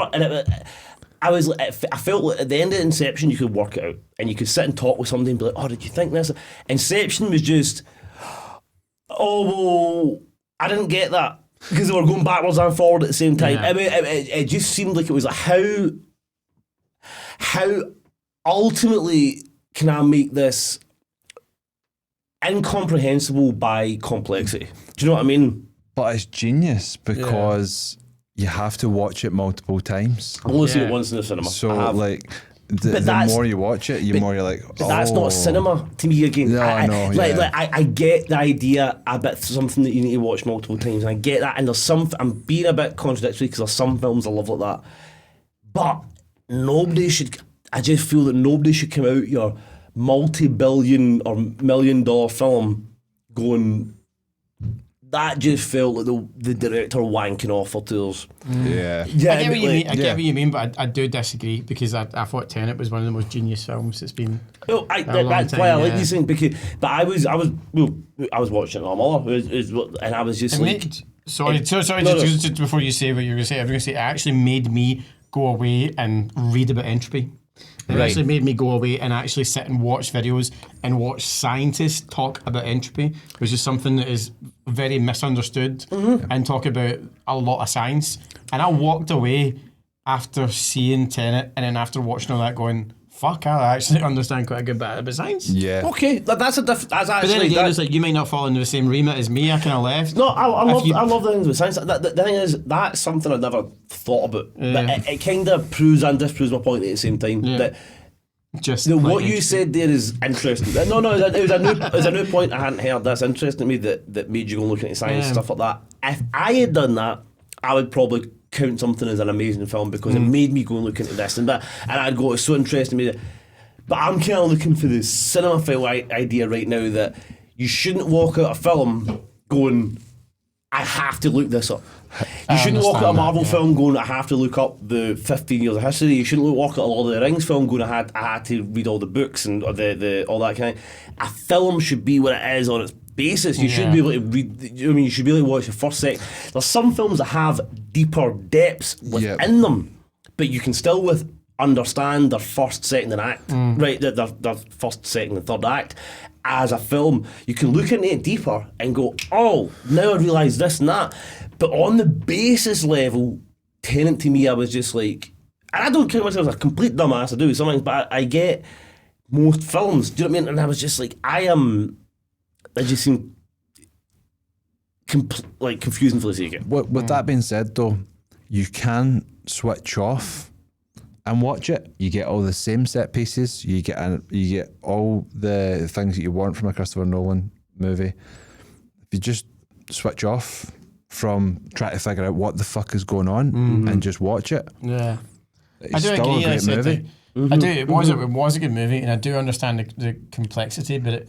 felt like at the end of Inception you could work it out. And you could sit and talk with somebody and be like, oh, did you think this? Inception was just, oh, well, I didn't get that. Because they were going backwards and forward at the same time.
Yeah.
I mean, it just seemed like it was like, how ultimately can I make this incomprehensible by complexity? Do you know what I mean?
But it's genius because you have to watch it multiple times.
I've only seen it once in the cinema.
So,
I have.
like,
But
the
that's-
more you watch it, the more you're like,
But that's not cinema to me again.
No, I know, yeah.
I get the idea a bit something that you need to watch multiple times. And I get that, and there's some. I'm being a bit contradictory because there's some films I love like that. But nobody should. I just feel that nobody should come out your multi-billion or $1,000,000 film going. That just felt like the director wanking off for tours.
Yeah.
Yeah,
I get what you mean. I
yeah.
get what you mean, but I do disagree because I thought Tenet was one of the most genius films that's been.
No,
long
that's
time,
why I like
yeah.
these things because. But I was watching it with my mother, and I was just like,
Sorry,
No,
just before you say what you're going to say, I was going to say it actually made me go away and read about entropy. It
Right.
actually made me go away and actually sit and watch videos and watch scientists talk about entropy, which is something that is very misunderstood and talk about a lot of science. And I walked away after seeing Tenet and then after watching all that going, fuck, I actually understand quite a good bit about science.
Yeah.
okay, that's a that's
But then
actually.
again,
that-
it's like you might not fall into the same remit as me. I kind of left.
No, I love
you-
I love the things with science. The thing is, that's something I never thought about. But
Yeah.
it kind of proves and disproves my point at the same time.
Yeah.
That
Just
what
like
you
entropy.
said there is interesting. No, it was a new point I hadn't heard. That's interesting to me that made you go and look into science and
Yeah.
stuff like that. If I had done that, I would probably count something as an amazing film because it made me go and look into this and that, and I'd go, it's so interesting to me. But I'm kind of looking for the cinemaphile idea right now that you shouldn't walk out a film going, I have to look this up. You shouldn't walk out a
understand
Marvel
that, yeah.
film going, I have to look up the 15 years of history. You shouldn't walk out a Lord of the Rings film going, I had to read all the books and the all that kind of. A film should be what it is on its basis. You should
Yeah.
be able to read. I mean, you should be able to watch the first second. There's some films that have deeper depths within them, but you can still understand their first, second, and act. Right, their first, second, and third act. As a film, you can look into it deeper and go, oh, now I realise this and that. But on the basis level, Tenet to me, I was just like, and I don't count myself as a complete dumbass, I do sometimes, but I get most films, do you know what I mean? And I was just like, I just seem confusing for the sake of it.
With that being said, though, you can switch off and watch it. You get all the same set pieces. You get all the things that you want from a Christopher Nolan movie. If you just switch off from trying to figure out what the fuck is going on and just watch it,
Yeah.
it's
I do
still
agree.
a great movie.
I do. It was a good movie, and I do understand the complexity. But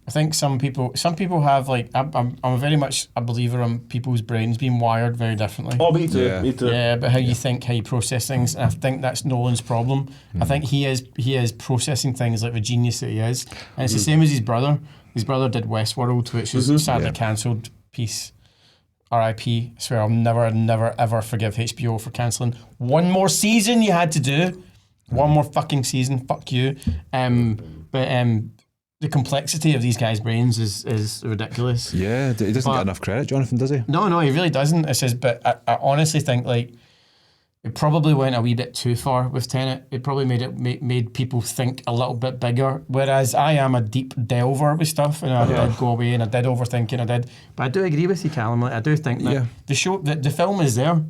I think some people have like I'm very much a believer in people's brains being wired very differently.
Oh, me too.
Yeah.
Me too.
Yeah, but how you think, how you process things, and I think that's Nolan's problem. I think he is processing things like the genius that he is, and it's the same as his brother. His brother did Westworld, which was sadly cancelled. Piece. R.I.P. I swear I'll never ever forgive HBO for cancelling one more season. You had to do one more fucking season. Fuck you. The complexity of these guys' brains is ridiculous.
Yeah, he doesn't get enough credit, Jonathan, does he?
No, he really doesn't. It says, but I honestly think like it probably went a wee bit too far with Tenet. It probably made people think a little bit bigger. Whereas I am a deep delver with stuff, and I did go away and I did overthink and I did. But I do agree with you, Callum. Like, I do think that the film is there.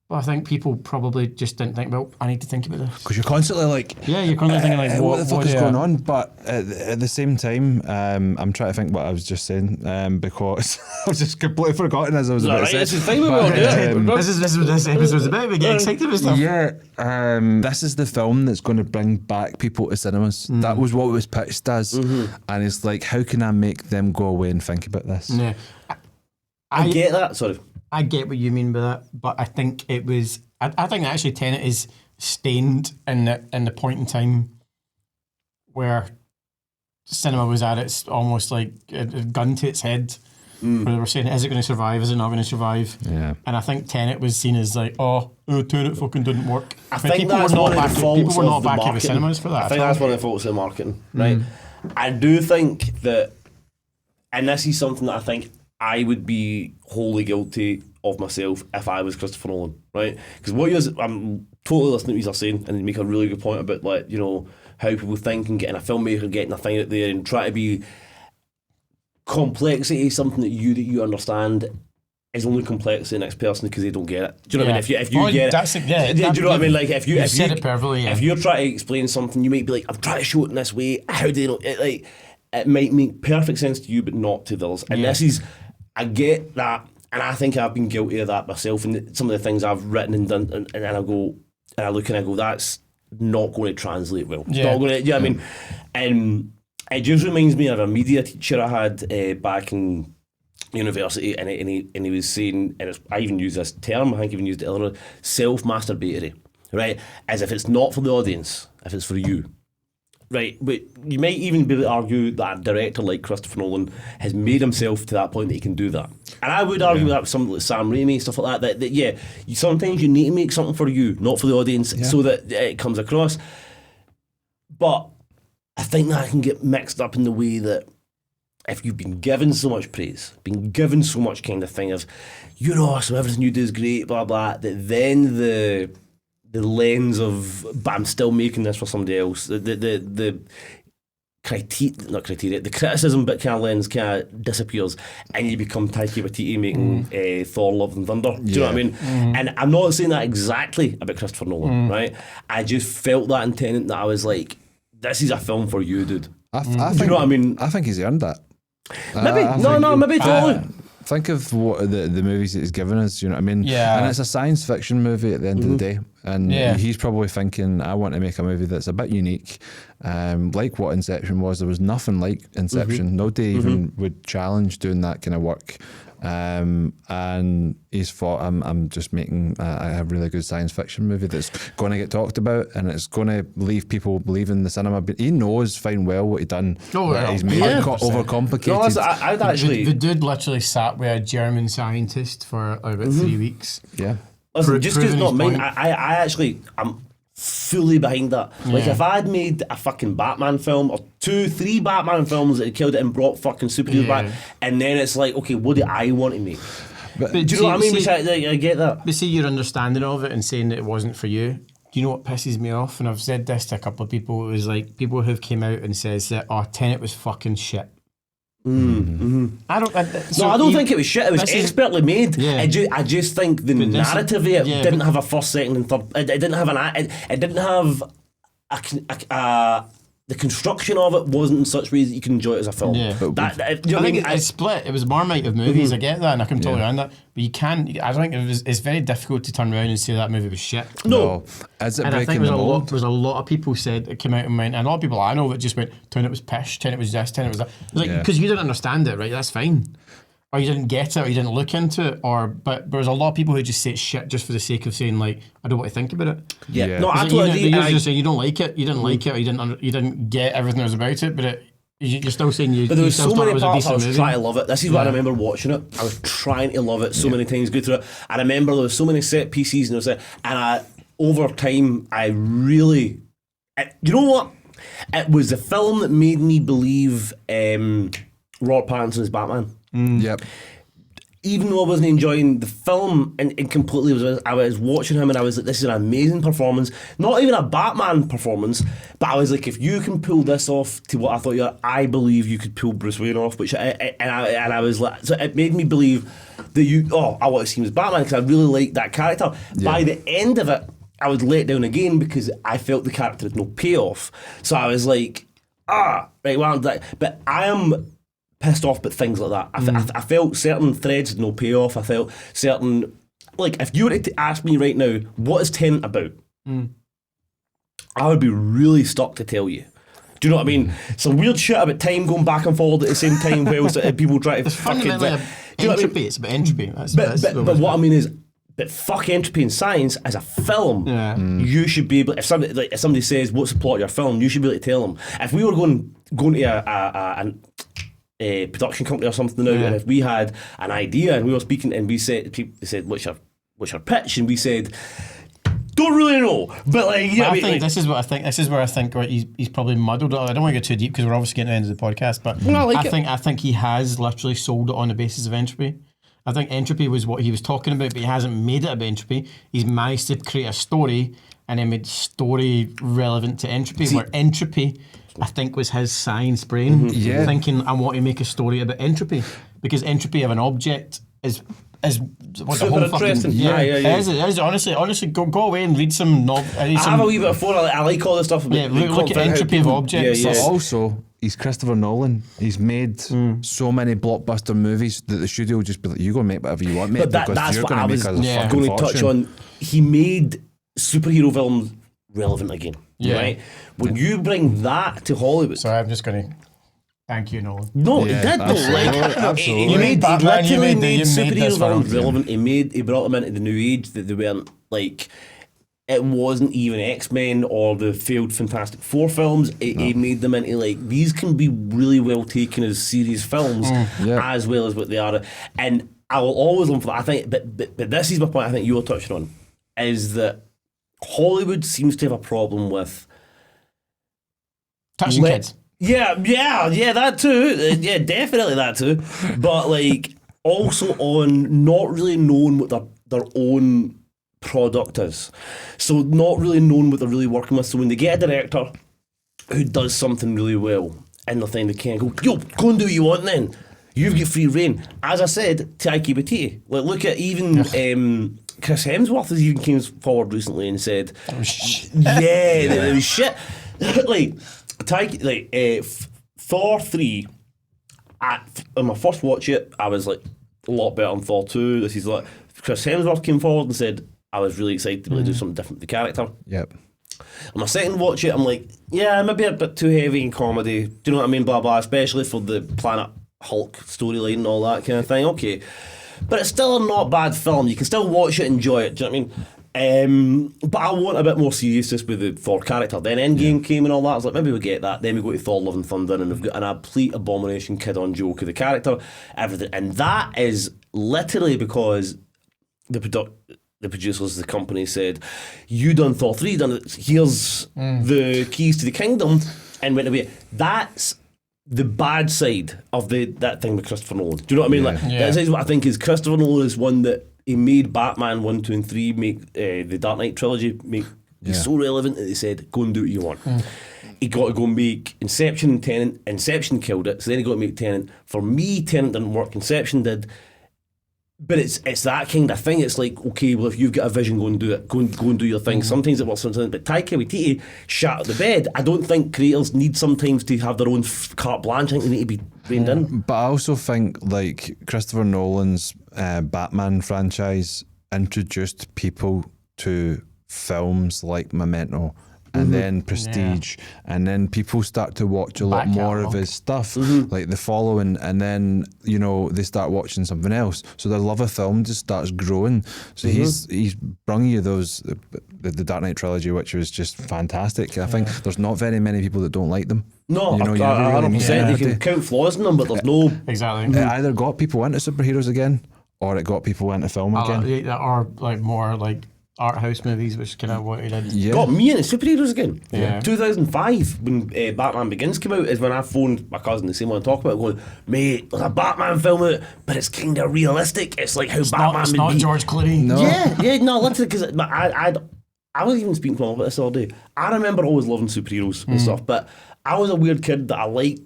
But I think people probably just didn't think, well, I need to think about this.
Because you're constantly like...
Yeah, you're constantly thinking like,
what the fuck is going on? But at the same time, I'm trying to think what I was just saying, because I was just completely forgotten as I was about to say.
This is fine, we will do it.
This is what this episode's about. We get excited with stuff.
Yeah, this is the film that's going to bring back people to cinemas. That was what it was pitched as. And it's like, how can I make them go away and think about this?
Yeah.
I get that, sorry.
I get what you mean by that, but I think it was. I think actually Tenet is stained in the point in time where cinema was at its almost like a gun to its head, where they were saying, "Is it going to survive? Is it not going to survive?"
Yeah.
And I think Tenet was seen as like, "Oh, Tenet fucking didn't work."
I think that's one of the faults
people were not
of the
back at the
marketing.
cinemas for that.
I think that's one of the faults of the marketing, right? I do think that, and this is something that I think I would be wholly guilty of myself if I was Christopher Nolan, right? Because I'm totally listening to what you're saying, and you make a really good point about, like, you know, how people think and getting a filmmaker, getting a thing out there and try to be complexity, something that you understand is only complexity the next person because they don't get it. Do you know what I mean? If you get it, do you know what I mean? Like if you
said it perfectly,
if you're trying to explain something, you might be like, I'm trying to show it in this way. How do they know? It might make perfect sense to you, but not to others. And this is, I get that, and I think I've been guilty of that myself. And some of the things I've written and done, and I go, and I look and I go, that's not going to translate well. It's not going to. You know what I mean? And it just reminds me of a media teacher I had back in university, and he was saying, and I even used this term, I think I even used it earlier, self-masturbatory, right? As if it's not for the audience, if it's for you. Right, but you might even be able to argue that a director like Christopher Nolan has made himself to that point that he can do that. And I would argue that with something like Sam Raimi, stuff like that, sometimes you need to make something for you, not for the audience, so that it comes across. But I think that can get mixed up in the way that if you've been given so much praise, been given so much kind of thing of, you're awesome, everything you do is great, blah, blah, that then the lens of, but I'm still making this for somebody else, the criticism bit kind of lens kind of disappears, and you become Taika Waititi making Thor: Love and Thunder. Do you know what I mean? And I'm not saying that exactly about Christopher Nolan, right? I just felt that in Tenet, that I was like, this is a film for you, dude.
I
Do
think,
you know what I mean?
I think he's earned that.
Maybe totally.
Think of what the movies that he's given us, you know what I mean?
Yeah.
And it's a science fiction movie at the end of the day. And he's probably thinking, I want to make a movie that's a bit unique. Like what Inception was. There was nothing like Inception. Nobody even would challenge doing that kind of work. And he's thought, I'm just making a really good science fiction movie that's going to get talked about, and it's going to leave people believing the cinema. But he knows fine well what he done. He's made it overcomplicated.
No, I'd actually...
The dude literally sat with a German scientist for about 3 weeks.
Yeah.
Listen, just because it's not mine,
point.
I'm fully behind that. Like, if I'd made a fucking Batman film, or 2-3 Batman films that had killed it and brought fucking superheroes back, and then it's like, okay, what do I want to make?
But
do you know what I mean? I get that.
But see, your understanding of it and saying that it wasn't for you, do you know what pisses me off? And I've said this to a couple of people, it was like people who've came out and says that, Tenet was fucking shit. I don't
think it was shit. It was expertly made.
Yeah.
I just think the narrative of it didn't have a first, second, and third. It didn't have the construction of it wasn't in such ways that you can enjoy it as a film.
Yeah.
Do you know
I
what I
think
mean?
it's split. It was a Marmite of movies. I get that, and I can totally around that. But you can't. I don't think it's very difficult to turn around and say that movie was shit.
No.
Is it
And I think
breaking the mold?
there was a lot of people said that came out and went, and a lot of people I know that just went, "Ten it was pish, 10 it was this, 10 it was that." It's like because you didn't understand it, right? That's fine. Or you didn't get it, or you didn't look into it, but there's a lot of people who just say it's shit just for the sake of saying like I don't want to think about it.
Yeah. No, I
You
totally
know,
agree.
you're just saying you don't like it, you didn't like it, or you didn't get everything there was about it, but you're still saying you.
But there was
still
so
thought
many
it was a
parts I
decent
was
movie.
trying to love it. This is what I remember watching it. I was trying to love it so many times, go through it. I remember there was so many set pieces and over time I really, you know what? It was the film that made me believe Robert Pattinson's Batman.
Yep.
Even though I wasn't enjoying the film and completely, I was watching him and I was like, this is an amazing performance. Not even a Batman performance, but I was like, if you can pull this off to what I thought you were, I believe you could pull Bruce Wayne off. I was like, so it made me believe that I want to see him as Batman because I really liked that character.
Yeah.
By the end of it, I was let down again because I felt the character had no payoff. So I was like, right, well, but I am pissed off about things like that. I felt certain threads had no payoff. I felt certain, like, if you were to ask me right now, what is Tenet about? I would be really stuck to tell you. Do you know what I mean? Some weird shit about time going back and forward at the same time, whilst people try to fucking.
Do you know what I mean? It's about entropy.
But what I mean is, but fuck entropy and science as a film.
Yeah.
You should be able. If somebody says, "What's the plot of your film?" you should be able to tell them. If we were going to a production company or something now, and if we had an idea and we were speaking and we said, people said, "What's your pitch?" and we said, "Don't really know," but like, yeah,
I think this is where I think he's probably muddled it. I don't want to go too deep because we're obviously getting to the end of the podcast, but I think he has literally sold it on the basis of entropy. I think entropy was what he was talking about, but he hasn't made it about entropy. He's managed to create a story and then made story relevant to entropy, where entropy, I think, was his science brain thinking, I want to make a story about entropy, because entropy of an object is what the whole
interesting.
fucking It is honestly go away and read some novel.
I have a wee bit of fun. I like all this stuff.
Look at entropy of objects.
But also, he's Christopher Nolan. He's made so many blockbuster movies that the studio will just be like, you go make whatever you want, mate,
But
because
that's
you're
what
going
I
to
was
make us a fucking
going to touch
fortune.
on. He made superhero films relevant again, right? When you bring that to Hollywood,
Sorry, I'm just going to thank you, Nolan.
no, he
Yeah,
did though.
absolutely,
Like,
absolutely.
he
You made Batman, you
literally
made
superhero
this
films
film.
relevant. He brought them into the new age that they weren't like. It wasn't even X-Men or the failed Fantastic Four films. He made them into like, these can be really well taken as serious films as well as what they are. And I will always look for that. I think, but this is my point. I think you were touching on is that Hollywood seems to have a problem with
Touching kids.
Yeah, that too. Yeah, definitely that too. But like, also on not really knowing what their own product is. So not really knowing what they're really working with. So when they get a director who does something really well, and they can't go, yo, go and do what you want then. You've got free reign. As I said, Taika Waititi. Like, look at even Chris Hemsworth has even came forward recently and said, it was shit. Like, Thor 3, on my first watch it, I was like, a lot better than Thor 2. This is like, Chris Hemsworth came forward and said, I was really excited to really do something different with the character.
Yep.
On my second watch it, I'm like, yeah, maybe a bit too heavy in comedy. Do you know what I mean? Blah, blah, especially for the Planet Hulk storyline and all that kind of thing. Okay. But it's still a not bad film. You can still watch it and enjoy it. Do you know what I mean? But I want a bit more seriousness with the Thor character. Then Endgame came and all that. I was like, maybe we get that. Then we go to Thor Love and Thunder and we've got an complete abomination kid-on joke of the character. Everything. And that is literally because the producers of the company said, you done Thor 3, here's the keys to the kingdom, and went away. That's the bad side of that thing with Christopher Nolan. Do you know what I mean? That is what I think is Christopher Nolan is one that he made Batman 1, 2 and 3 make the Dark Knight trilogy be so relevant that they said, go and do what you want. He got to go and make Inception and Tenet. Inception killed it, so then he got to make Tenet. For me, Tenet didn't work, Inception did. But it's that kind of thing. It's like, okay, well, if you've got a vision, go and do it. Go and do your thing. Sometimes it works, sometimes. But Taika Waititi shat at the bed. I don't think creators need sometimes to have their own carte blanche. I think they need to be reined in.
But I also think like Christopher Nolan's Batman franchise introduced people to films like Memento. And then Prestige, and then people start to watch a lot more of his stuff, like The Following, and then they start watching something else. So their love of film just starts growing. So he's brung you those the Dark Knight trilogy, which was just fantastic. I think there's not very many people that don't like them.
No, 100%. You can count flaws in them, but there's no
exactly.
It either got people into superheroes again, or it got people into film again,
or like more like art house movies, which is kind of what he did.
Yeah.
Got me into superheroes again.
Yeah.
2005, when Batman Begins came out, is when I phoned my cousin, the same one I talk about, going, mate, there's a Batman film out, but it's kind of realistic. It's like how Batman
It's
would
not
be.
George Clooney.
No.
No, literally, because I was even speaking to him about this all day. I remember always loving superheroes and stuff, but I was a weird kid that I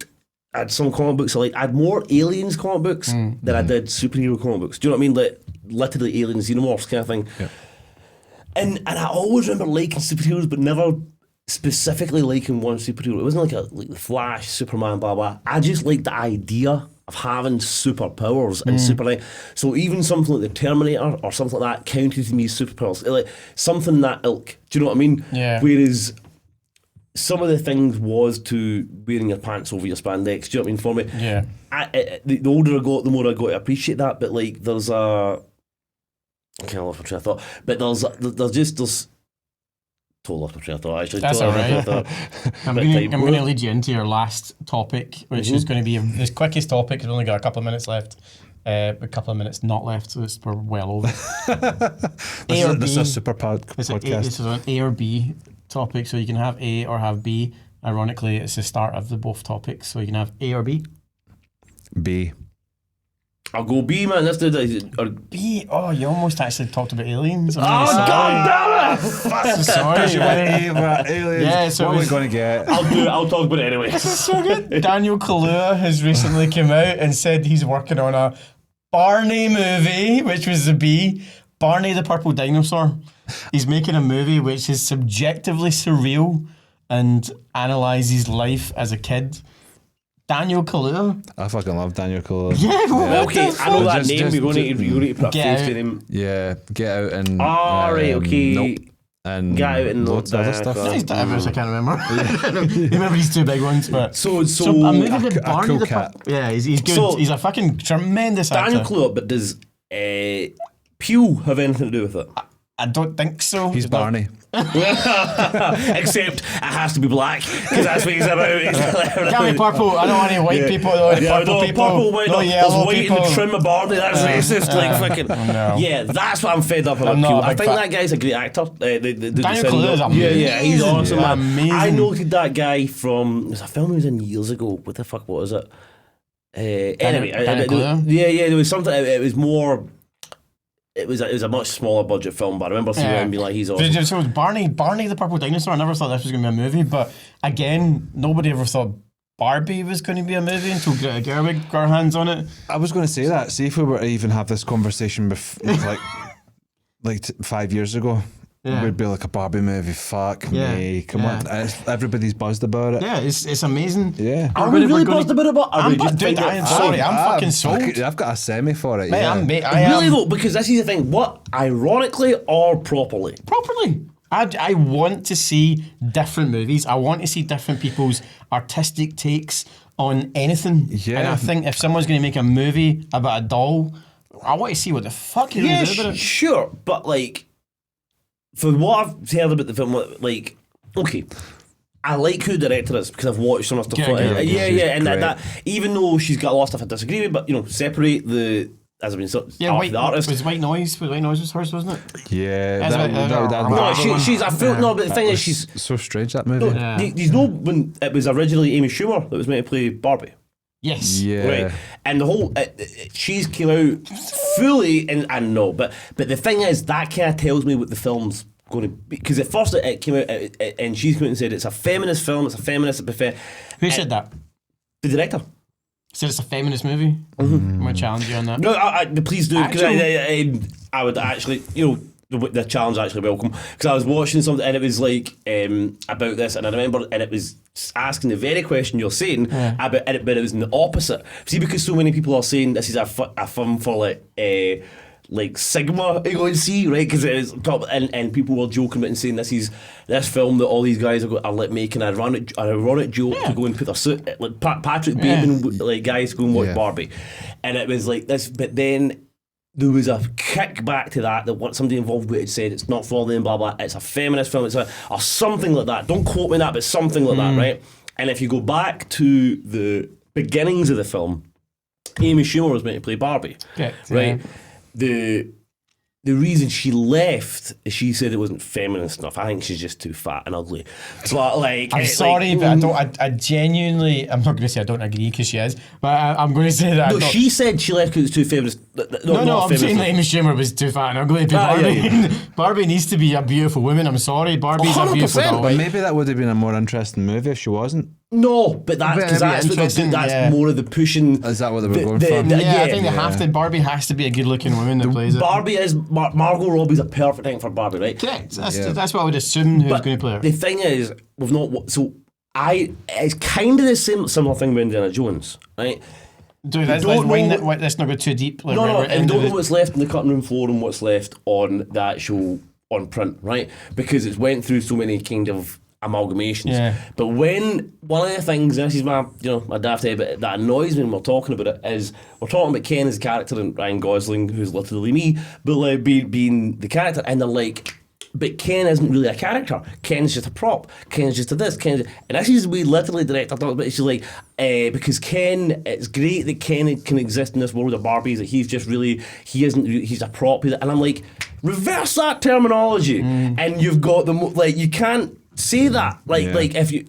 had some comic books I had more aliens comic books than I did superhero comic books. Do you know what I mean? Like, literally alien xenomorphs kind of thing.
Yeah.
And I always remember liking superheroes, but never specifically liking one superhero. It wasn't like the Flash, Superman, blah blah. I just liked the idea of having superpowers and super. So even something like the Terminator or something like that counted to me as superpowers. Like something that ilk. Do you know what I mean?
Yeah.
Whereas some of the things was to wearing your pants over your spandex. Do you know what I mean? For me,
Yeah.
The older I got, the more I got to appreciate that. But like, there's a. I kind of lost my train of thought, but there's totally lost my train of thought. Actually,
That's
totally
all
lost my
right.
train of thought.
I'm going to lead you into your last topic, which is going to be the quickest topic. We've only got a couple of minutes left. A couple of minutes not left, so we're well over.
This is a super podcast.
This is an A or B topic, so you can have A or have B. Ironically, it's the start of the both topics, so you can have A or B.
B.
I'll go B, man. That's the.
B. Oh, you almost actually talked about aliens.
Oh, God damn it!
Sorry.
Aliens.
Yeah, so
what are we going to get?
I'll do it. I'll talk about it anyway.
So good. Daniel Kaluuya has recently come out and said he's working on a Barney movie, which was the B. Barney the Purple Dinosaur. He's making a movie which is subjectively surreal and analyses life as a kid. Daniel Kaluuya.
I fucking love Daniel Kaluuya.
Yeah,
Well, okay, I know that name.
Just-
You need to put a
Get
face
out.
to him.
Yeah, Get Out and
Right, okay.
Nope, and
Get Out and
loads of other stuff.
Nope.
He's done others, I can't remember. I remember these two big ones, but
So
a movie with
a
Barney
cool
the
cat.
Yeah, he's good.
So-
he's a fucking tremendous
Daniel
actor.
Kaluuya, but does Pew have anything to do with it?
I don't think so.
He's Barney.
Except it has to be black because that's what he's about.
Can't be purple. I don't want any white people. I don't want any purple people.
Purple, white,
no
there's
yellow
white
people.
in the trim of Barney. That's racist. Like fucking.
No.
Yeah, that's what I'm fed up about.
I'm not
Pew.
a
I
big
think
fan.
that guy's a great actor. The
Daniel Kaluuya's
Yeah, he's
amazing.
awesome, man.
Amazing.
I noted that guy from. There's a film he was in years ago. What the fuck? What was it? Anyway,
Daniel Kaluuya?
yeah. There was something. It was more. It was a much smaller budget film, but I remember seeing him and being like, he's awesome.
So it was Barney the Purple Dinosaur. I never thought this was going to be a movie, but again, nobody ever thought Barbie was going to be a movie until Greta Gerwig got her hands on it.
I was going to say that. See if we were to even have this conversation like 5 years ago.
Yeah.
We'd be like a Barbie movie. Fuck
Yeah.
me. Come
Yeah.
on. Everybody's buzzed about it.
Yeah, it's amazing.
Yeah.
Are we really buzzed about it? Or
I'm
we just
dude,
think
I'm sorry, I'm fucking sold.
I've got a semi for it.
Mate,
Yeah.
I
Really
am
though, because this is the thing. What, ironically or properly?
properly. I want to see different movies. I want to see different people's artistic takes on anything.
Yeah.
And I think if someone's going to make a movie about a doll, I want to see what the fuck you're going to do about it.
Sure, but like, for what I've heard about the film, like, okay, I like who the director is because I've watched some of the stuff.
Yeah,
like,
yeah,
yeah, and
great.
that even though she's got a lot of stuff I disagree with, but separate the as I've been
Yeah,
the artist.
was White Noise was hers, wasn't it?
Yeah.
That's right,
No, she's a film. No, but the thing is, she's
so strange, that movie.
Yeah.
there's no when it was originally Amy Schumer that was meant to play Barbie.
Yes.
Yeah.
Right, and the whole she's came out fully, and I know, but the thing is that kind of tells me what the film's going to be, because at first it came out and she's come out and said it's a feminist film, it's a feminist.
Who said that?
The director.
said it's a feminist movie. I'm going to challenge you on that.
No, please do. Because I would actually, the challenge actually welcome. Because I was watching something and it was like about this, and I remember, and it was asking the very question you're saying about it, but it was in the opposite. See, because so many people are saying this is a film for like Sigma, C, right? Because it is top, and people were joking about and saying this film that all these guys are like making an ironic joke to go and put their suit, like Patrick Bateman, like guys go and watch Barbie, and it was like this. But then there was a kickback to that what somebody involved with it said it's not for them, blah blah. It's a feminist film, or something like that. Don't quote me on that, but something like that, right? And if you go back to the beginnings of the film, Amy Schumer was meant to play Barbie, right? The reason she left is she said it wasn't feminist enough. I think she's just too fat and ugly. But
I'm sorry, but I genuinely, I'm not going to say I don't agree because she is, but I'm going to say that.
No, she said she left because it's too feminist.
No, I'm saying that Amy Schumer was too fat and ugly. Barbie needs to be a beautiful woman. I'm sorry, Barbie's a beautiful doll.
But maybe that would have been a more interesting movie if she wasn't.
No, but that's more of the pushing.
Is that what they were going for?
I think they have to. Barbie has to be a good-looking woman that plays it.
Barbie is Margot Robbie's a perfect thing for Barbie, right?
Correct. That's what I would assume who's going to play her.
The thing is, we've not. So it's kind of the similar thing with Indiana Jones, right?
Dude, let's not go too deep.
And don't know what's left in the cutting room floor and what's left on the actual on print, right? Because it's went through so many kind of amalgamations. Yeah. But when one of the things, and this is my daft idea, but that annoys me when we're talking about it, is we're talking about Ken as a character and Ryan Gosling, who's literally me, but like being the character, and they're like, but Ken isn't really a character. Ken's just a prop. Ken's just a this. And this is the way literally director talks about it. She's like, because Ken, it's great that Ken can exist in this world of Barbies, that he's just really, he's a prop. And I'm like, reverse that terminology. And you've got you can't say that. Like if you,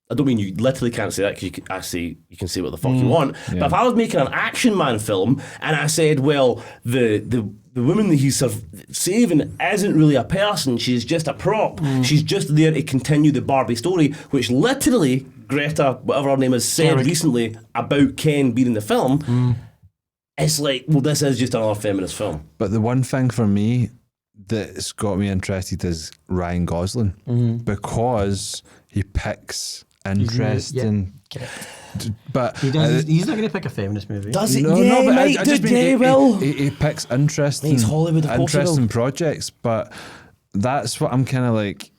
I don't mean you literally can't say that because you can say what the fuck you want. Yeah. But if I was making an Action Man film and I said, well, the woman that he's saving isn't really a person, she's just a prop. She's just there to continue the Barbie story, which literally Greta, whatever her name is, said recently about Ken being in the film. It's like, well, this is just another feminist film.
But the one thing for me that's got me interested is Ryan Gosling, because he picks interesting. But
he's not going to pick a feminist movie.
Does he?
No, but I just mean he picks interesting projects. But that's what I'm kind of like.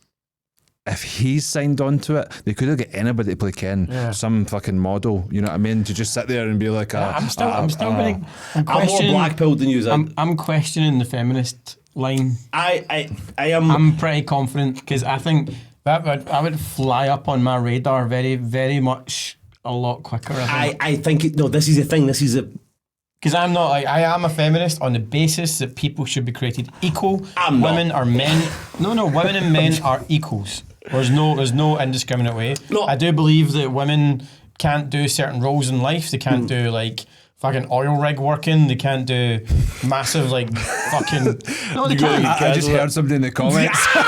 If he's signed on to it, they could have got anybody to play Ken, some fucking model. You know what I mean? To just sit there and be like,
I'm more black-pilled than you.
I'm questioning the feminist line.
I am.
I'm pretty confident because I think I would fly up on my radar very, very much a lot quicker.
I think this is the thing. This is a.
Because I'm not like, I am a feminist on the basis that people should be created equal. Women are men. No, women and men are equals. There's no indiscriminate way. No. I do believe that women can't do certain roles in life. They can't do like fucking oil rig working. They can't do massive like fucking. No, they can't.
I just heard somebody in the comments.
I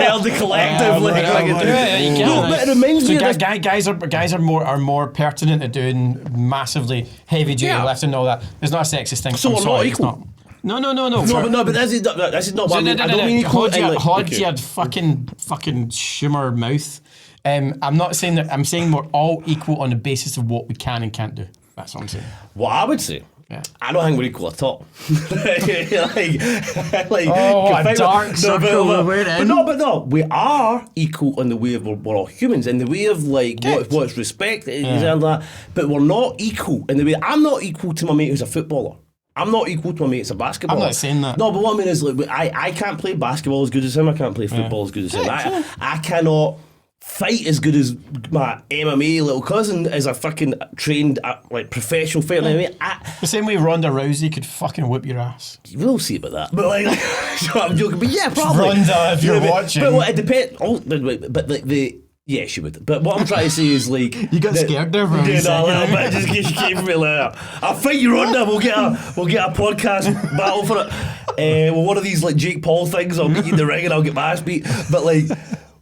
held the collective.
But it reminds me. Guys are more pertinent at doing massively heavy duty lifting and all that. It's not a sexist thing.
So we're not equal.
No.
But this is not what I mean. I don't mean equal.
Hold your fucking Schumer mouth. I'm not saying that. I'm saying we're all equal on the basis of what we can and can't do. That's what I'm saying.
What I would say. Yeah. I don't think we're equal at all.
A dark circle.
But no, we are equal in the way of we're all humans, in the way of like what's respect and that. But we're not equal in the way. I'm not equal to my mate who's a footballer. I'm not equal to my mate who's a basketballer.
I'm not saying that.
No, but what I mean is, like, I can't play basketball as good as him. I can't play football as good as him. I cannot fight as good as my MMA little cousin is a fucking trained like professional fighter.
The same way Ronda Rousey could fucking whip your ass.
We'll see about that. But like, I'm joking. But yeah, probably.
Ronda, if you're watching.
But it depends. But like yeah, she would. But what I'm trying to say is like
you got scared there for a
little bit, just in case you came from me like that. I'll fight you, Ronda. We'll get a podcast battle for it. Well, one of these like Jake Paul things. I'll meet you in the ring and I'll get my ass beat. But like,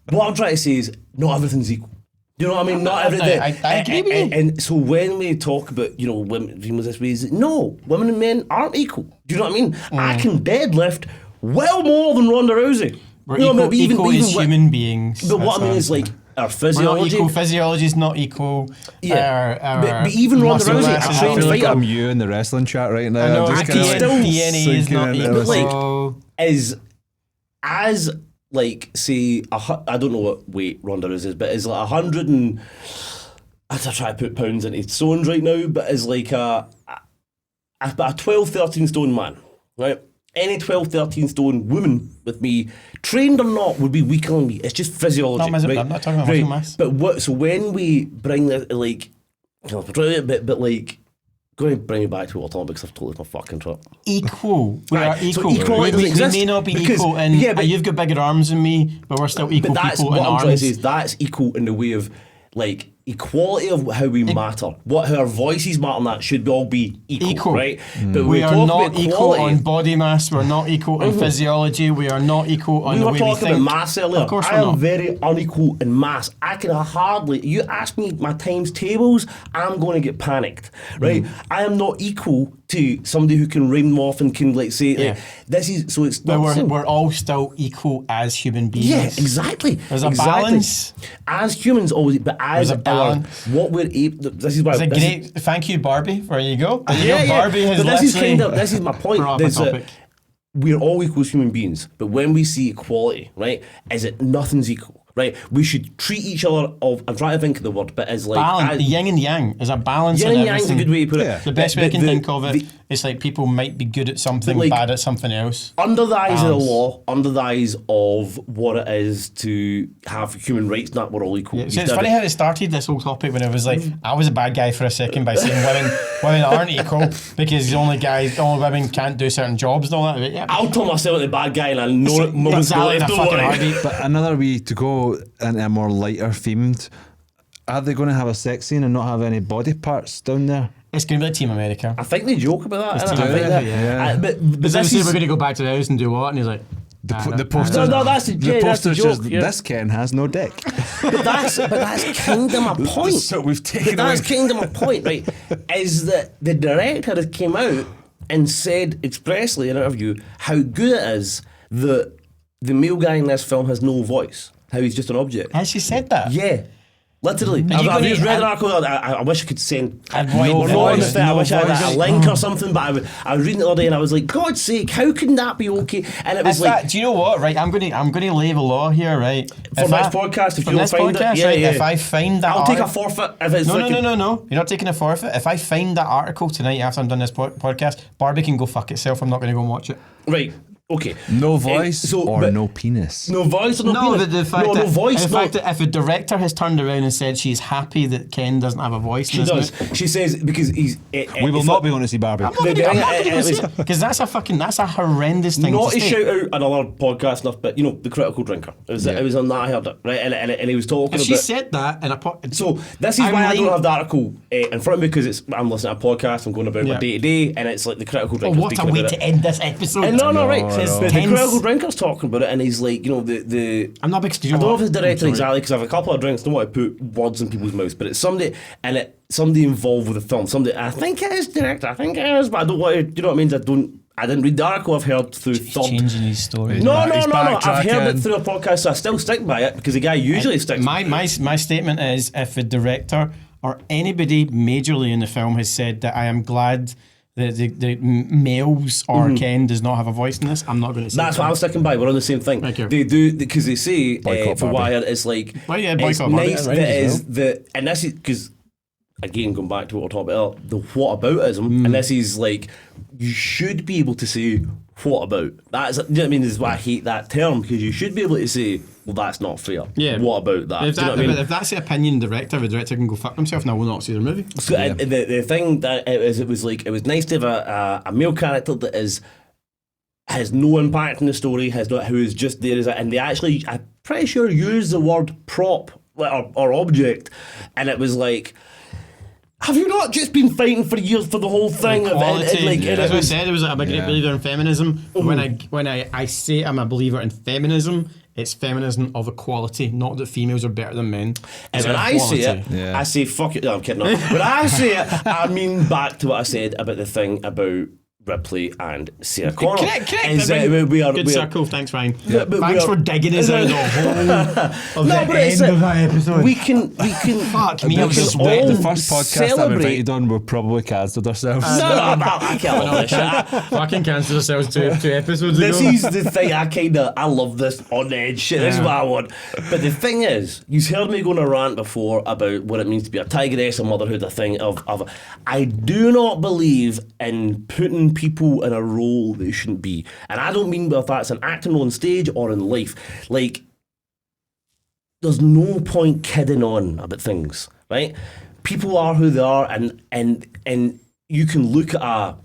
what I'm trying to say is not everything's equal. You know what I mean? Not everything.
I agree with you.
And so when we talk about, women being this way, no, women and men aren't equal. Do you know what I mean? I can deadlift well more than Ronda Rousey.
We're equal as human beings.
But what I mean is like our physiology.
Physiology is not equal.
Yeah. But even Ronda Rousey,
I feel like I'm you in the wrestling chat right now.
I know,
I'm just kinda like
DNA is not
sinking into
equal.
this.
is as like say I don't know what weight Ronda Rousey is, but is like 100 and I try to put pounds into stones right now, but is like a 12, 13 stone man, right? Any 12, 13 stone woman with me, trained or not, would be weaker than me. It's just physiology.
Right? I'm not talking about muscle mass.
But so when we bring the like, but like, going to bring you back to what we're talking about because I've totally my fucking trip.
Equal. We are equal.
So equality
we may not be equal in, you've got bigger arms than me, but we're still equal people in arms. But that's what I'm trying to say is that's equal in the way of like equality of how we matter. How our voices matter and that should all be equal. Right? But we are not equal on body mass, we're not equal in physiology, we are not equal on the way we think.
We were talking about mass earlier.
Of course
I am very unequal in mass. I can hardly, you ask me my times tables, I'm going to get panicked. Right? I am not equal to somebody who can ring them off and can like say like, this is so it's not
but we're all still equal as human beings.
Yeah, exactly.
There's a balance.
As humans always, but as
a balance.
What we're able, this is why
thank you, Barbie. There you go.
Barbie has
but
this is my point. We're all equal as human beings, but when we see equality, right, is it nothing's equal. Right, we should treat each other I'm trying to think of the word, but as like
balance, the yin and yang is a balance.
Yin and yang is a good way to put it.
The best way I can think of it, it's like people might be good at something, like, bad at something else.
Under the eyes of the law, under the eyes of what it is to have human rights, not we're all equal.
Yeah, so it's funny how it started this whole topic when it was like I was a bad guy for a second by saying women aren't equal because only women can't do certain jobs and all that. Yeah.
I'll tell myself the bad guy and I know it moments later.
But another way to go and a more lighter themed, are they going to have a sex scene and not have any body parts down there?
It's going to be like Team America.
I think they joke about that.
But this is we're going to go back to the house and do what? And he's like,
the poster.
That's the joke.
This Ken has no dick.
but that's kind of my point.
So we've taken.
That's kind of my point, right? Is that the director has came out and said expressly in an interview how good it is that the male guy in this film has no voice. How he's just an object.
Has she said that?
Yeah. Literally. I've just read an article. I wish I could send.
I wish
I had a link or something, but I was reading it the other day and I was like, God's sake, how can that be okay? And it was
do you know what? Right, I'm going to lay the law here, right?
For this podcast, if you don't find it,
if I find that,
I'll take a forfeit. If it's
no. You're not taking a forfeit. If I find that article tonight after I'm done this podcast, Barbie can go fuck itself. I'm not going to go and watch it.
Right. Okay.
No voice or no penis.
No voice or no penis.
The fact no voice. The fact that if a director has turned around and said she's happy that Ken doesn't have a voice,
she does. She says because he's.
We will not be going to see Barbie.
Because that's a horrendous thing.
Not
to
shout out another podcast stuff, but the critical drinker. It was on that I heard it right, and he was talking.
She said that in a
so this is why I don't have the article in front of me because I'm listening to a podcast. I'm going about my day to day, and it's like the critical drinker.
What a way to end this episode!
No, right. The critical drinker's talking about it, and he's like, the.
I'm not big.
I don't know if it's the director exactly because I have a couple of drinks. Don't want to put words in people's mouths, but it's somebody involved with the film. Somebody, I think it is director. I think it is, but I don't want to. Do you know what I mean? I didn't read the article. I've heard through.
Changing his story.
No. I've heard it through a podcast, so I still stick by it because the guy usually sticks.
My statement is, if the director or anybody majorly in the film has said that I am glad the males or Ken does not have a voice in this, I'm not going to say
that's what I'm sticking by. We're on the same thing.
They
do because they say for Wired it's like it's nice that is the and this is because again going back to what we're talking about the whataboutism and this is like you should be able to say what about that's you know what I mean this is why I hate that term because you should be able to say well that's not fair.
Yeah.
What about that?
If that's the opinion the director can go fuck himself and I will not see the movie.
So the thing that it was nice to have a male character that has no impact in the story, who is just there and they actually I'm pretty sure use the word prop or object and it was like have you not just been fighting for years for the whole thing?
Equality. As I said, I'm a great believer in feminism. When I say I'm a believer in feminism,
It's feminism of equality, not that females are better than men.
And
It's
when I say it,
Yeah.
I say fuck it. No, I'm kidding. No. When I say it, I mean back to what I said about the thing about Ripley and Sarah Connor.
Correct.
Is that we are
Good
we are,
circle. Thanks, Ryan.
but we
Thanks
are-
for digging us out the whole of
No,
the
but it's
end
a-
of that episode.
we can
Fuck me, I was
can
just
all
waiting.
The first podcast I've
celebrate.
invited on, we've probably cancelled ourselves.
No, I can't love this shit.
Fucking cancelled ourselves two episodes
This
ago.
is the thing. I love this on the edge shit. This is what I want. But the thing is, you've heard me go on a rant before about what it means to be a tigress and motherhood. A thing of I do not believe in putting people in a role they shouldn't be, and I don't mean if that's an acting on stage or in life. Like, there's no point kidding on about things, right? People are who they are, and you can look at a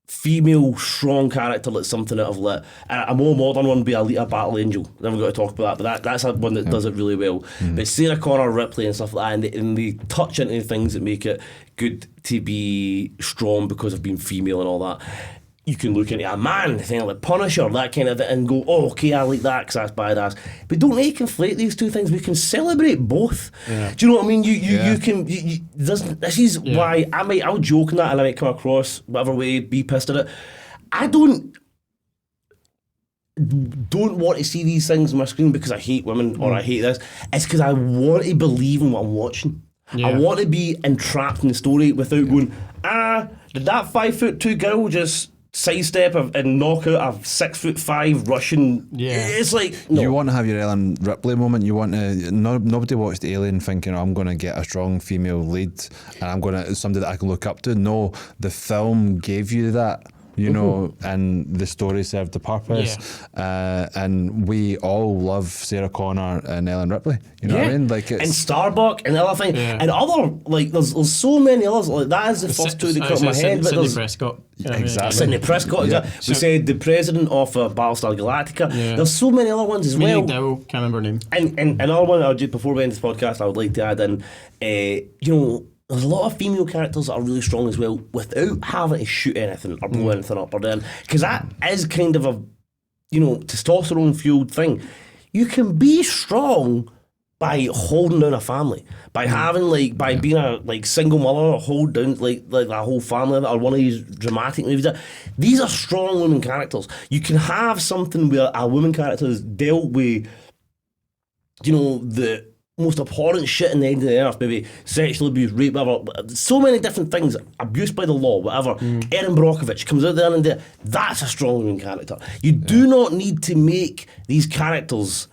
female strong character like something out of lit. A more modern one would be a Battle Angel. Never got to talk about that, but that's a one that does it really well. But Sarah Connor, Ripley and stuff like that, and they touch into things that make it good to be strong because of being female and all that. You can look into a man thing like Punisher, that kind of thing, and go, oh, okay, I like that because that's badass. But don't they conflate these two things? We can celebrate both. Yeah. Do you know what I mean? You can. This is why I'll joke on that and I might come across whatever way, be pissed at it. I don't want to see these things on my screen because I hate women or I hate this. It's because I want to believe in what I'm watching. Yeah. I want to be entrapped in the story without going, did that 5'2" girl just sidestep and knock out a 6'5" Russian?
Yeah.
It's like, no.
You want to have your Ellen Ripley moment. You want to. Nobody watched Alien thinking, I'm going to get a strong female lead and I'm going to somebody that I can look up to. No, the film gave you that. You know, and the story served the purpose. And we all love Sarah Connor and Ellen Ripley. You know what I mean? Like, it's,
and Starbuck and the other thing. Yeah. And other, like, there's so many others. Like, that is the first two that come to my head. But
Sidney Prescott.
Exactly.
Sidney Prescott. Exactly. We said the president of Battlestar Galactica. There's so many other ones as well.
Can't remember her name.
And another one I'll do before we end this podcast, I would like to add in, you know, there's a lot of female characters that are really strong as well without having to shoot anything or blow anything up or down. Because that is kind of a, you know, testosterone fueled thing. You can be strong by holding down a family, by having by being a single mother or hold down like a whole family or one of these dramatic movies. These are strong women characters. You can have something where a woman character has dealt with, you know, the most abhorrent shit in the end of the earth, maybe sexual abuse, rape, whatever, so many different things, abuse by the law, whatever. Erin Brockovich comes out there and there. That's a strong woman character. You do not need to make these characters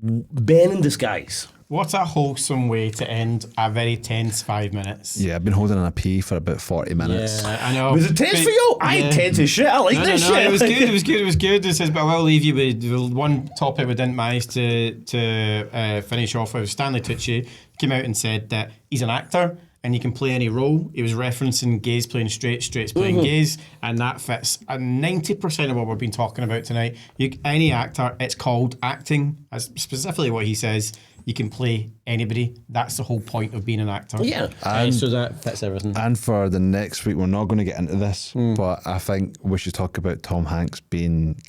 Ben in disguise.
What's a wholesome way to end a very tense 5 minutes?
Yeah, I've been holding in a pee for about 40 minutes.
Yeah, I know.
Was it tense for you? I ain't tense as shit. I like this shit.
It was good. It was good. It says, but I will leave you with one topic we didn't manage to finish off with. Stanley Tucci came out and said that he's an actor and you can play any role. He was referencing gays playing straights playing gays, and that fits 90% of what we've been talking about tonight. Any actor, it's called acting. That's specifically what he says. You can play anybody. That's the whole point of being an actor.
Yeah.
So that fits everything.
And for the next week, we're not going to get into this, but I think we should talk about Tom Hanks being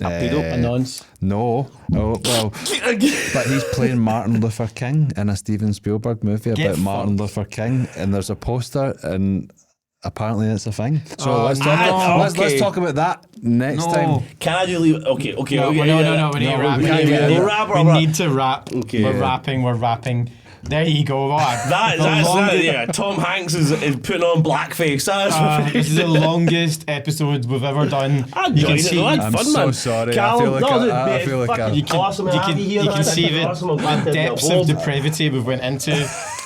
a nonce.
No. Oh, well, but he's playing Martin Luther King in a Steven Spielberg movie about Martin Luther King, and there's a poster, and apparently it's a thing. So let's talk about that next time.
Can I just leave? Okay.
No, we need to wrap. We need to wrap.
Okay.
We're wrapping. There you go.
Tom Hanks is putting on blackface.
This is the longest episode we've ever done.
I enjoyed it.
I'm
fun,
so
man.
sorry.
Callum,
I feel like
you can see the depths of depravity we've went into.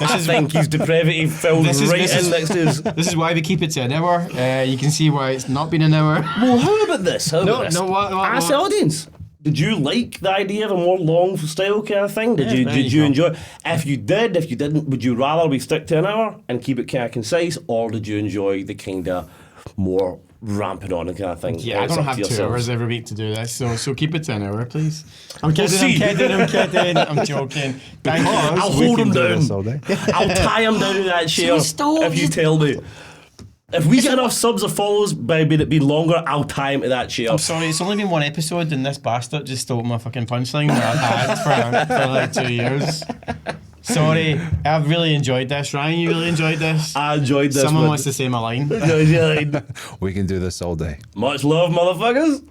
I think he's depravity filled next to his.
This is why we keep it to an hour. You can see why it's not been an hour.
Well, how about this?
What?
Ask the audience. Did you like the idea of a more long style kind of thing? Did you enjoy it? If you didn't, would you rather we stick to an hour and keep it kind of concise, or did you enjoy the kind of more ramping on and kind of thing?
Yeah, I don't have 2 hours every week to do this, so keep it to an hour, please. I'm kidding. I'm joking.
I'll hold him down. I'll tie him down in that chair if you tell me. If we get enough subs or follows, maybe it'd be longer, I'll tie him to that chair.
I'm sorry, it's only been one episode and this bastard just stole my fucking punchline that I've had for like 2 years. Sorry, I've really enjoyed this. Ryan, you really enjoyed this?
I enjoyed this.
Someone wants to say my line.
We can do this all day.
Much love, motherfuckers.